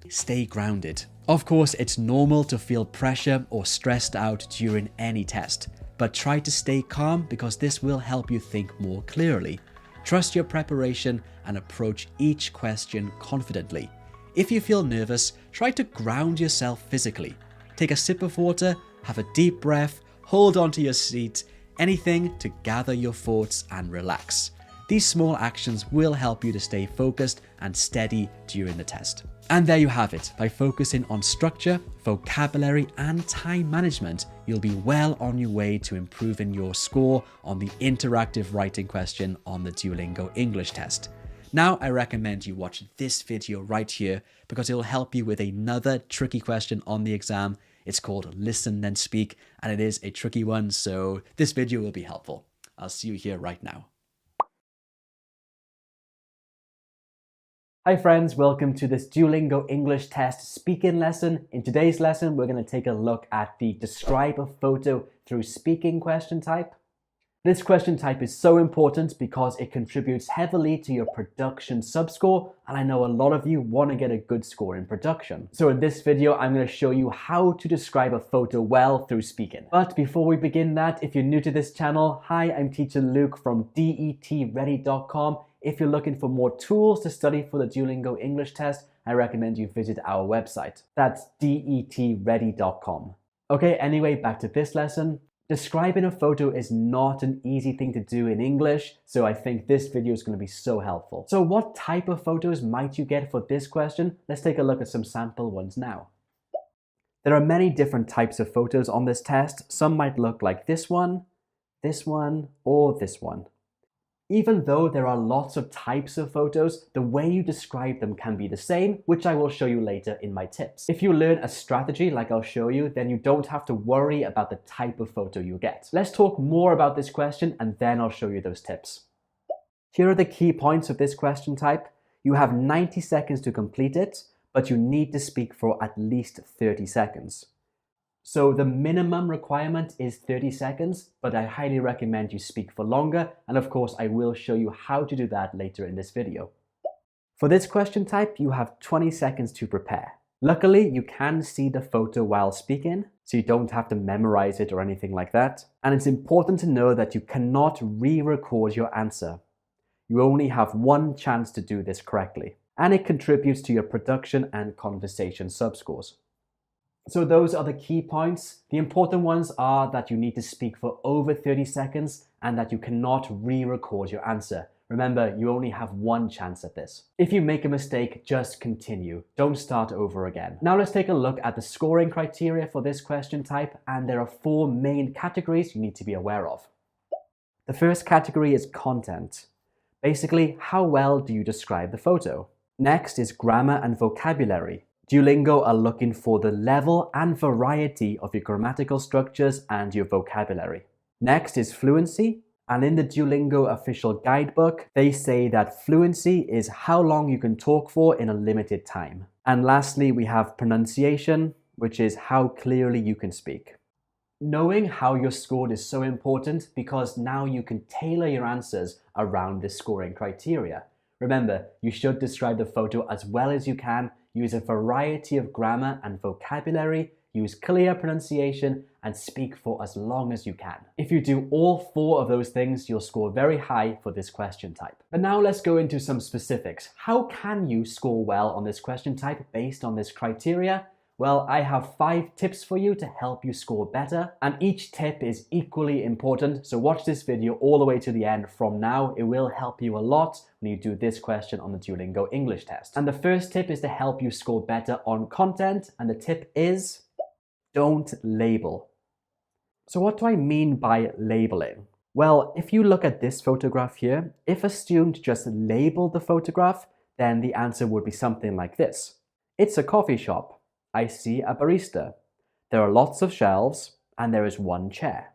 Stay grounded. Of course, it's normal to feel pressure or stressed out during any test, but try to stay calm because this will help you think more clearly. Trust your preparation and approach each question confidently. If you feel nervous, try to ground yourself physically. Take a sip of water, have a deep breath, hold onto your seat, anything to gather your thoughts and relax. These small actions will help you to stay focused and steady during the test. And there you have it. By focusing on structure, vocabulary, and time management, you'll be well on your way to improving your score on the interactive writing question on the Duolingo English test. Now, I recommend you watch this video right here because it will help you with another tricky question on the exam. It's called Listen Then Speak, and it is a tricky one, so this video will be helpful. I'll see you here right now. Hi friends, welcome to this Duolingo English test speaking lesson. In today's lesson, we're going to take a look at the describe a photo through speaking question type. This question type is so important because it contributes heavily to your production subscore, and I know a lot of you want to get a good score in production. So in this video, I'm going to show you how to describe a photo well through speaking. But before we begin that, if you're new to this channel, hi, I'm teacher Luke from DETready.com. If you're looking for more tools to study for the Duolingo English test, I recommend you visit our website. That's DETready.com. Okay, anyway, back to this lesson. Describing a photo is not an easy thing to do in English, so I think this video is going to be so helpful. So what type of photos might you get for this question? Let's take a look at some sample ones now. There are many different types of photos on this test. Some might look like this one, or this one. Even though there are lots of types of photos, the way you describe them can be the same, which I will show you later in my tips. If you learn a strategy like I'll show you, then you don't have to worry about the type of photo you get. Let's talk more about this question and then I'll show you those tips. Here are the key points of this question type. You have 90 seconds to complete it, but you need to speak for at least 30 seconds. So the minimum requirement is 30 seconds, but I highly recommend you speak for longer. And of course, I will show you how to do that later in this video. For this question type, you have 20 seconds to prepare. Luckily, you can see the photo while speaking, so you don't have to memorize it or anything like that. And it's important to know that you cannot re-record your answer. You only have one chance to do this correctly, and it contributes to your production and conversation subscores. So those are the key points. The important ones are that you need to speak for over 30 seconds and that you cannot re-record your answer. Remember, you only have one chance at this. If you make a mistake, just continue. Don't start over again. Now let's take a look at the scoring criteria for this question type, and there are 4 main categories you need to be aware of. The first category is content. Basically, how well do you describe the photo? Next is grammar and vocabulary. Duolingo are looking for the level and variety of your grammatical structures and your vocabulary. Next is fluency, and in the Duolingo official guidebook, they say that fluency is how long you can talk for in a limited time. And lastly, we have pronunciation, which is how clearly you can speak. Knowing how you're scored is so important because now you can tailor your answers around this scoring criteria. Remember, you should describe the photo as well as you can, use a variety of grammar and vocabulary, use clear pronunciation, and speak for as long as you can. If you do all 4 of those things, you'll score very high for this question type. But now let's go into some specifics. How can you score well on this question type based on this criteria? Well, I have 5 tips for you to help you score better, and each tip is equally important, so watch this video all the way to the end from now. It will help you a lot when you do this question on the Duolingo English test. And the first tip is to help you score better on content, and the tip is don't label. So what do I mean by labeling? Well, if you look at this photograph here, if a student just labeled the photograph, then the answer would be something like this. It's a coffee shop. I see a barista. There are lots of shelves and there is one chair.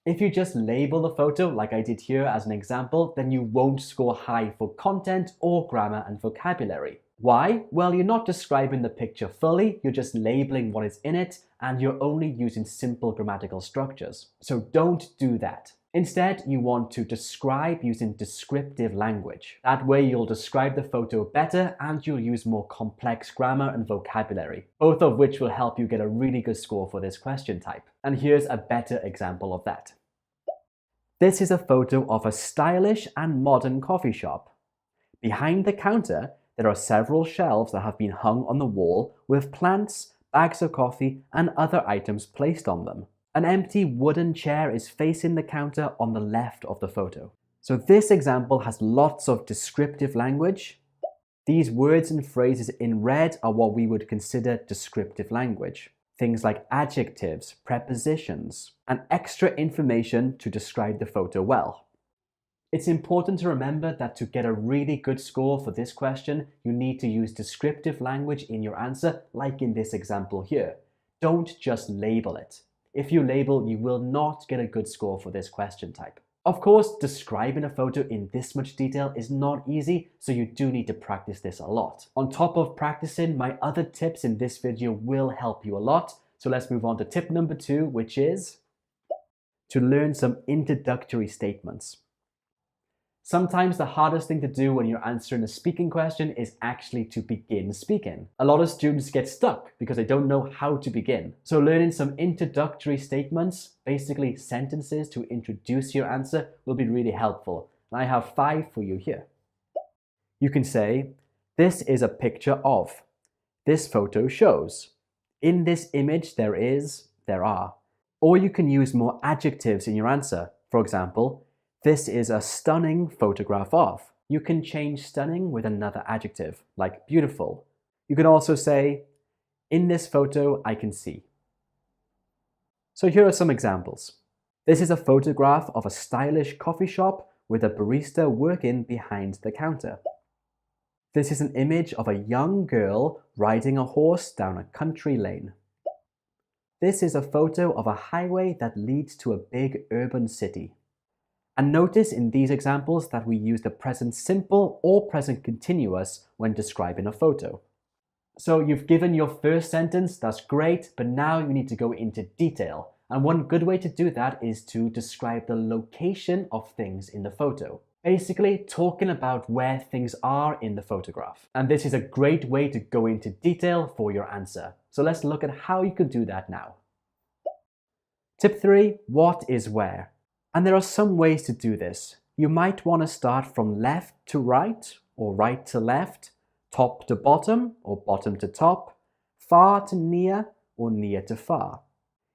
If you just label the photo like I did here as an example, then you won't score high for content or grammar and vocabulary. Why? Well, you're not describing the picture fully, you're just labeling what is in it, and you're only using simple grammatical structures. So don't do that. Instead, you want to describe using descriptive language. That way you'll describe the photo better and you'll use more complex grammar and vocabulary, both of which will help you get a really good score for this question type. And here's a better example of that. This is a photo of a stylish and modern coffee shop. Behind the counter, there are several shelves that have been hung on the wall with plants, bags of coffee, and other items placed on them. An empty wooden chair is facing the counter on the left of the photo. So this example has lots of descriptive language. These words and phrases in red are what we would consider descriptive language. Things like adjectives, prepositions, and extra information to describe the photo well. It's important to remember that to get a really good score for this question, you need to use descriptive language in your answer, like in this example here. Don't just label it. If you label, you will not get a good score for this question type. Of course, describing a photo in this much detail is not easy, so you do need to practice this a lot. On top of practicing, my other tips in this video will help you a lot. So let's move on to tip number 2, which is to learn some introductory statements. Sometimes the hardest thing to do when you're answering a speaking question is actually to begin speaking. A lot of students get stuck because they don't know how to begin. So learning some introductory statements, basically sentences to introduce your answer, will be really helpful. And I have 5 for you here. You can say, this is a picture of. This photo shows. In this image there are. Or you can use more adjectives in your answer. For example, this is a stunning photograph of. You can change stunning with another adjective, like beautiful. You can also say, in this photo I can see. So here are some examples. This is a photograph of a stylish coffee shop with a barista working behind the counter. This is an image of a young girl riding a horse down a country lane. This is a photo of a highway that leads to a big urban city. And notice in these examples that we use the present simple or present continuous when describing a photo. So you've given your first sentence, that's great, but now you need to go into detail. And one good way to do that is to describe the location of things in the photo. Basically, talking about where things are in the photograph. And this is a great way to go into detail for your answer. So let's look at how you can do that now. Tip 3, what is where? And there are some ways to do this. You might want to start from left to right, or right to left, top to bottom, or bottom to top, far to near, or near to far.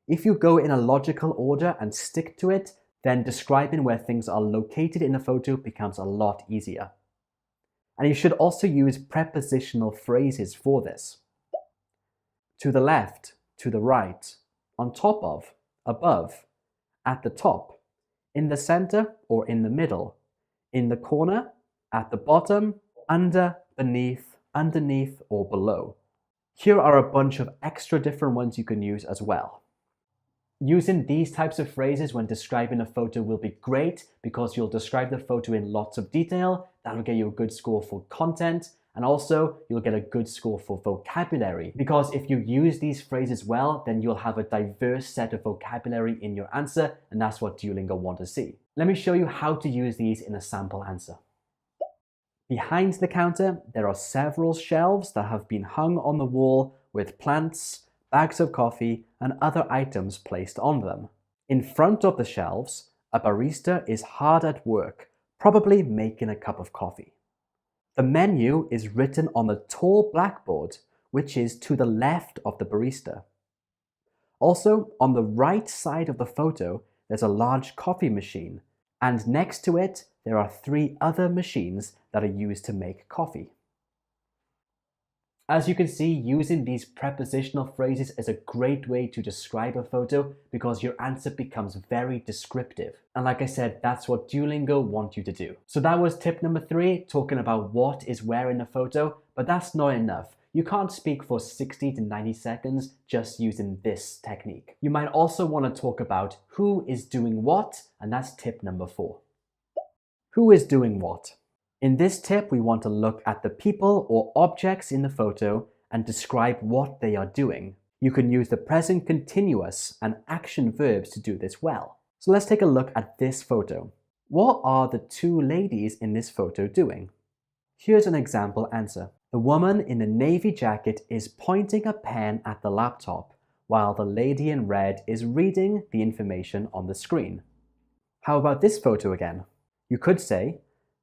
If you go in a logical order and stick to it, then describing where things are located in a photo becomes a lot easier. And you should also use prepositional phrases for this. To the left, to the right, on top of, above, at the top, in the center or in the middle, in the corner, at the bottom, under, beneath, underneath, or below. Here are a bunch of extra different ones you can use as well. Using these types of phrases when describing a photo will be great because you'll describe the photo in lots of detail. That'll get you a good score for content, and also you'll get a good score for vocabulary, because if you use these phrases well, then you'll have a diverse set of vocabulary in your answer, and that's what Duolingo want to see. Let me show you how to use these in a sample answer. Behind the counter, there are several shelves that have been hung on the wall with plants, bags of coffee, and other items placed on them. In front of the shelves, a barista is hard at work, probably making a cup of coffee. The menu is written on the tall blackboard, which is to the left of the barista. Also, on the right side of the photo, there's a large coffee machine, and next to it, there are 3 other machines that are used to make coffee. As you can see, using these prepositional phrases is a great way to describe a photo because your answer becomes very descriptive. And like I said, that's what Duolingo want you to do. So that was tip number 3, talking about what is where in a photo, but that's not enough. you can't speak for 60 to 90 seconds just using this technique. You might also want to talk about who is doing what, and that's tip number 4. Who is doing what? In this tip, we want to look at the people or objects in the photo and describe what they are doing. You can use the present continuous and action verbs to do this well. So let's take a look at this photo. What are the 2 ladies in this photo doing? Here's an example answer. The woman in the navy jacket is pointing a pen at the laptop, while the lady in red is reading the information on the screen. How about this photo again? You could say,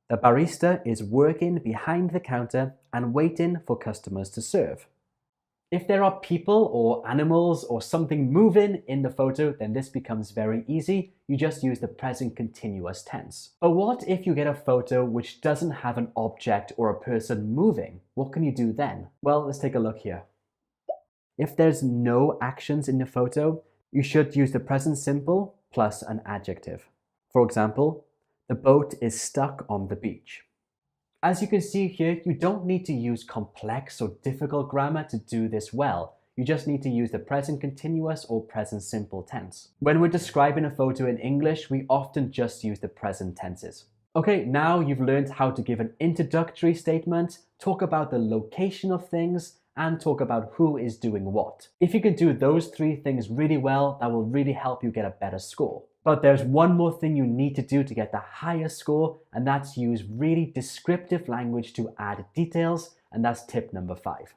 the barista is working behind the counter and waiting for customers to serve. If there are people or animals or something moving in the photo, then this becomes very easy. You just use the present continuous tense. But what if you get a photo which doesn't have an object or a person moving? What can you do then? Well, let's take a look here. If there's no actions in the photo, you should use the present simple plus an adjective. For example, the boat is stuck on the beach. As you can see here, you don't need to use complex or difficult grammar to do this well. You just need to use the present continuous or present simple tense. When we're describing a photo in English, we often just use the present tenses. Okay, now you've learned how to give an introductory statement, talk about the location of things, and talk about who is doing what. If you can do those 3 things really well, that will really help you get a better score. But there's one more thing you need to do to get the highest score, and that's use really descriptive language to add details, and that's tip number 5.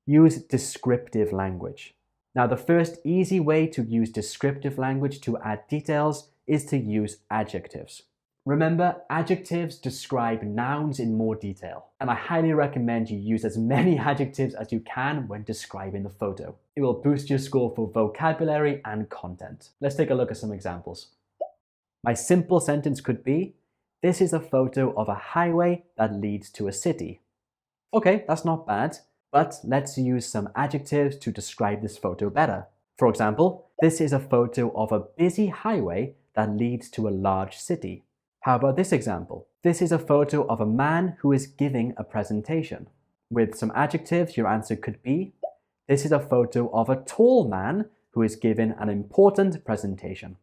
Use descriptive language. Now, the first easy way to use descriptive language to add details is to use adjectives. Remember, adjectives describe nouns in more detail, and I highly recommend you use as many adjectives as you can when describing the photo. It will boost your score for vocabulary and content. Let's take a look at some examples. My simple sentence could be, this is a photo of a highway that leads to a city. Okay, that's not bad, but let's use some adjectives to describe this photo better. For example, this is a photo of a busy highway that leads to a large city. How about this example? This is a photo of a man who is giving a presentation. With some adjectives, your answer could be, this is a photo of a tall man who is giving an important presentation.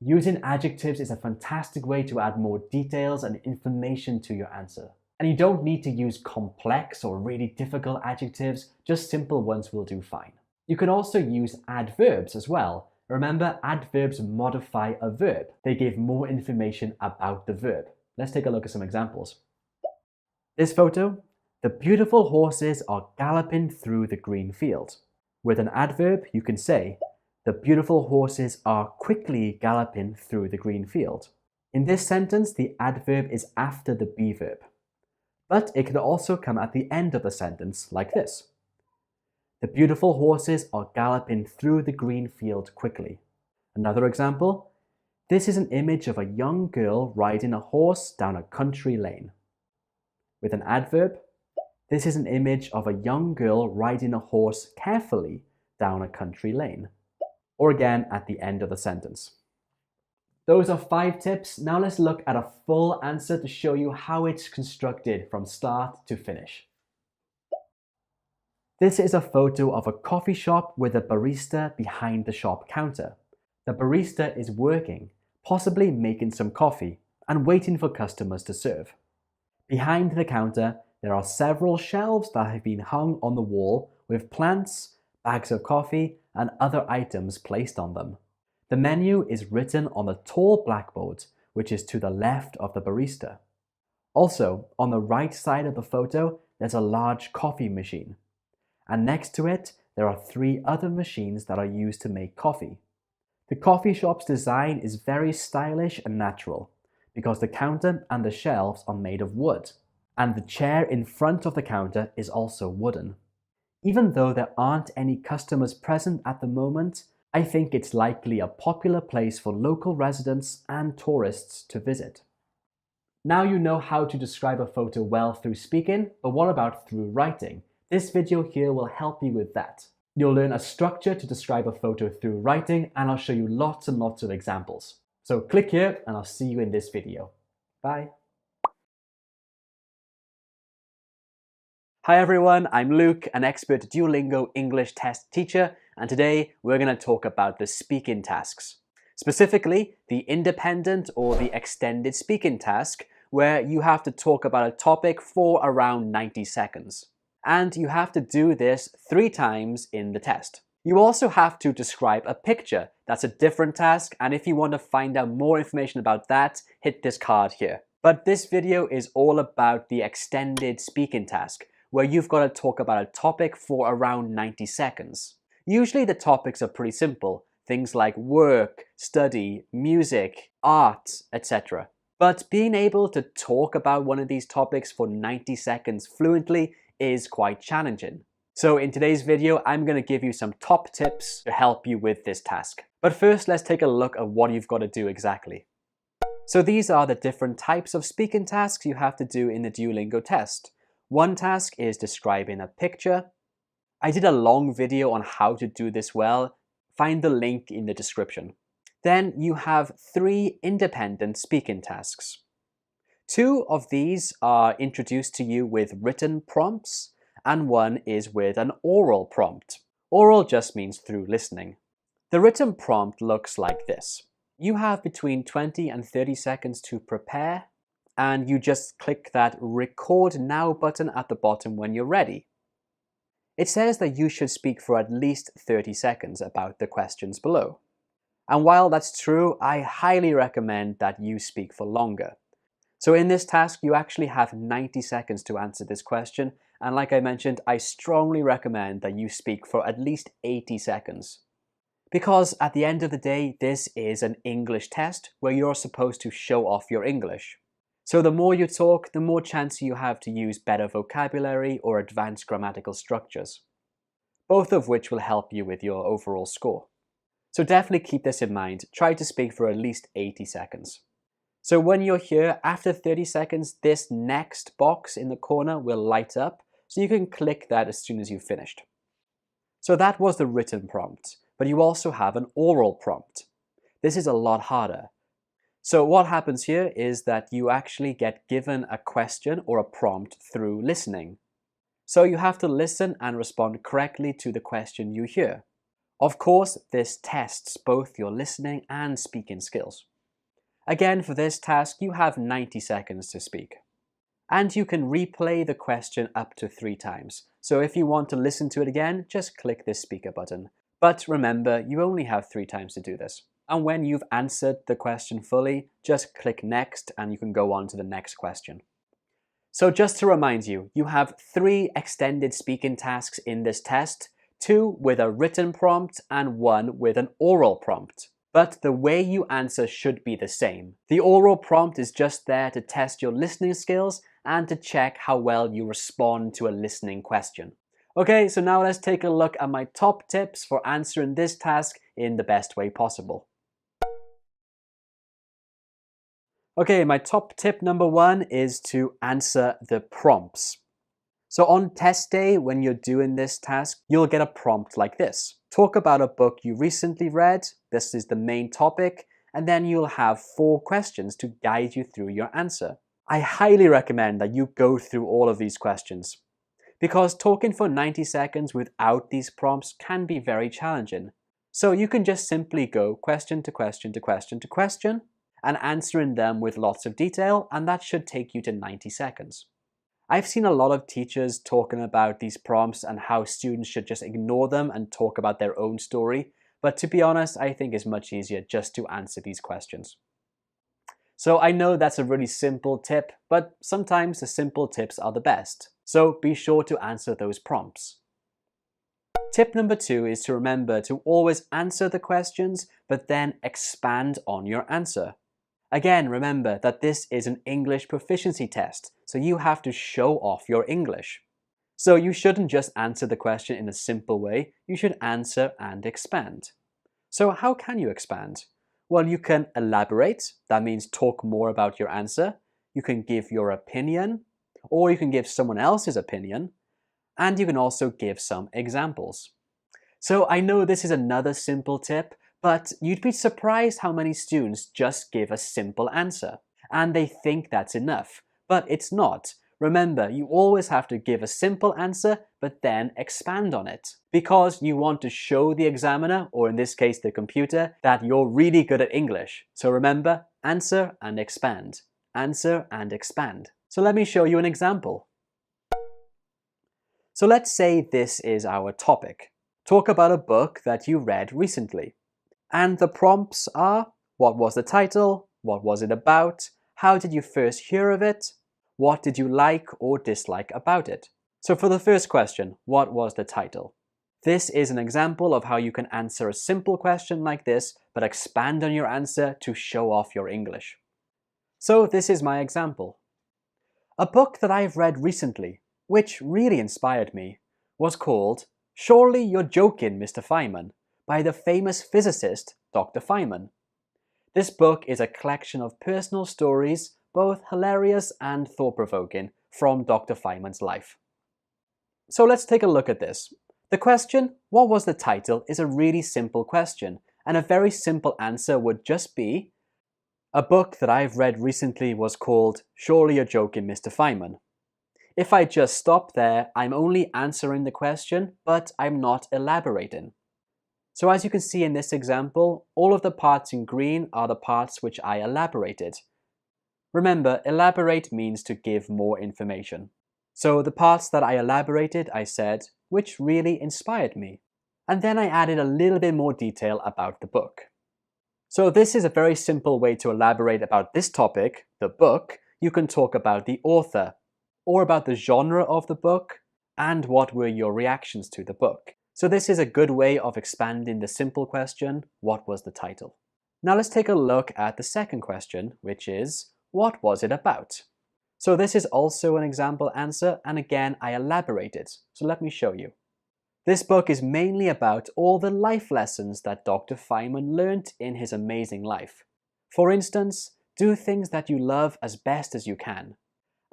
Using adjectives is a fantastic way to add more details and information to your answer. And you don't need to use complex or really difficult adjectives, just simple ones will do fine. You can also use adverbs as well. Remember, adverbs modify a verb. They give more information about the verb. Let's take a look at some examples. This photo, the beautiful horses are galloping through the green field. With an adverb, you can say, the beautiful horses are quickly galloping through the green field. In this sentence, the adverb is after the be verb. But it can also come at the end of the sentence, like this. The beautiful horses are galloping through the green field quickly. Another example, this is an image of a young girl riding a horse down a country lane. With an adverb, this is an image of a young girl riding a horse carefully down a country lane. Or again at the end of the sentence. Those are 5 tips. Now let's look at a full answer to show you how it's constructed from start to finish. This is a photo of a coffee shop with a barista behind the shop counter. The barista is working, possibly making some coffee, and waiting for customers to serve. Behind the counter, there are several shelves that have been hung on the wall with plants, bags of coffee, and other items placed on them. The menu is written on the tall blackboard, which is to the left of the barista. Also, on the right side of the photo, there's a large coffee machine. And next to it, there are 3 other machines that are used to make coffee. The coffee shop's design is very stylish and natural because the counter and the shelves are made of wood, and the chair in front of the counter is also wooden. Even though there aren't any customers present at the moment, I think it's likely a popular place for local residents and tourists to visit. Now you know how to describe a photo well through speaking, but what about through writing? This video here will help you with that. You'll learn a structure to describe a photo through writing, and I'll show you lots and lots of examples. So click here and I'll see you in this video. Bye. Hi everyone, I'm Luke, an expert Duolingo English test teacher, and today we're going to talk about the speaking tasks. Specifically, the independent or the extended speaking task, where you have to talk about a topic for around 90 seconds. And you have to do this 3 times in the test. You also have to describe a picture. That's a different task, and if you want to find out more information about that, hit this card here. But this video is all about the extended speaking task, where you've got to talk about a topic for around 90 seconds. Usually the topics are pretty simple, things like work, study, music, art, etc. But being able to talk about one of these topics for 90 seconds fluently is quite challenging. So in today's video, I'm going to give you some top tips to help you with this task. But first, let's take a look at what you've got to do exactly. So these are the different types of speaking tasks you have to do in the Duolingo test. One task is describing a picture. I did a long video on how to do this well. Find the link in the description. Then you have 3 independent speaking tasks. 2 of these are introduced to you with written prompts, and 1 is with an oral prompt. Oral just means through listening. The written prompt looks like this. You have between 20 and 30 seconds to prepare, and you just click that Record Now button at the bottom when you're ready. It says that you should speak for at least 30 seconds about the questions below. And while that's true, I highly recommend that you speak for longer. So in this task, you actually have 90 seconds to answer this question, and like I mentioned, I strongly recommend that you speak for at least 80 seconds. Because at the end of the day, this is an English test where you're supposed to show off your English. So the more you talk, the more chance you have to use better vocabulary or advanced grammatical structures, both of which will help you with your overall score. So definitely keep this in mind. Try to speak for at least 80 seconds. So when you're here, after 30 seconds, this next box in the corner will light up, so you can click that as soon as you've finished. So that was the written prompt, but you also have an oral prompt. This is a lot harder. So what happens here is that you actually get given a question or a prompt through listening. So you have to listen and respond correctly to the question you hear. Of course, this tests both your listening and speaking skills. Again, for this task, you have 90 seconds to speak. And you can replay the question up to 3 times. So if you want to listen to it again, just click this speaker button. But remember, you only have 3 times to do this. And when you've answered the question fully, just click next and you can go on to the next question. So just to remind you, you have 3 extended speaking tasks in this test, 2 with a written prompt and 1 with an oral prompt. But the way you answer should be the same. The oral prompt is just there to test your listening skills and to check how well you respond to a listening question. Okay, so now let's take a look at my top tips for answering this task in the best way possible. Okay, my top tip number 1 is to answer the prompts. So on test day, when you're doing this task, you'll get a prompt like this. Talk about a book you recently read. This is the main topic. And then you'll have 4 questions to guide you through your answer. I highly recommend that you go through all of these questions, because talking for 90 seconds without these prompts can be very challenging. So you can just simply go question to question to question to question and answering them with lots of detail, and that should take you to 90 seconds. I've seen a lot of teachers talking about these prompts and how students should just ignore them and talk about their own story, but to be honest, I think it's much easier just to answer these questions. So I know that's a really simple tip, but sometimes the simple tips are the best. So be sure to answer those prompts. Tip number 2 is to remember to always answer the questions, but then expand on your answer. Again, remember that this is an English proficiency test, so you have to show off your English. So you shouldn't just answer the question in a simple way, you should answer and expand. So how can you expand? Well, you can elaborate, that means talk more about your answer. You can give your opinion, or you can give someone else's opinion, and you can also give some examples. So I know this is another simple tip, but you'd be surprised how many students just give a simple answer, and they think that's enough, but it's not. Remember, you always have to give a simple answer, but then expand on it. Because you want to show the examiner, or in this case the computer, that you're really good at English. So remember, answer and expand. Answer and expand. So let me show you an example. So let's say this is our topic. Talk about a book that you read recently. And the prompts are, what was the title? What was it about? How did you first hear of it? What did you like or dislike about it? So for the first question, what was the title? This is an example of how you can answer a simple question like this, but expand on your answer to show off your English. So this is my example. A book that I've read recently, which really inspired me, was called Surely You're Joking, Mr. Feynman, by the famous physicist Dr. Feynman. This book is a collection of personal stories, both hilarious and thought-provoking, from Dr. Feynman's life. So let's take a look at this. The question, what was the title, is a really simple question, and a very simple answer would just be, a book that I've read recently was called Surely You're Joking, Mr. Feynman. If I just stop there, I'm only answering the question, but I'm not elaborating. So as you can see in this example, all of the parts in green are the parts which I elaborated. Remember, elaborate means to give more information. So the parts that I elaborated, I said, which really inspired me. And then I added a little bit more detail about the book. So this is a very simple way to elaborate about this topic, the book. You can talk about the author, or about the genre of the book, and what were your reactions to the book. So this is a good way of expanding the simple question, what was the title? Now let's take a look at the second question, which is, what was it about? So this is also an example answer, and again I elaborated. So let me show you. This book is mainly about all the life lessons that Dr. Feynman learned in his amazing life. For instance, do things that you love as best as you can.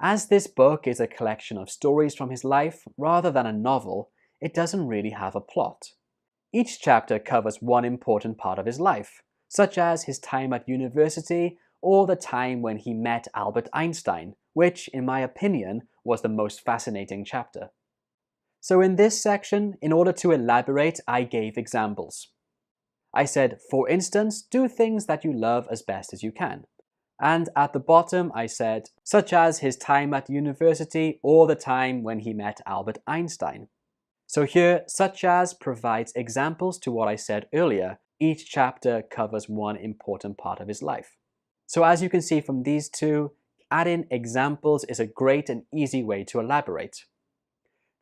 As this book is a collection of stories from his life rather than a novel, it doesn't really have a plot. Each chapter covers one important part of his life, such as his time at university or the time when he met Albert Einstein, which, in my opinion, was the most fascinating chapter. So in this section, in order to elaborate, I gave examples. I said, for instance, do things that you love as best as you can. And at the bottom, I said, such as his time at university or the time when he met Albert Einstein. So here, such as provides examples to what I said earlier. Each chapter covers one important part of his life. So as you can see from these two, adding examples is a great and easy way to elaborate.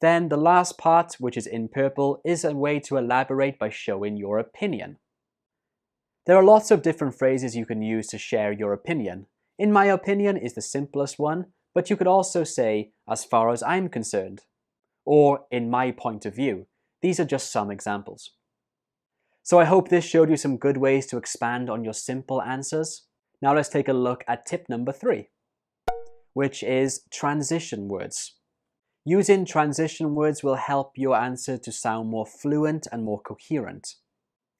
Then the last part, which is in purple, is a way to elaborate by showing your opinion. There are lots of different phrases you can use to share your opinion. In my opinion is the simplest one, but you could also say, as far as I'm concerned, or in my point of view. These are just some examples. So I hope this showed you some good ways to expand on your simple answers. Now let's take a look at tip number 3, which is transition words. Using transition words will help your answer to sound more fluent and more coherent.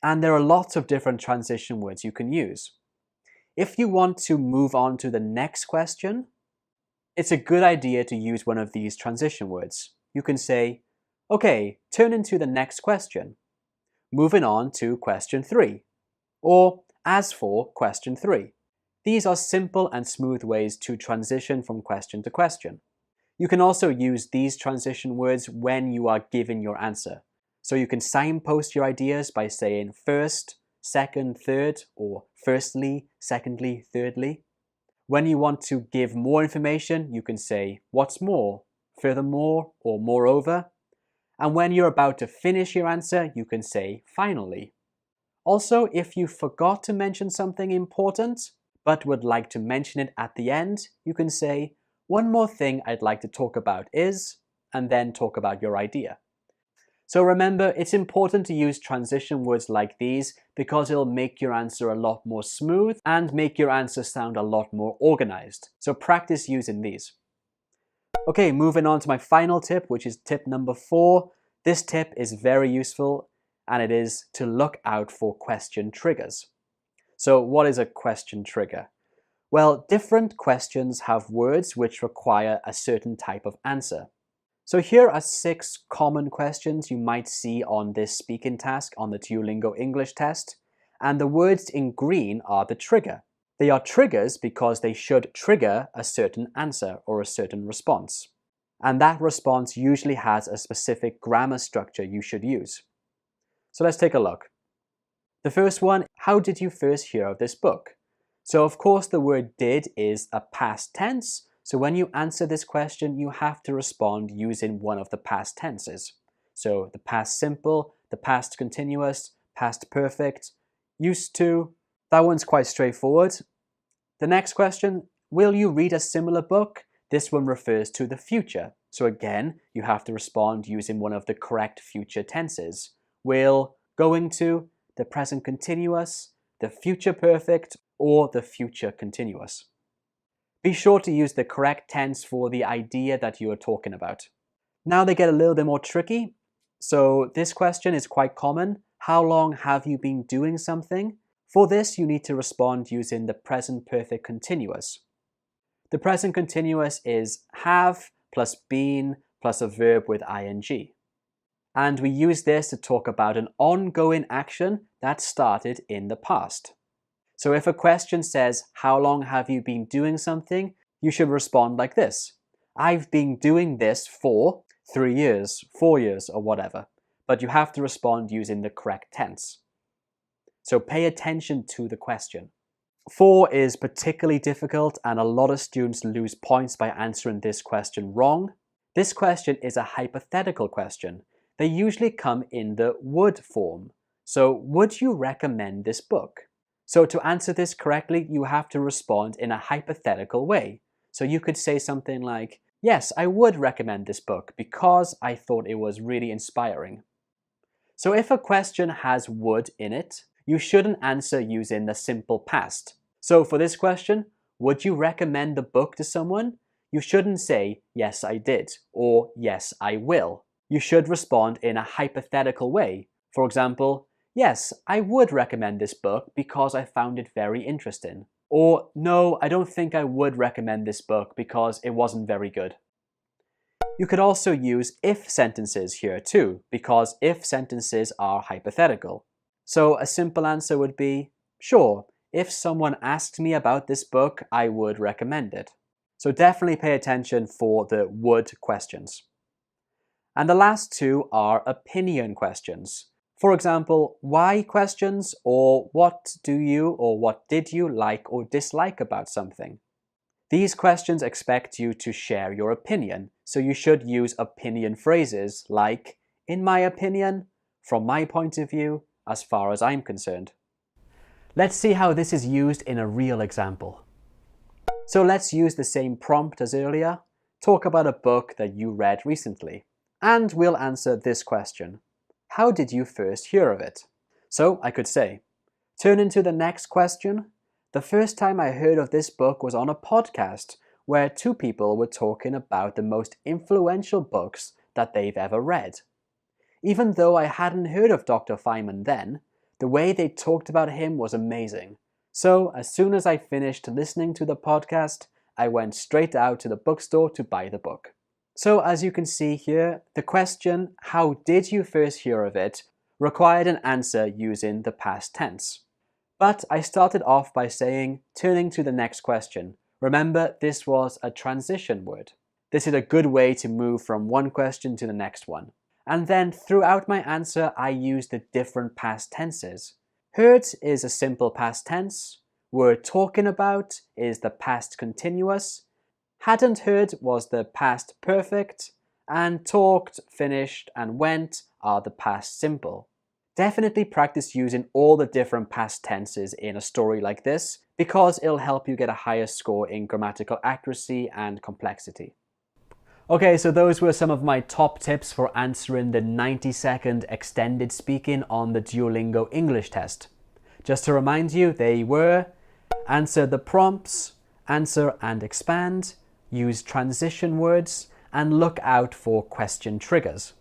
And there are lots of different transition words you can use. If you want to move on to the next question, it's a good idea to use one of these transition words. You can say, okay, turn into the next question. Moving on to question 3. Or, as for question 3. These are simple and smooth ways to transition from question to question. You can also use these transition words when you are giving your answer. So you can signpost your ideas by saying first, second, third, or firstly, secondly, thirdly. When you want to give more information, you can say what's more, furthermore, or moreover. And when you're about to finish your answer, you can say finally. Also, if you forgot to mention something important, but would like to mention it at the end, you can say, one more thing I'd like to talk about is, and then talk about your idea. So remember, it's important to use transition words like these because it'll make your answer a lot more smooth and make your answer sound a lot more organized. So practice using these. Okay, moving on to my final tip, which is tip number 4. This tip is very useful, and it is to look out for question triggers. So what is a question trigger? Well, different questions have words which require a certain type of answer. So here are 6 common questions you might see on this speaking task on the Duolingo English test, and the words in green are the trigger. They are triggers because they should trigger a certain answer or a certain response. And that response usually has a specific grammar structure you should use. So let's take a look. The first one, how did you first hear of this book? So of course the word did is a past tense, so when you answer this question you have to respond using one of the past tenses. So the past simple, the past continuous, past perfect, used to. That one's quite straightforward. The next question, will you read a similar book? This one refers to the future. So again, you have to respond using one of the correct future tenses. Will, going to, the present continuous, the future perfect, or the future continuous. Be sure to use the correct tense for the idea that you are talking about. Now they get a little bit more tricky. So this question is quite common. How long have you been doing something? For this, you need to respond using the present perfect continuous. The present continuous is have plus been plus a verb with ing. And we use this to talk about an ongoing action that started in the past. So if a question says, how long have you been doing something? You should respond like this. I've been doing this for 3 years, 4 years, or whatever. But you have to respond using the correct tense. So pay attention to the question. 4 is particularly difficult and a lot of students lose points by answering this question wrong. This question is a hypothetical question. They usually come in the would form. So would you recommend this book? So to answer this correctly, you have to respond in a hypothetical way. So you could say something like, yes, I would recommend this book because I thought it was really inspiring. So if a question has would in it, you shouldn't answer using the simple past. So for this question, would you recommend the book to someone? You shouldn't say, yes, I did, or yes, I will. You should respond in a hypothetical way. For example, yes, I would recommend this book because I found it very interesting. Or, no, I don't think I would recommend this book because it wasn't very good. You could also use if sentences here too, because if sentences are hypothetical. So a simple answer would be, sure, if someone asked me about this book, I would recommend it. So definitely pay attention for the would questions. And the last 2 are opinion questions. For example, why questions, or what do you or what did you like or dislike about something? These questions expect you to share your opinion, so you should use opinion phrases like, in my opinion, from my point of view, as far as I'm concerned. Let's see how this is used in a real example. So let's use the same prompt as earlier. Talk about a book that you read recently. And we'll answer this question. How did you first hear of it? So I could say, turn into the next question. The first time I heard of this book was on a podcast where 2 people were talking about the most influential books that they've ever read. Even though I hadn't heard of Dr. Feynman then, the way they talked about him was amazing. So as soon as I finished listening to the podcast, I went straight out to the bookstore to buy the book. So as you can see here, the question, how did you first hear of it, required an answer using the past tense. But I started off by saying, turning to the next question. Remember, this was a transition word. This is a good way to move from one question to the next one. And then throughout my answer, I used the different past tenses. Heard is a simple past tense. Were talking about is the past continuous. Hadn't heard was the past perfect, and talked, finished, and went are the past simple. Definitely practice using all the different past tenses in a story like this because it'll help you get a higher score in grammatical accuracy and complexity. Okay, so those were some of my top tips for answering the 90-second extended speaking on the Duolingo English test. Just to remind you, they were answer the prompts, answer and expand, use transition words, and look out for question triggers.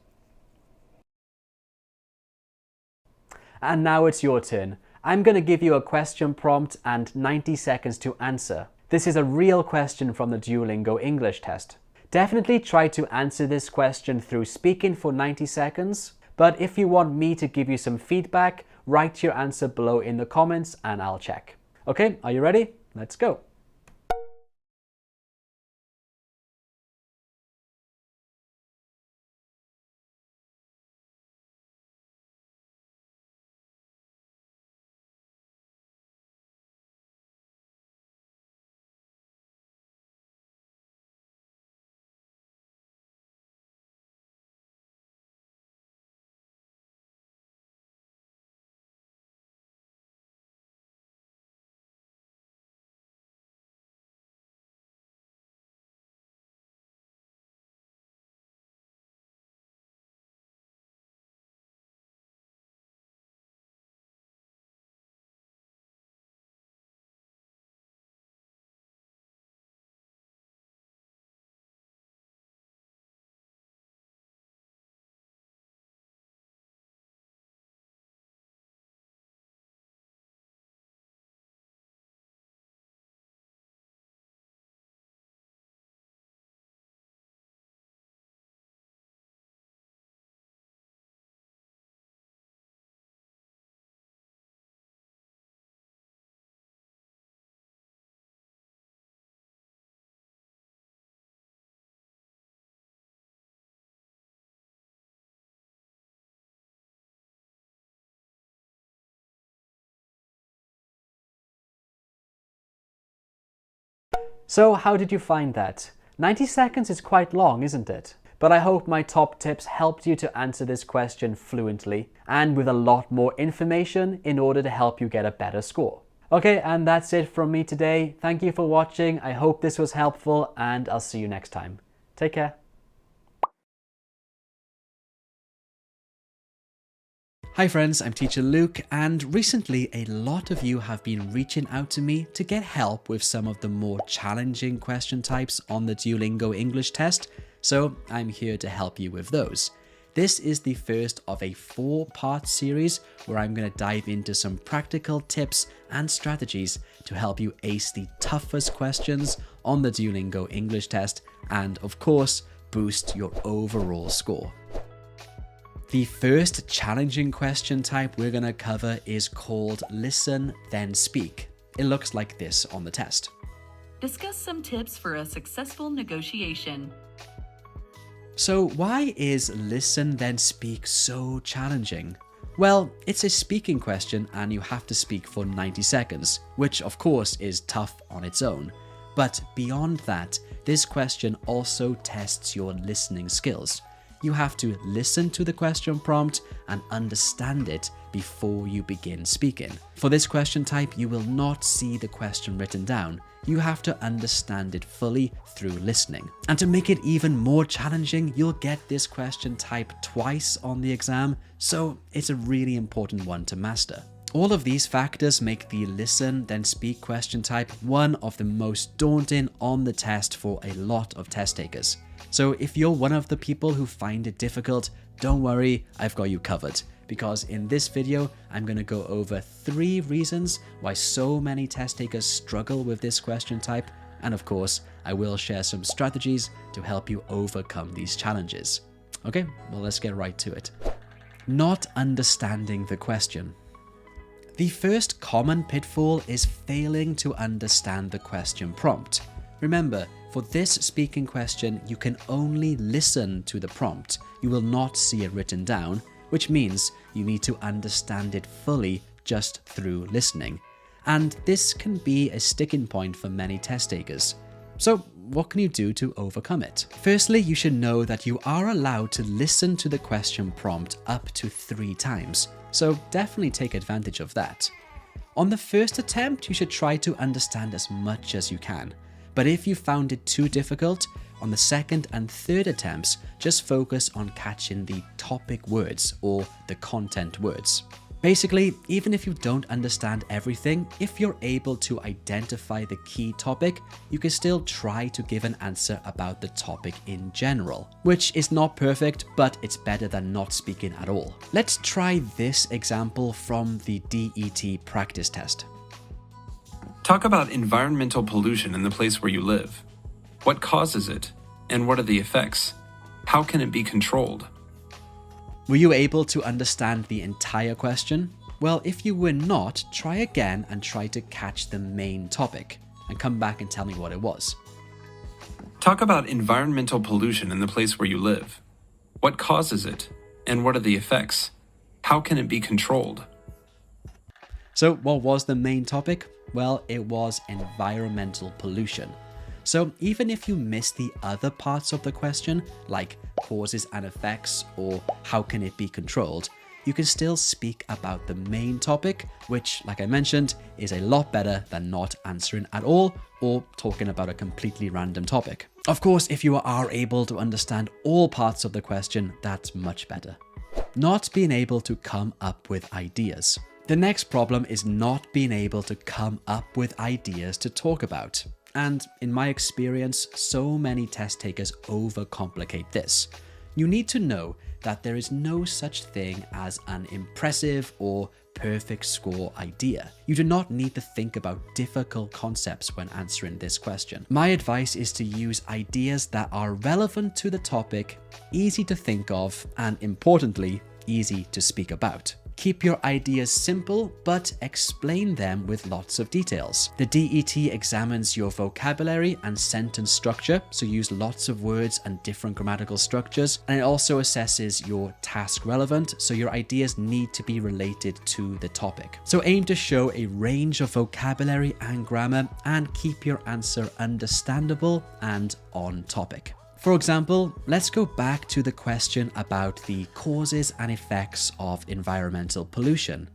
And now it's your turn. I'm going to give you a question prompt and 90 seconds to answer. This is a real question from the Duolingo English test. Definitely try to answer this question through speaking for 90 seconds. But if you want me to give you some feedback, write your answer below in the comments and I'll check. Okay, are you ready? Let's go. So how did you find that? 90 seconds is quite long, isn't it? But I hope my top tips helped you to answer this question fluently and with a lot more information in order to help you get a better score. Okay, and that's it from me today. Thank you for watching. I hope this was helpful and I'll see you next time. Take care. Hi friends, I'm Teacher Luke, and recently a lot of you have been reaching out to me to get help with some of the more challenging question types on the Duolingo English test, so I'm here to help you with those. This is the first of a 4-part series where I'm going to dive into some practical tips and strategies to help you ace the toughest questions on the Duolingo English test and, of course, boost your overall score. The first challenging question type we're going to cover is called Listen, Then Speak. It looks like this on the test. Discuss some tips for a successful negotiation. So why is Listen, Then Speak so challenging? Well, it's a speaking question and you have to speak for 90 seconds, which of course is tough on its own. But beyond that, this question also tests your listening skills. You have to listen to the question prompt and understand it before you begin speaking. For this question type, you will not see the question written down. You have to understand it fully through listening. And to make it even more challenging, you'll get this question type twice on the exam, so it's a really important one to master. All of these factors make the Listen, Then Speak question type one of the most daunting on the test for a lot of test takers. So if you're one of the people who find it difficult, don't worry, I've got you covered. Because in this video, I'm going to go over 3 reasons why so many test takers struggle with this question type. And of course, I will share some strategies to help you overcome these challenges. Okay, well, let's get right to it. Not understanding the question. The first common pitfall is failing to understand the question prompt. Remember, for this speaking question, you can only listen to the prompt. You will not see it written down, which means you need to understand it fully just through listening. And this can be a sticking point for many test takers. So what can you do to overcome it? Firstly, you should know that you are allowed to listen to the question prompt up to 3 times. So definitely take advantage of that. On the first attempt, you should try to understand as much as you can. But if you found it too difficult, on the second and third attempts, just focus on catching the topic words or the content words. Basically, even if you don't understand everything, if you're able to identify the key topic, you can still try to give an answer about the topic in general, which is not perfect, but it's better than not speaking at all. Let's try this example from the DET practice test. Talk about environmental pollution in the place where you live. What causes it, and what are the effects? How can it be controlled? Were you able to understand the entire question? Well, if you were not, try again and try to catch the main topic, and come back and tell me what it was. Talk about environmental pollution in the place where you live. What causes it, and what are the effects? How can it be controlled? So what was the main topic? Well, it was environmental pollution. So even if you miss the other parts of the question, like causes and effects or how can it be controlled, you can still speak about the main topic, which, like I mentioned, is a lot better than not answering at all or talking about a completely random topic. Of course, if you are able to understand all parts of the question, that's much better. Not being able to come up with ideas. The next problem is not being able to come up with ideas to talk about. And in my experience, so many test takers overcomplicate this. You need to know that there is no such thing as an impressive or perfect score idea. You do not need to think about difficult concepts when answering this question. My advice is to use ideas that are relevant to the topic, easy to think of, and importantly, easy to speak about. Keep your ideas simple, but explain them with lots of details. The DET examines your vocabulary and sentence structure, so use lots of words and different grammatical structures. And it also assesses your task relevant, so your ideas need to be related to the topic. So aim to show a range of vocabulary and grammar, and keep your answer understandable and on topic. For example, let's go back to the question about the causes and effects of environmental pollution.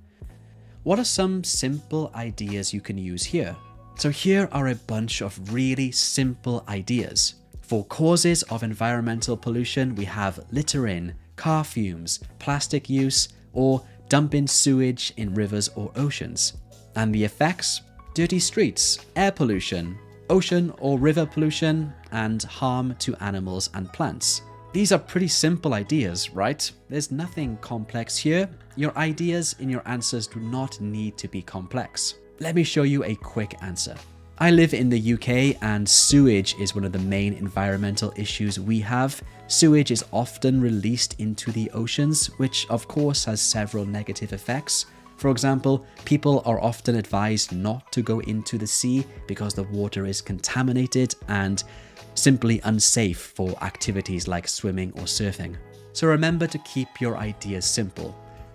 What are some simple ideas you can use here? So here are a bunch of really simple ideas. For causes of environmental pollution, we have littering, car fumes, plastic use, or dumping sewage in rivers or oceans. And the effects? Dirty streets, air pollution, ocean or river pollution, and harm to animals and plants. These are pretty simple ideas, right? There's nothing complex here. Your ideas in your answers do not need to be complex. Let me show you a quick answer. I live in the UK and sewage is one of the main environmental issues we have. Sewage is often released into the oceans, which of course has several negative effects. For example, people are often advised not to go into the sea because the water is contaminated and simply unsafe for activities like swimming or surfing. So remember to keep your ideas simple.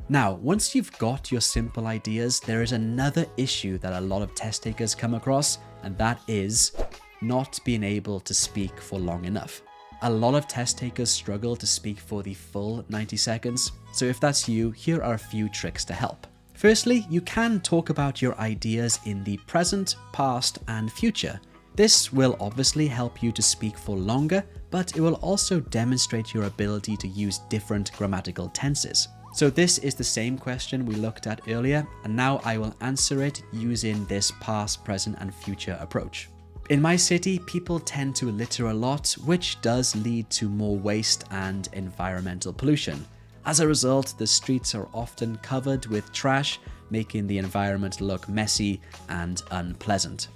Now, once you've got your simple ideas, there is another issue that a lot of test takers come across, and that is not being able to speak for long enough. A lot of test takers struggle to speak for the full 90 seconds. So if that's you, here are a few tricks to help. Firstly, you can talk about your ideas in the present, past, and future. This will obviously help you to speak for longer, but it will also demonstrate your ability to use different grammatical tenses. So this is the same question we looked at earlier, and now I will answer it using this past, present, and future approach. In my city, people tend to litter a lot, which does lead to more waste and environmental pollution. As a result, the streets are often covered with trash, making the environment look messy and unpleasant.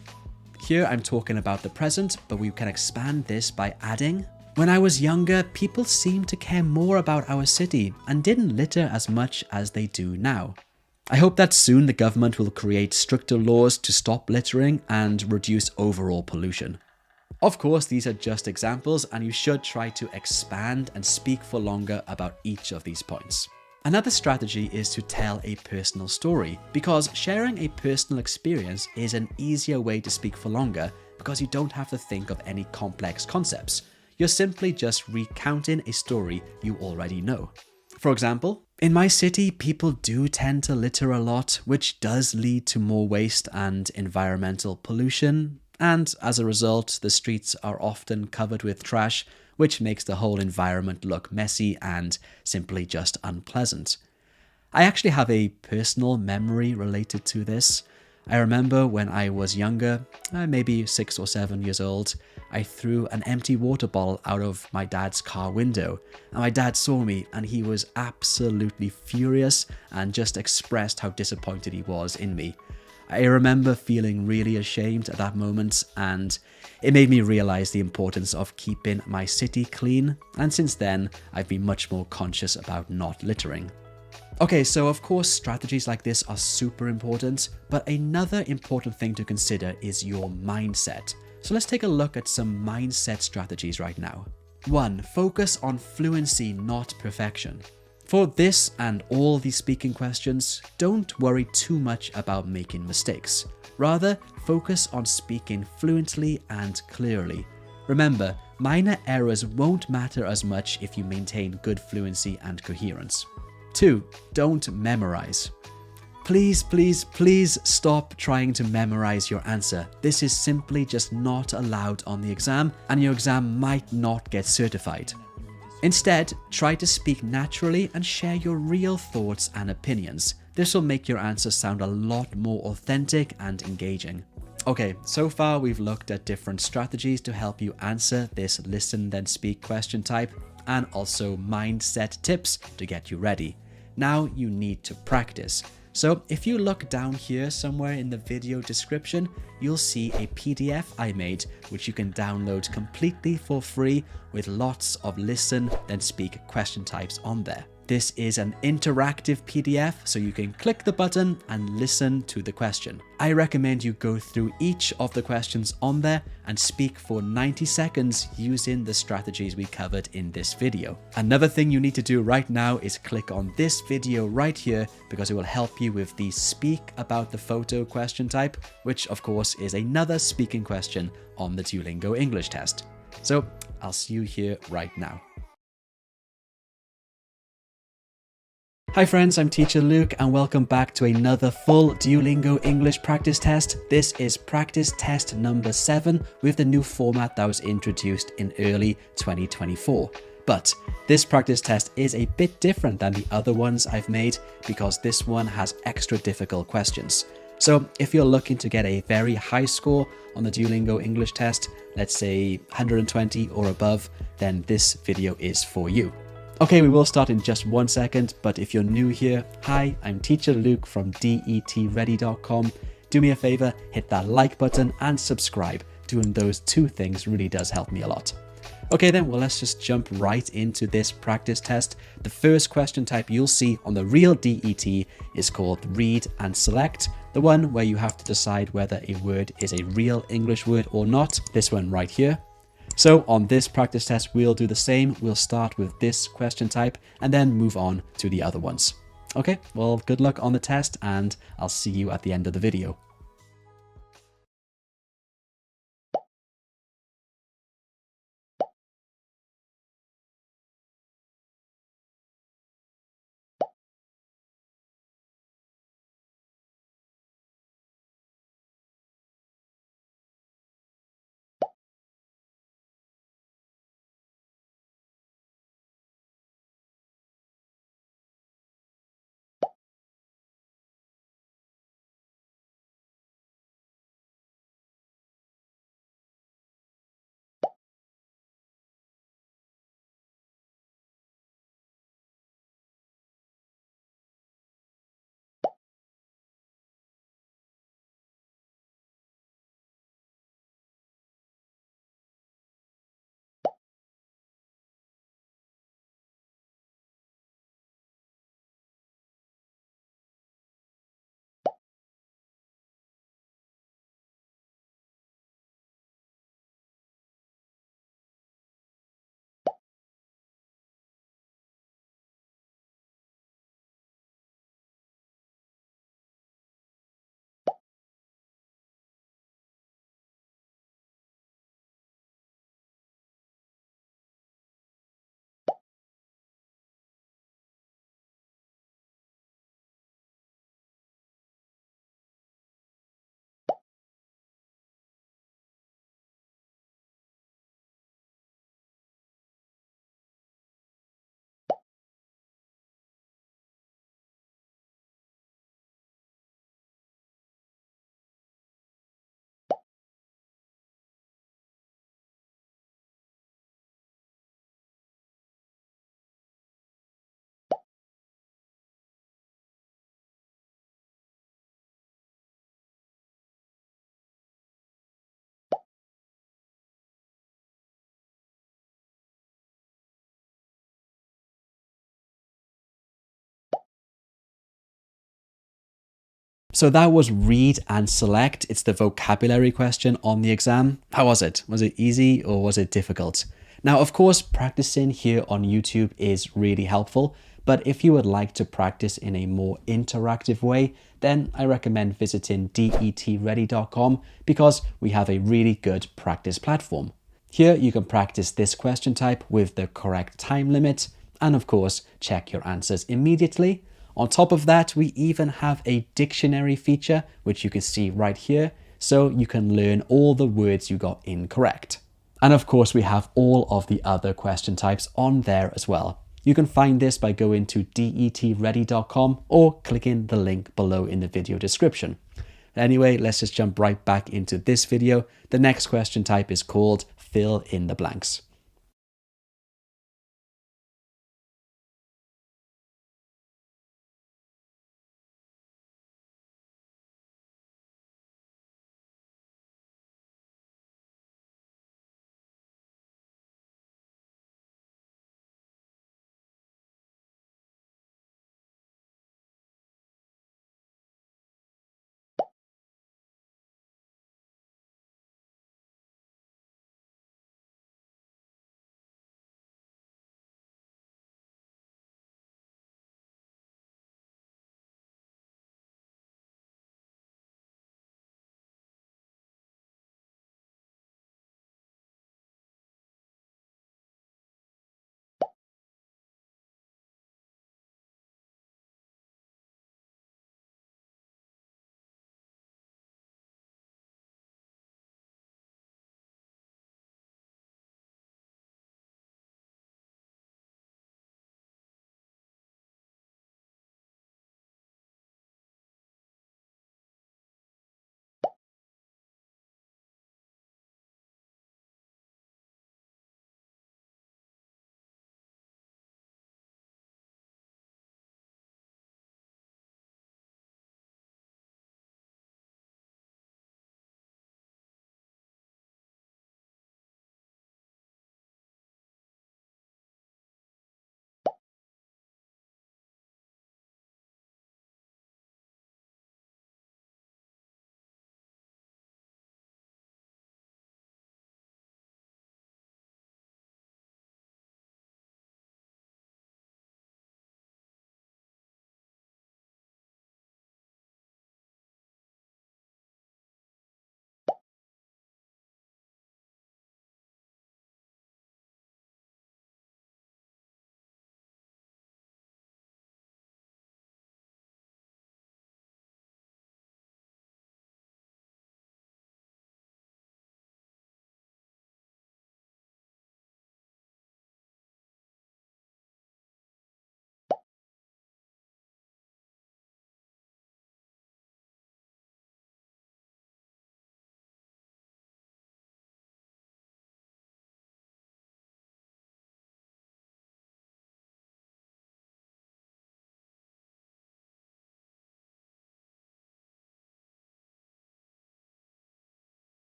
Here I'm talking about the present, but we can expand this by adding, when I was younger, people seemed to care more about our city and didn't litter as much as they do now. I hope that soon the government will create stricter laws to stop littering and reduce overall pollution. Of course, these are just examples, and you should try to expand and speak for longer about each of these points. Another strategy is to tell a personal story, because sharing a personal experience is an easier way to speak for longer because you don't have to think of any complex concepts. You're simply just recounting a story you already know. For example, in my city, people do tend to litter a lot, which does lead to more waste and environmental pollution. And as a result, the streets are often covered with trash, which makes the whole environment look messy and simply just unpleasant. I actually have a personal memory related to this. I remember when I was younger, maybe 6 or 7 years old, I threw an empty water bottle out of my dad's car window. And my dad saw me and he was absolutely furious and just expressed how disappointed he was in me. I remember feeling really ashamed at that moment, and it made me realize the importance of keeping my city clean, and since then, I've been much more conscious about not littering. Okay, so of course strategies like this are super important, but another important thing to consider is your mindset. So let's take a look at some mindset strategies right now. 1. Focus on fluency, not perfection. For this and all the speaking questions, don't worry too much about making mistakes. Rather, focus on speaking fluently and clearly. Remember, minor errors won't matter as much if you maintain good fluency and coherence. 2. Don't memorize. Please stop trying to memorize your answer. This is simply just not allowed on the exam, and your exam might not get certified. Instead, try to speak naturally and share your real thoughts and opinions. This will make your answers sound a lot more authentic and engaging. Okay, so far we've looked at different strategies to help you answer this listen then speak question type, and also mindset tips to get you ready. Now you need to practice. So if you look down here somewhere in the video description, you'll see a PDF I made, which you can download completely for free with lots of listen then speak question types on there. This is an interactive PDF, so you can click the button and listen to the question. I recommend you go through each of the questions on there and speak for 90 seconds using the strategies we covered in this video. Another thing you need to do right now is click on this video right here, because it will help you with the speak about the photo question type, which of course is another speaking question on the Duolingo English test. So I'll see you here right now. Hi friends, I'm Teacher Luke and welcome back to another full Duolingo English practice test. This is practice test number 7 with the new format that was introduced in early 2024. But this practice test is a bit different than the other ones I've made because this one has extra difficult questions. So if you're looking to get a very high score on the Duolingo English test, let's say 120 or above, then this video is for you. Okay, we will start in just 1 second, but if you're new here, hi, I'm Teacher Luke from DETready.com. Do me a favor, hit that like button and subscribe. Doing those two things really does help me a lot. Okay then, well let's just jump right into this practice test. The first question type you'll see on the real DET is called read and select, the one where you have to decide whether a word is a real English word or not, this one right here. So on this practice test, we'll do the same. We'll start with this question type and then move on to the other ones. Okay, well, good luck on the test and I'll see you at the end of the video. So that was read and select. It's the vocabulary question on the exam. How was it? Was it easy or was it difficult? Now, of course, practicing here on YouTube is really helpful, but if you would like to practice in a more interactive way, then I recommend visiting detready.com because we have a really good practice platform. Here you can practice this question type with the correct time limit and of course check your answers immediately. On top of that, we even have a dictionary feature, which you can see right here, so you can learn all the words you got incorrect. And of course, we have all of the other question types on there as well. You can find this by going to detready.com or clicking the link below in the video description. Anyway, let's just jump right back into this video. The next question type is called fill in the blanks.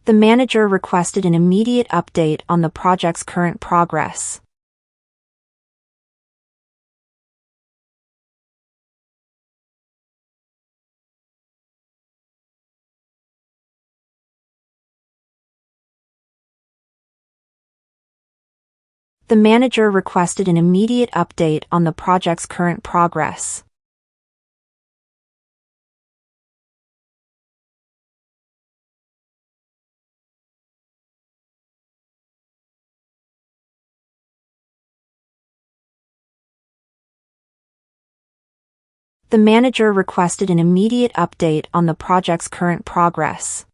The manager requested an immediate update on the project's current progress. The manager requested an immediate update on the project's current progress. The manager requested an immediate update on the project's current progress.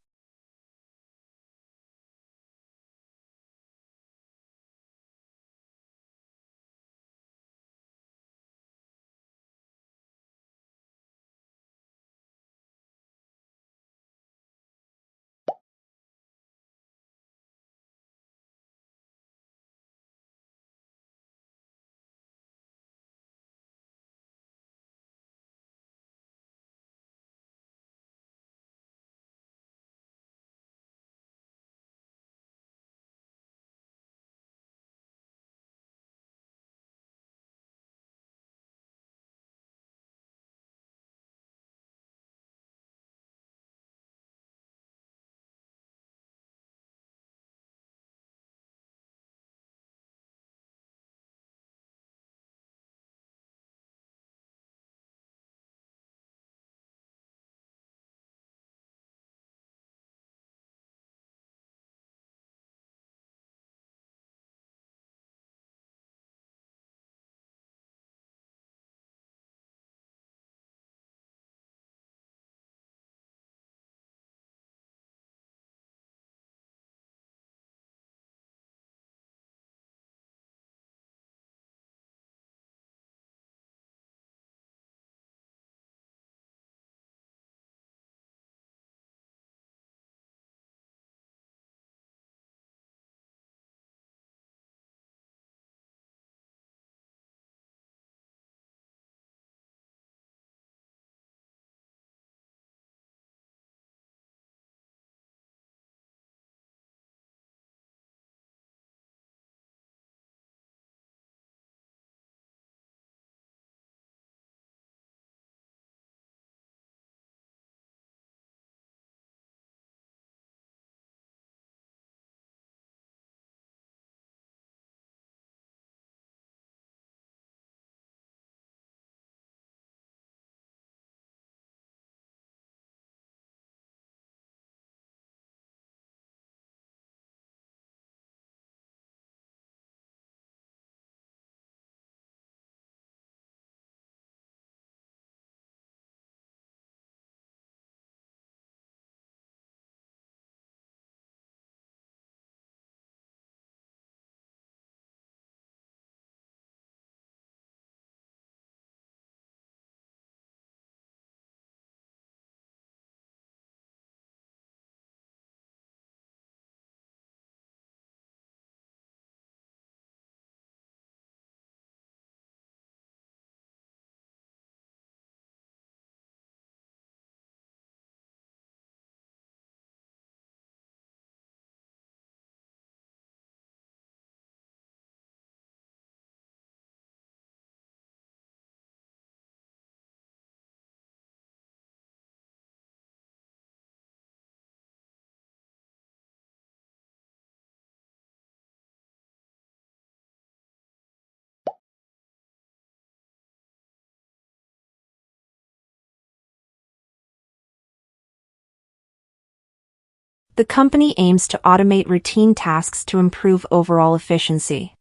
The company aims to automate routine tasks to improve overall efficiency.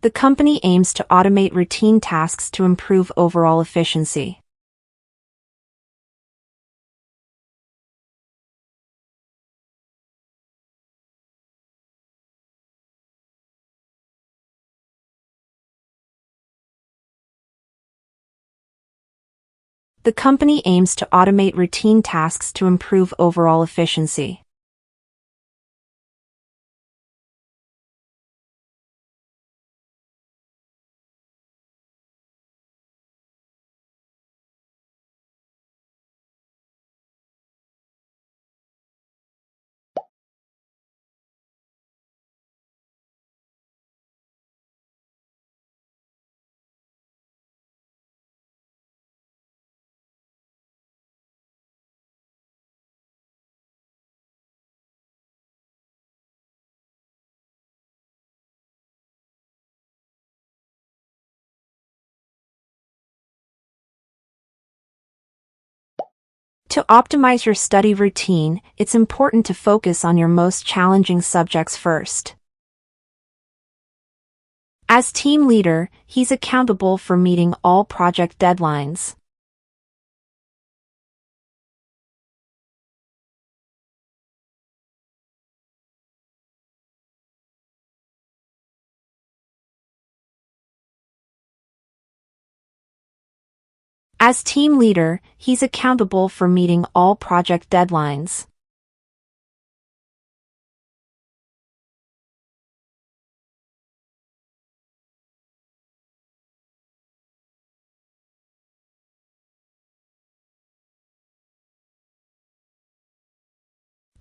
The company aims to automate routine tasks to improve overall efficiency. The company aims to automate routine tasks to improve overall efficiency. To optimize your study routine, it's important to focus on your most challenging subjects first. As team leader, he's accountable for meeting all project deadlines. As team leader, he's accountable for meeting all project deadlines.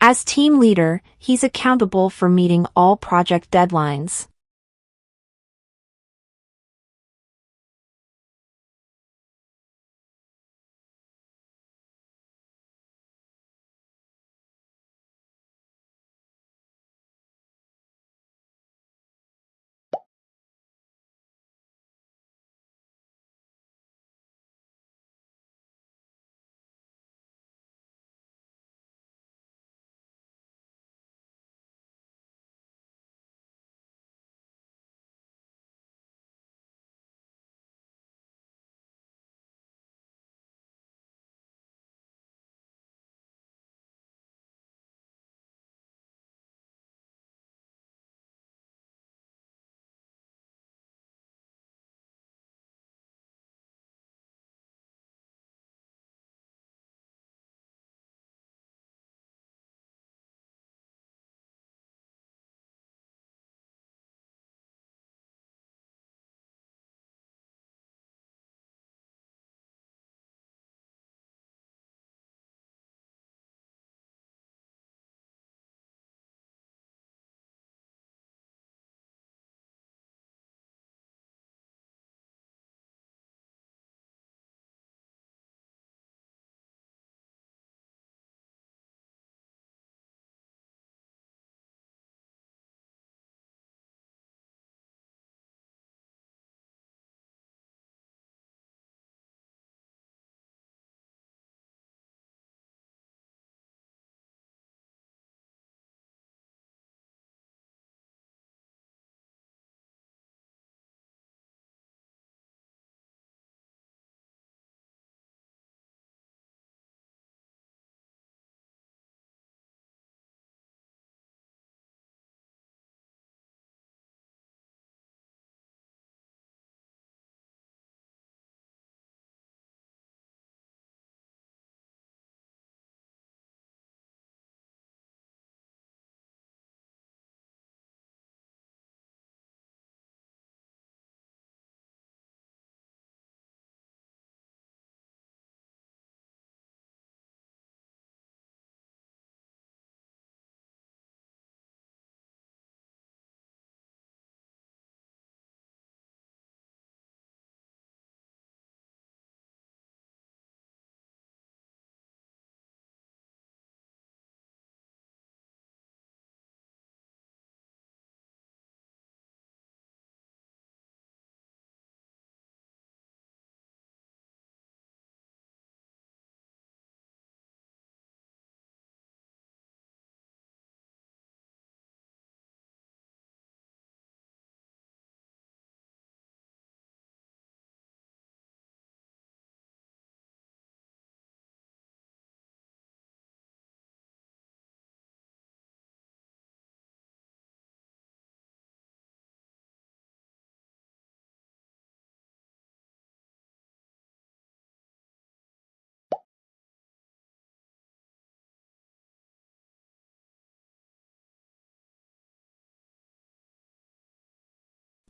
As team leader, he's accountable for meeting all project deadlines.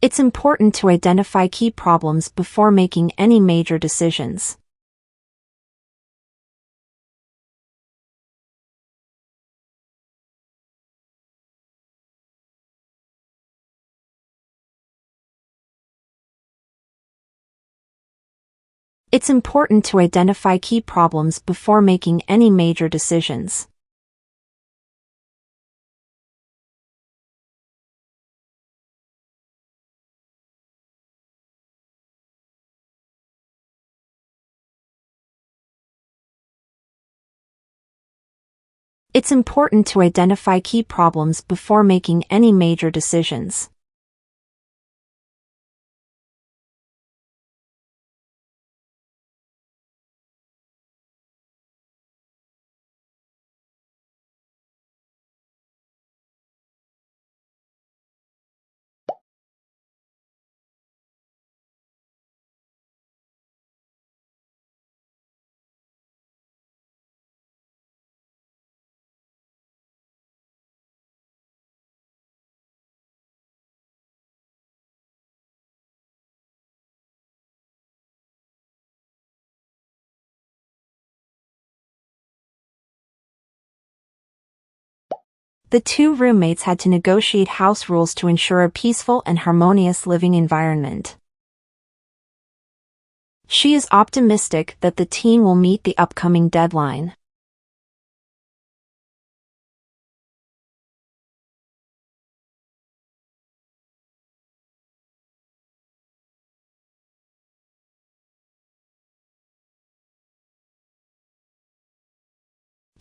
It's important to identify key problems before making any major decisions. It's important to identify key problems before making any major decisions. It's important to identify key problems before making any major decisions. The two roommates had to negotiate house rules to ensure a peaceful and harmonious living environment. She is optimistic that the team will meet the upcoming deadline.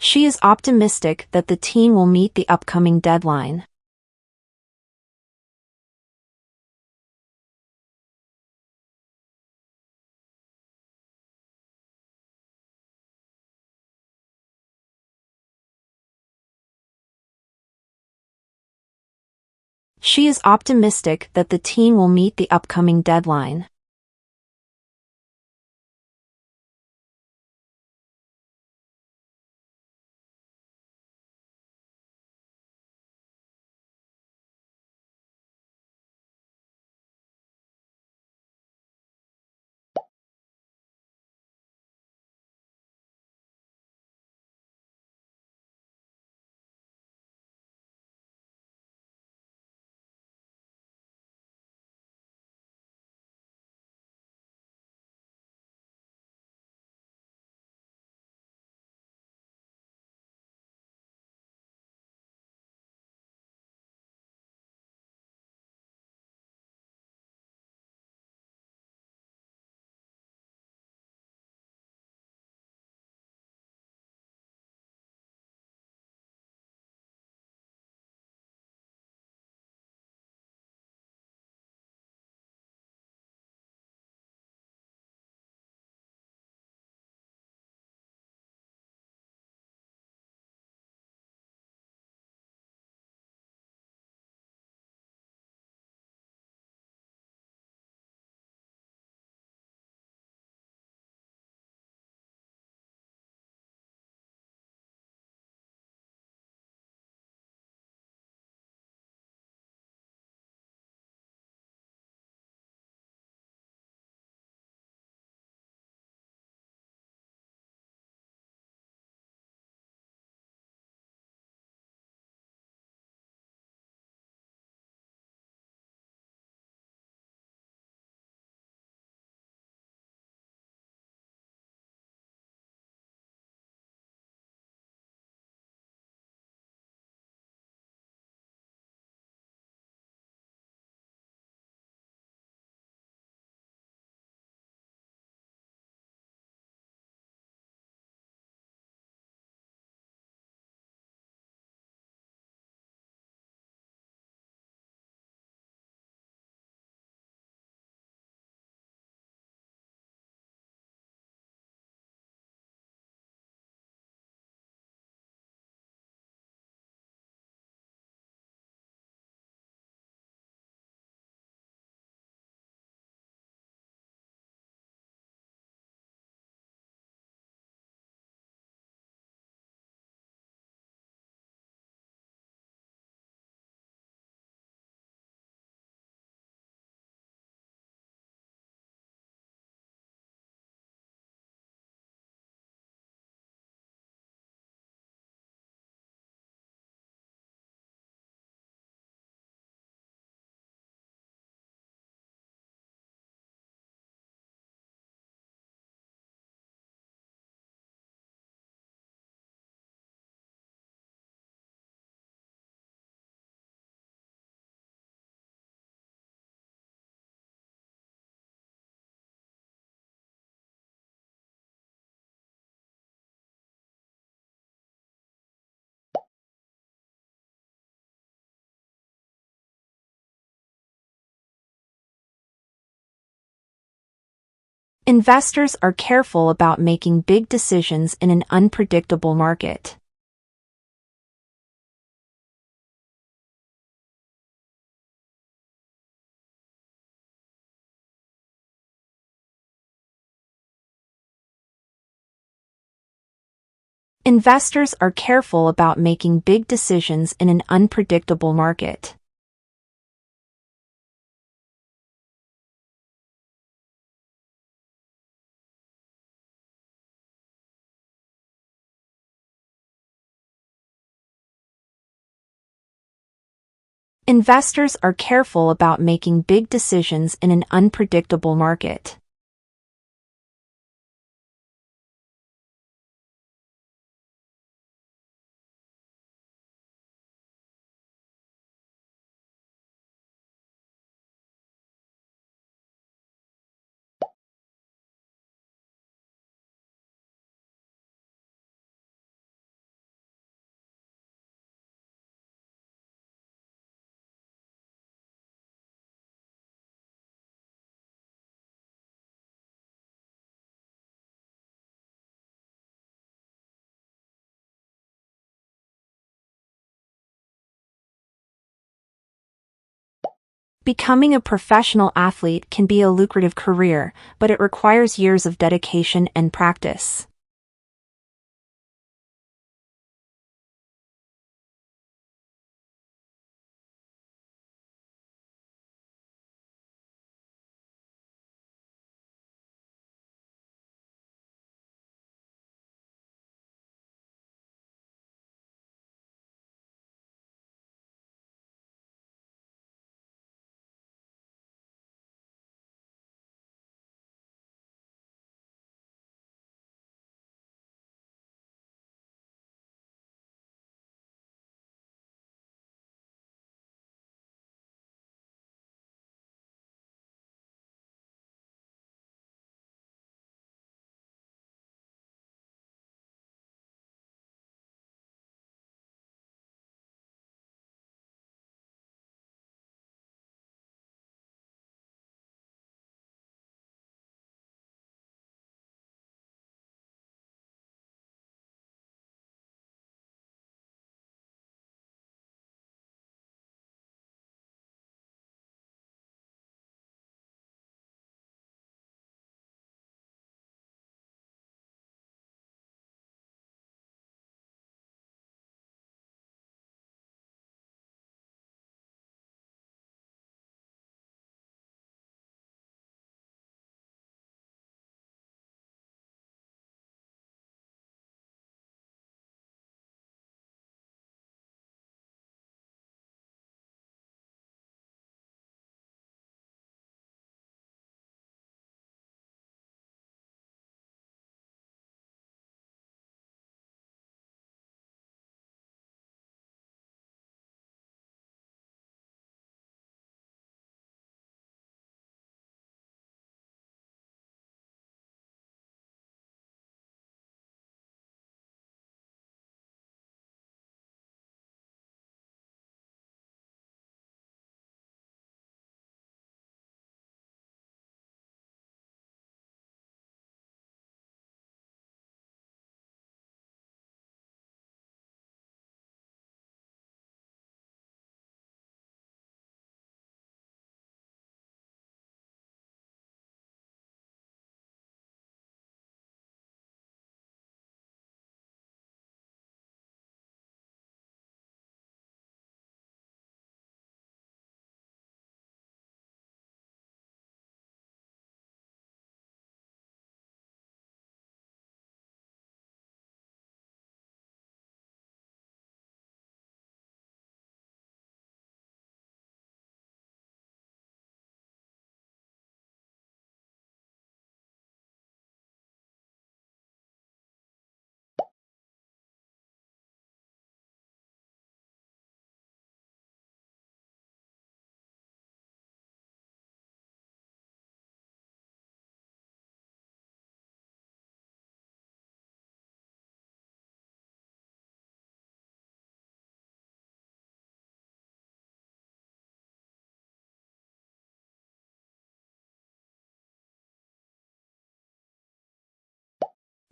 She is optimistic that the team will meet the upcoming deadline. She is optimistic that the team will meet the upcoming deadline. Investors are careful about making big decisions in an unpredictable market. Investors are careful about making big decisions in an unpredictable market. Investors are careful about making big decisions in an unpredictable market. Becoming a professional athlete can be a lucrative career, but it requires years of dedication and practice.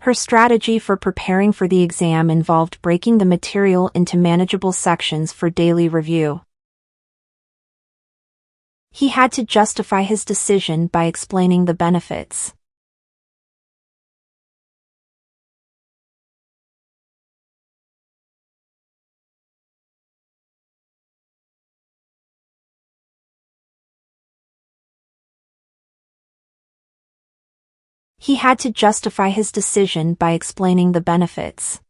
Her strategy for preparing for the exam involved breaking the material into manageable sections for daily review. He had to justify his decision by explaining the benefits. He had to justify his decision by explaining the benefits.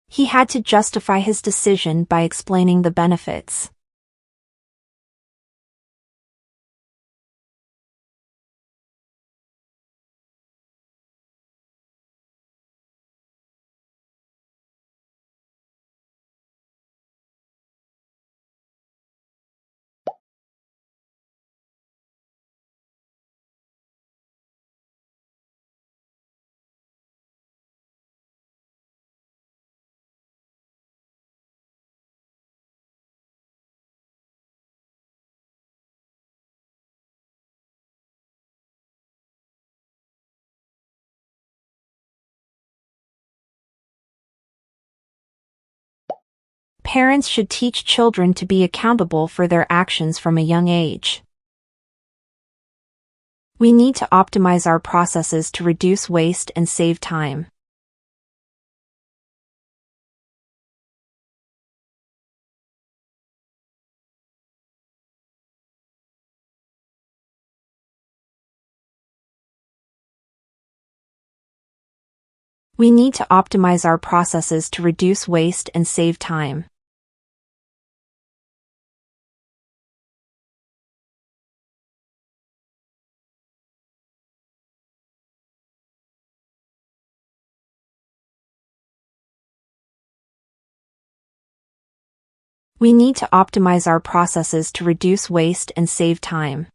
He had to justify his decision by explaining the benefits. Parents should teach children to be accountable for their actions from a young age. We need to optimize our processes to reduce waste and save time. We need to optimize our processes to reduce waste and save time. We need to optimize our processes to reduce waste and save time.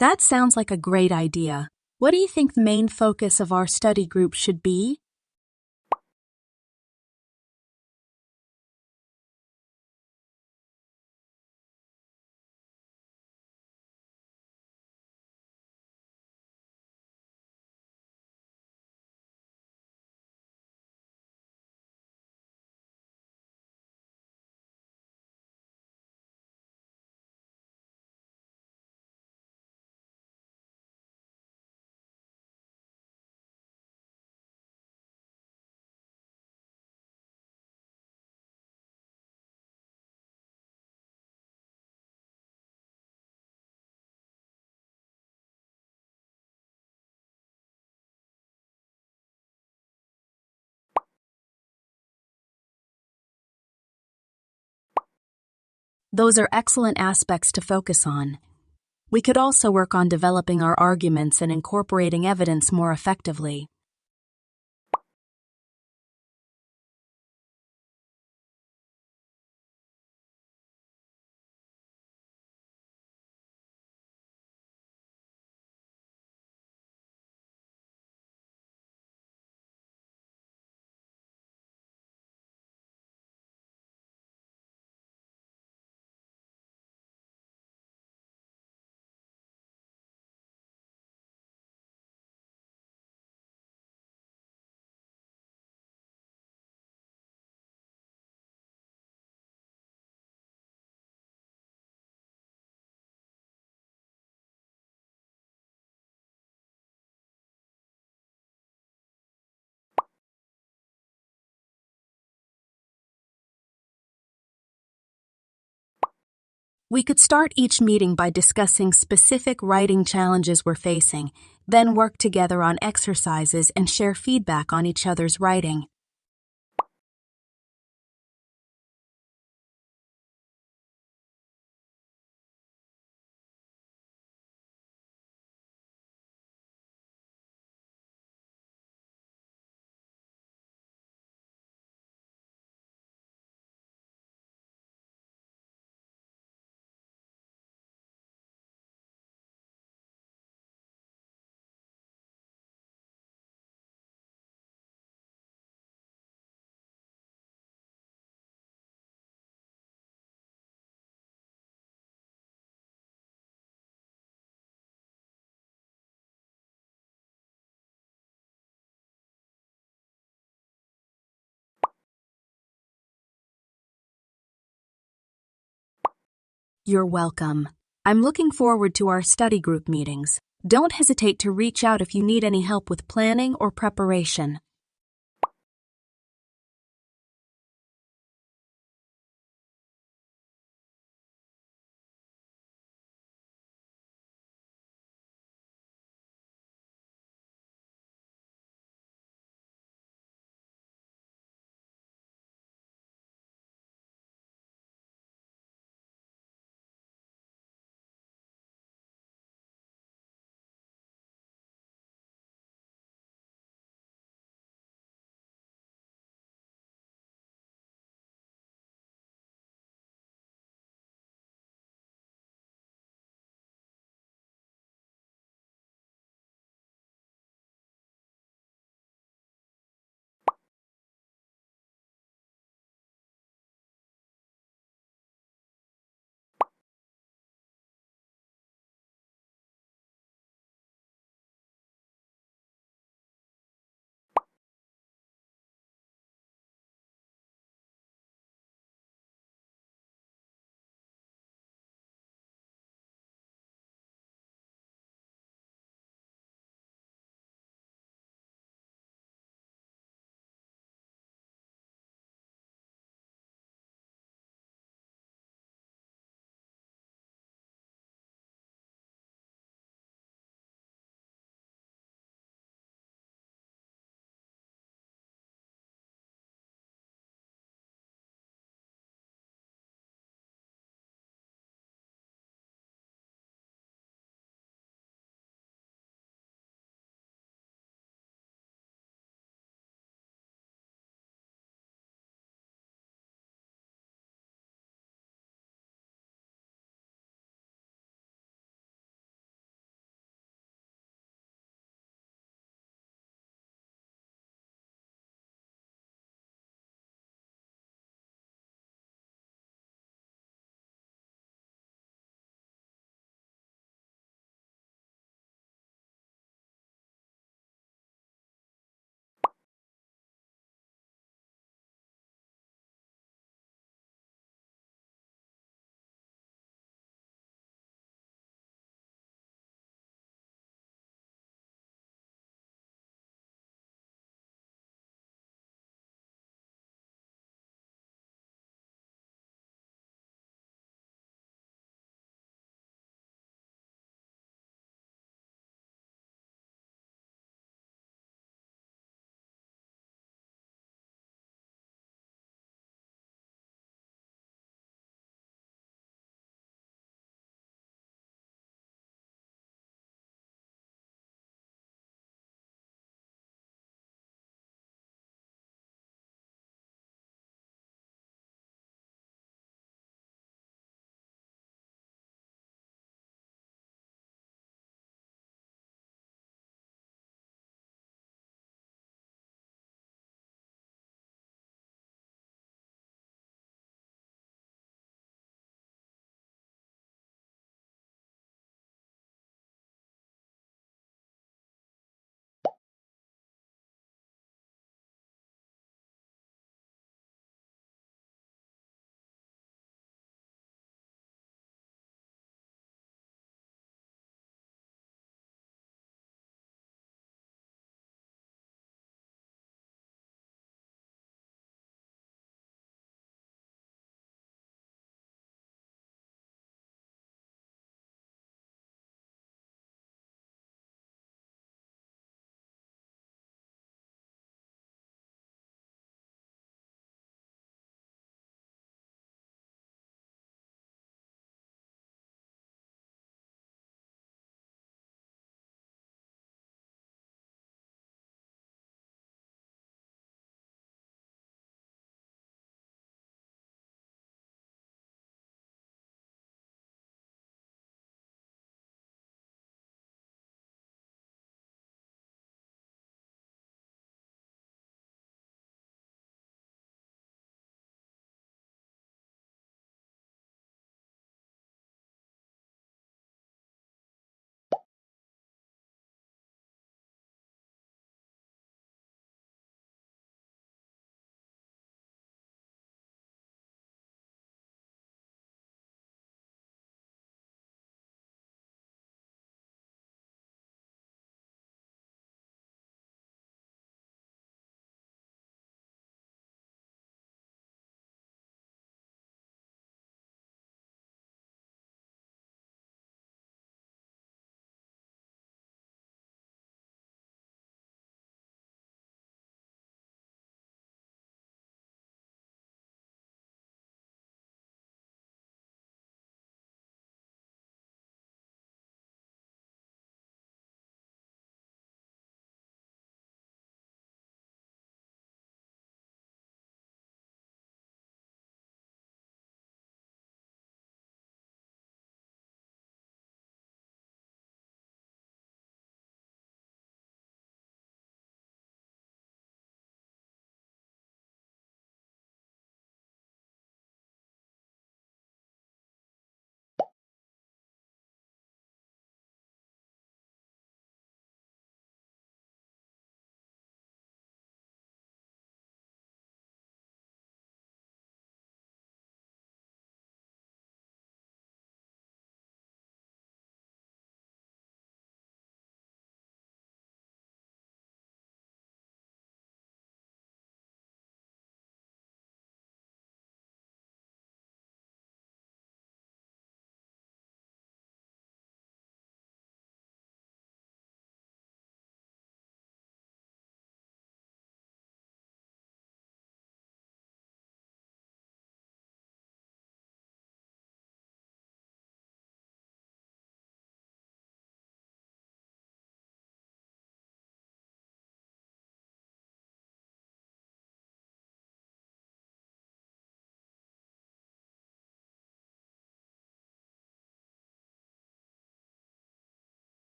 That sounds like a great idea. What do you think the main focus of our study group should be? Those are excellent aspects to focus on. We could also work on developing our arguments and incorporating evidence more effectively. We could start each meeting by discussing specific writing challenges we're facing, then work together on exercises and share feedback on each other's writing. You're welcome. I'm looking forward to our study group meetings. Don't hesitate to reach out if you need any help with planning or preparation.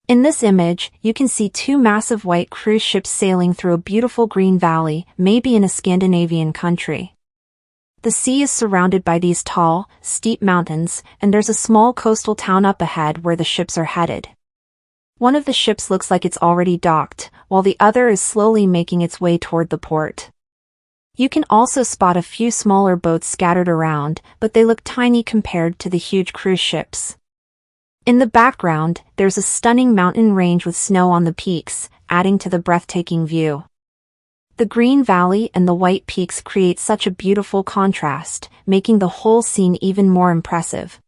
In this image, you can see two massive white cruise ships sailing through a beautiful green valley, maybe in a Scandinavian country. The sea is surrounded by these tall, steep mountains, and there's a small coastal town up ahead where the ships are headed. One of the ships looks like it's already docked, while the other is slowly making its way toward the port. You can also spot a few smaller boats scattered around, but they look tiny compared to the huge cruise ships. In the background, there's a stunning mountain range with snow on the peaks, adding to the breathtaking view. The green valley and the white peaks create such a beautiful contrast, making the whole scene even more impressive.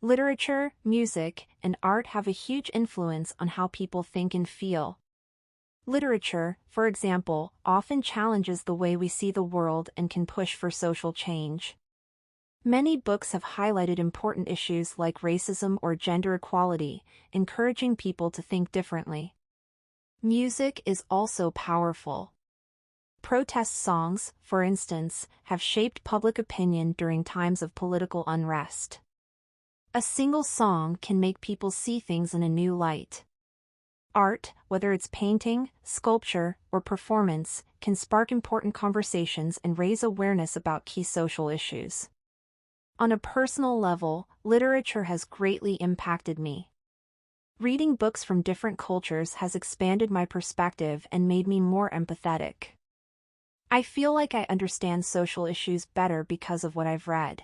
Literature, music, and art have a huge influence on how people think and feel. Literature, for example, often challenges the way we see the world and can push for social change. Many books have highlighted important issues like racism or gender equality, encouraging people to think differently. Music is also powerful. Protest songs, for instance, have shaped public opinion during times of political unrest. A single song can make people see things in a new light. Art, whether it's painting, sculpture, or performance, can spark important conversations and raise awareness about key social issues. On a personal level, literature has greatly impacted me. Reading books from different cultures has expanded my perspective and made me more empathetic. I feel like I understand social issues better because of what I've read.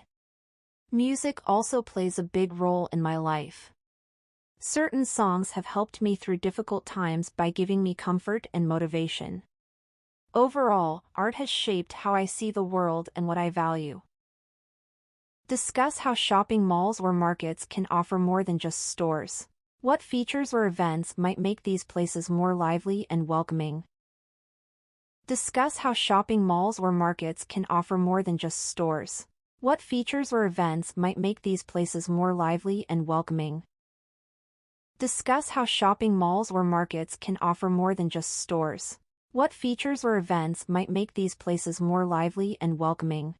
Music also plays a big role in my life. Certain songs have helped me through difficult times by giving me comfort and motivation. Overall, art has shaped how I see the world and what I value. Discuss how shopping malls or markets can offer more than just stores. What features or events might make these places more lively and welcoming? Discuss how shopping malls or markets can offer more than just stores. What features or events might make these places more lively and welcoming? Discuss how shopping malls or markets can offer more than just stores. What features or events might make these places more lively and welcoming?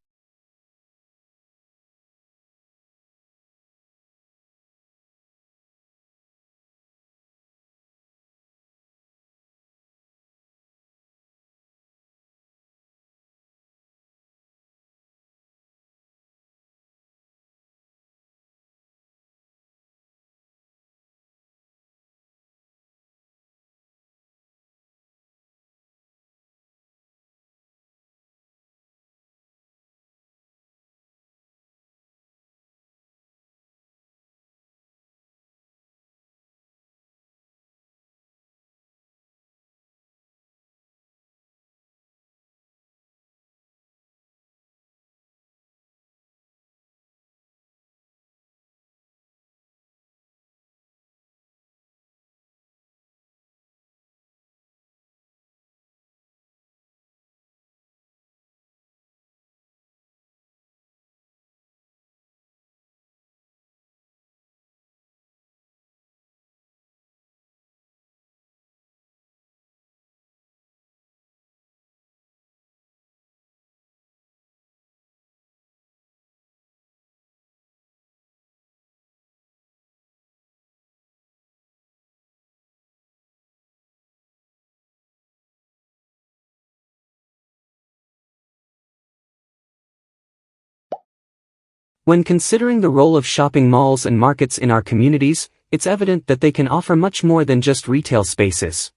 When considering the role of shopping malls and markets in our communities, it's evident that they can offer much more than just retail spaces.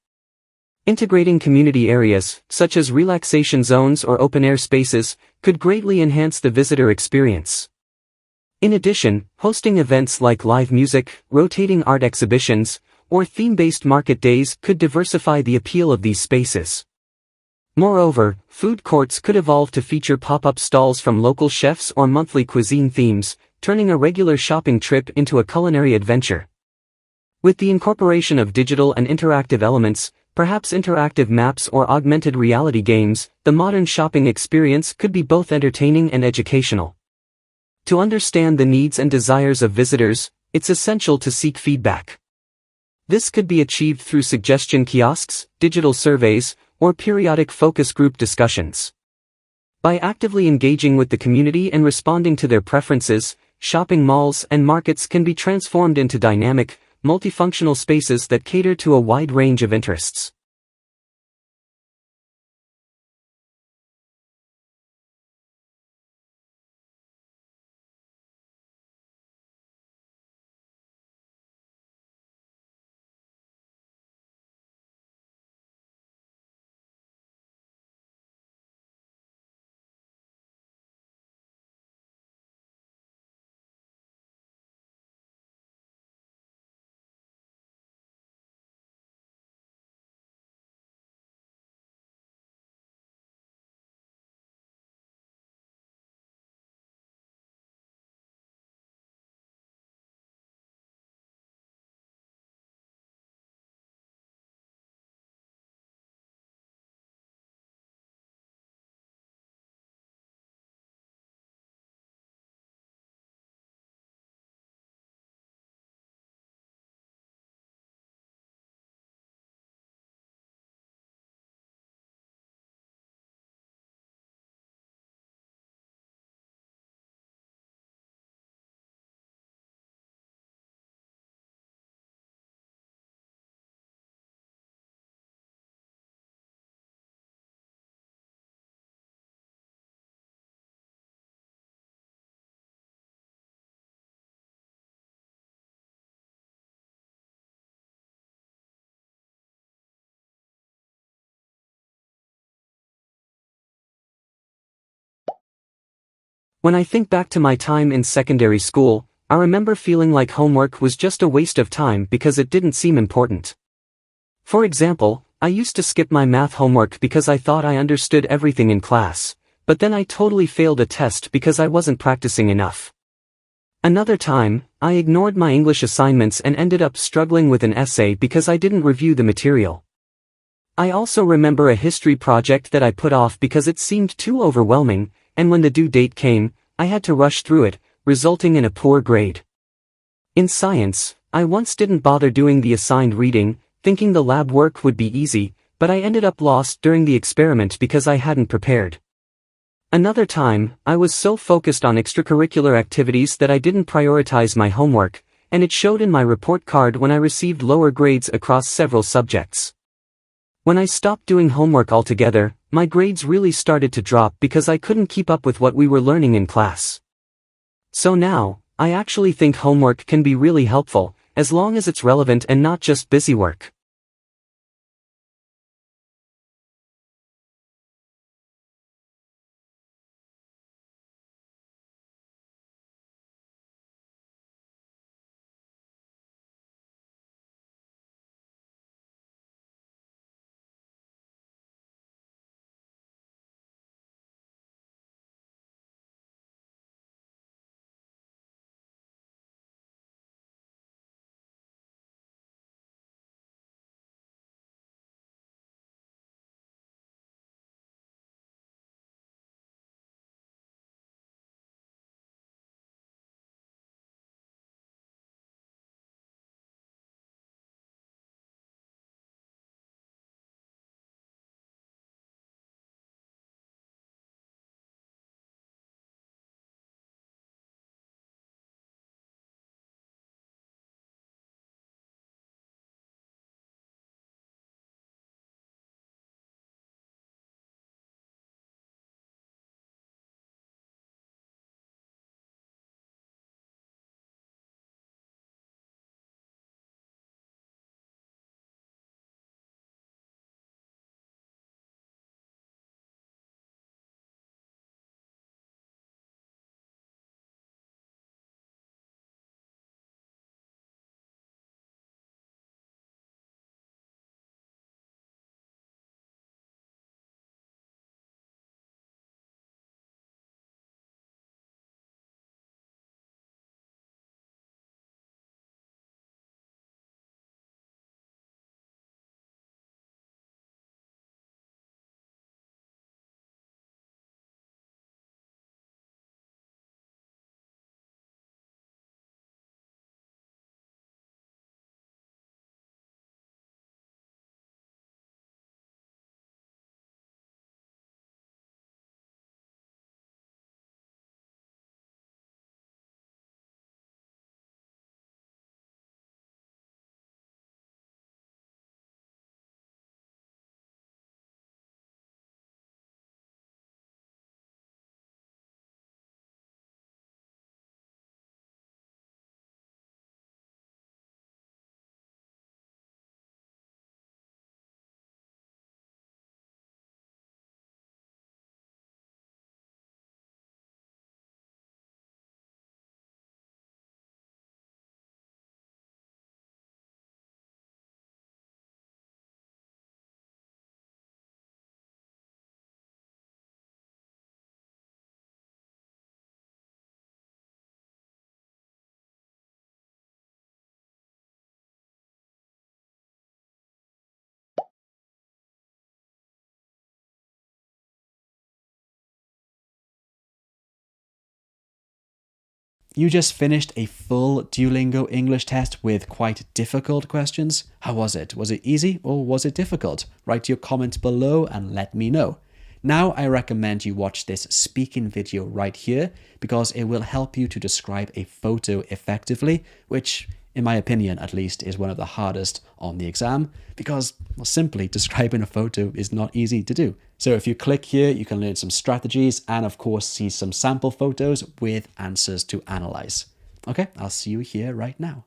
Integrating community areas, such as relaxation zones or open-air spaces, could greatly enhance the visitor experience. In addition, hosting events like live music, rotating art exhibitions, or theme-based market days could diversify the appeal of these spaces. Moreover, food courts could evolve to feature pop-up stalls from local chefs or monthly cuisine themes, turning a regular shopping trip into a culinary adventure. With the incorporation of digital and interactive elements, perhaps interactive maps or augmented reality games, the modern shopping experience could be both entertaining and educational. To understand the needs and desires of visitors, it's essential to seek feedback. This could be achieved through suggestion kiosks, digital surveys, or periodic focus group discussions. By actively engaging with the community and responding to their preferences, shopping malls and markets can be transformed into dynamic, multifunctional spaces that cater to a wide range of interests. When I think back to my time in secondary school, I remember feeling like homework was just a waste of time because it didn't seem important. For example, I used to skip my math homework because I thought I understood everything in class, but then I totally failed a test because I wasn't practicing enough. Another time, I ignored my English assignments and ended up struggling with an essay because I didn't review the material. I also remember a history project that I put off because it seemed too overwhelming, and when the due date came, I had to rush through it, resulting in a poor grade. In science, I once didn't bother doing the assigned reading, thinking the lab work would be easy, but I ended up lost during the experiment because I hadn't prepared. Another time, I was so focused on extracurricular activities that I didn't prioritize my homework, and it showed in my report card when I received lower grades across several subjects. When I stopped doing homework altogether, my grades really started to drop because I couldn't keep up with what we were learning in class. So now, I actually think homework can be really helpful, as long as it's relevant and not just busy work. You just finished a full Duolingo English test with quite difficult questions. How was it? Was it easy or was it difficult? Write your comment below and let me know. Now I recommend you watch this speaking video right here because it will help you to describe a photo effectively, which in my opinion at least is one of the hardest on the exam because simply describing a photo is not easy to do. So if you click here, you can learn some strategies and of course see some sample photos with answers to analyze. Okay, I'll see you here right now.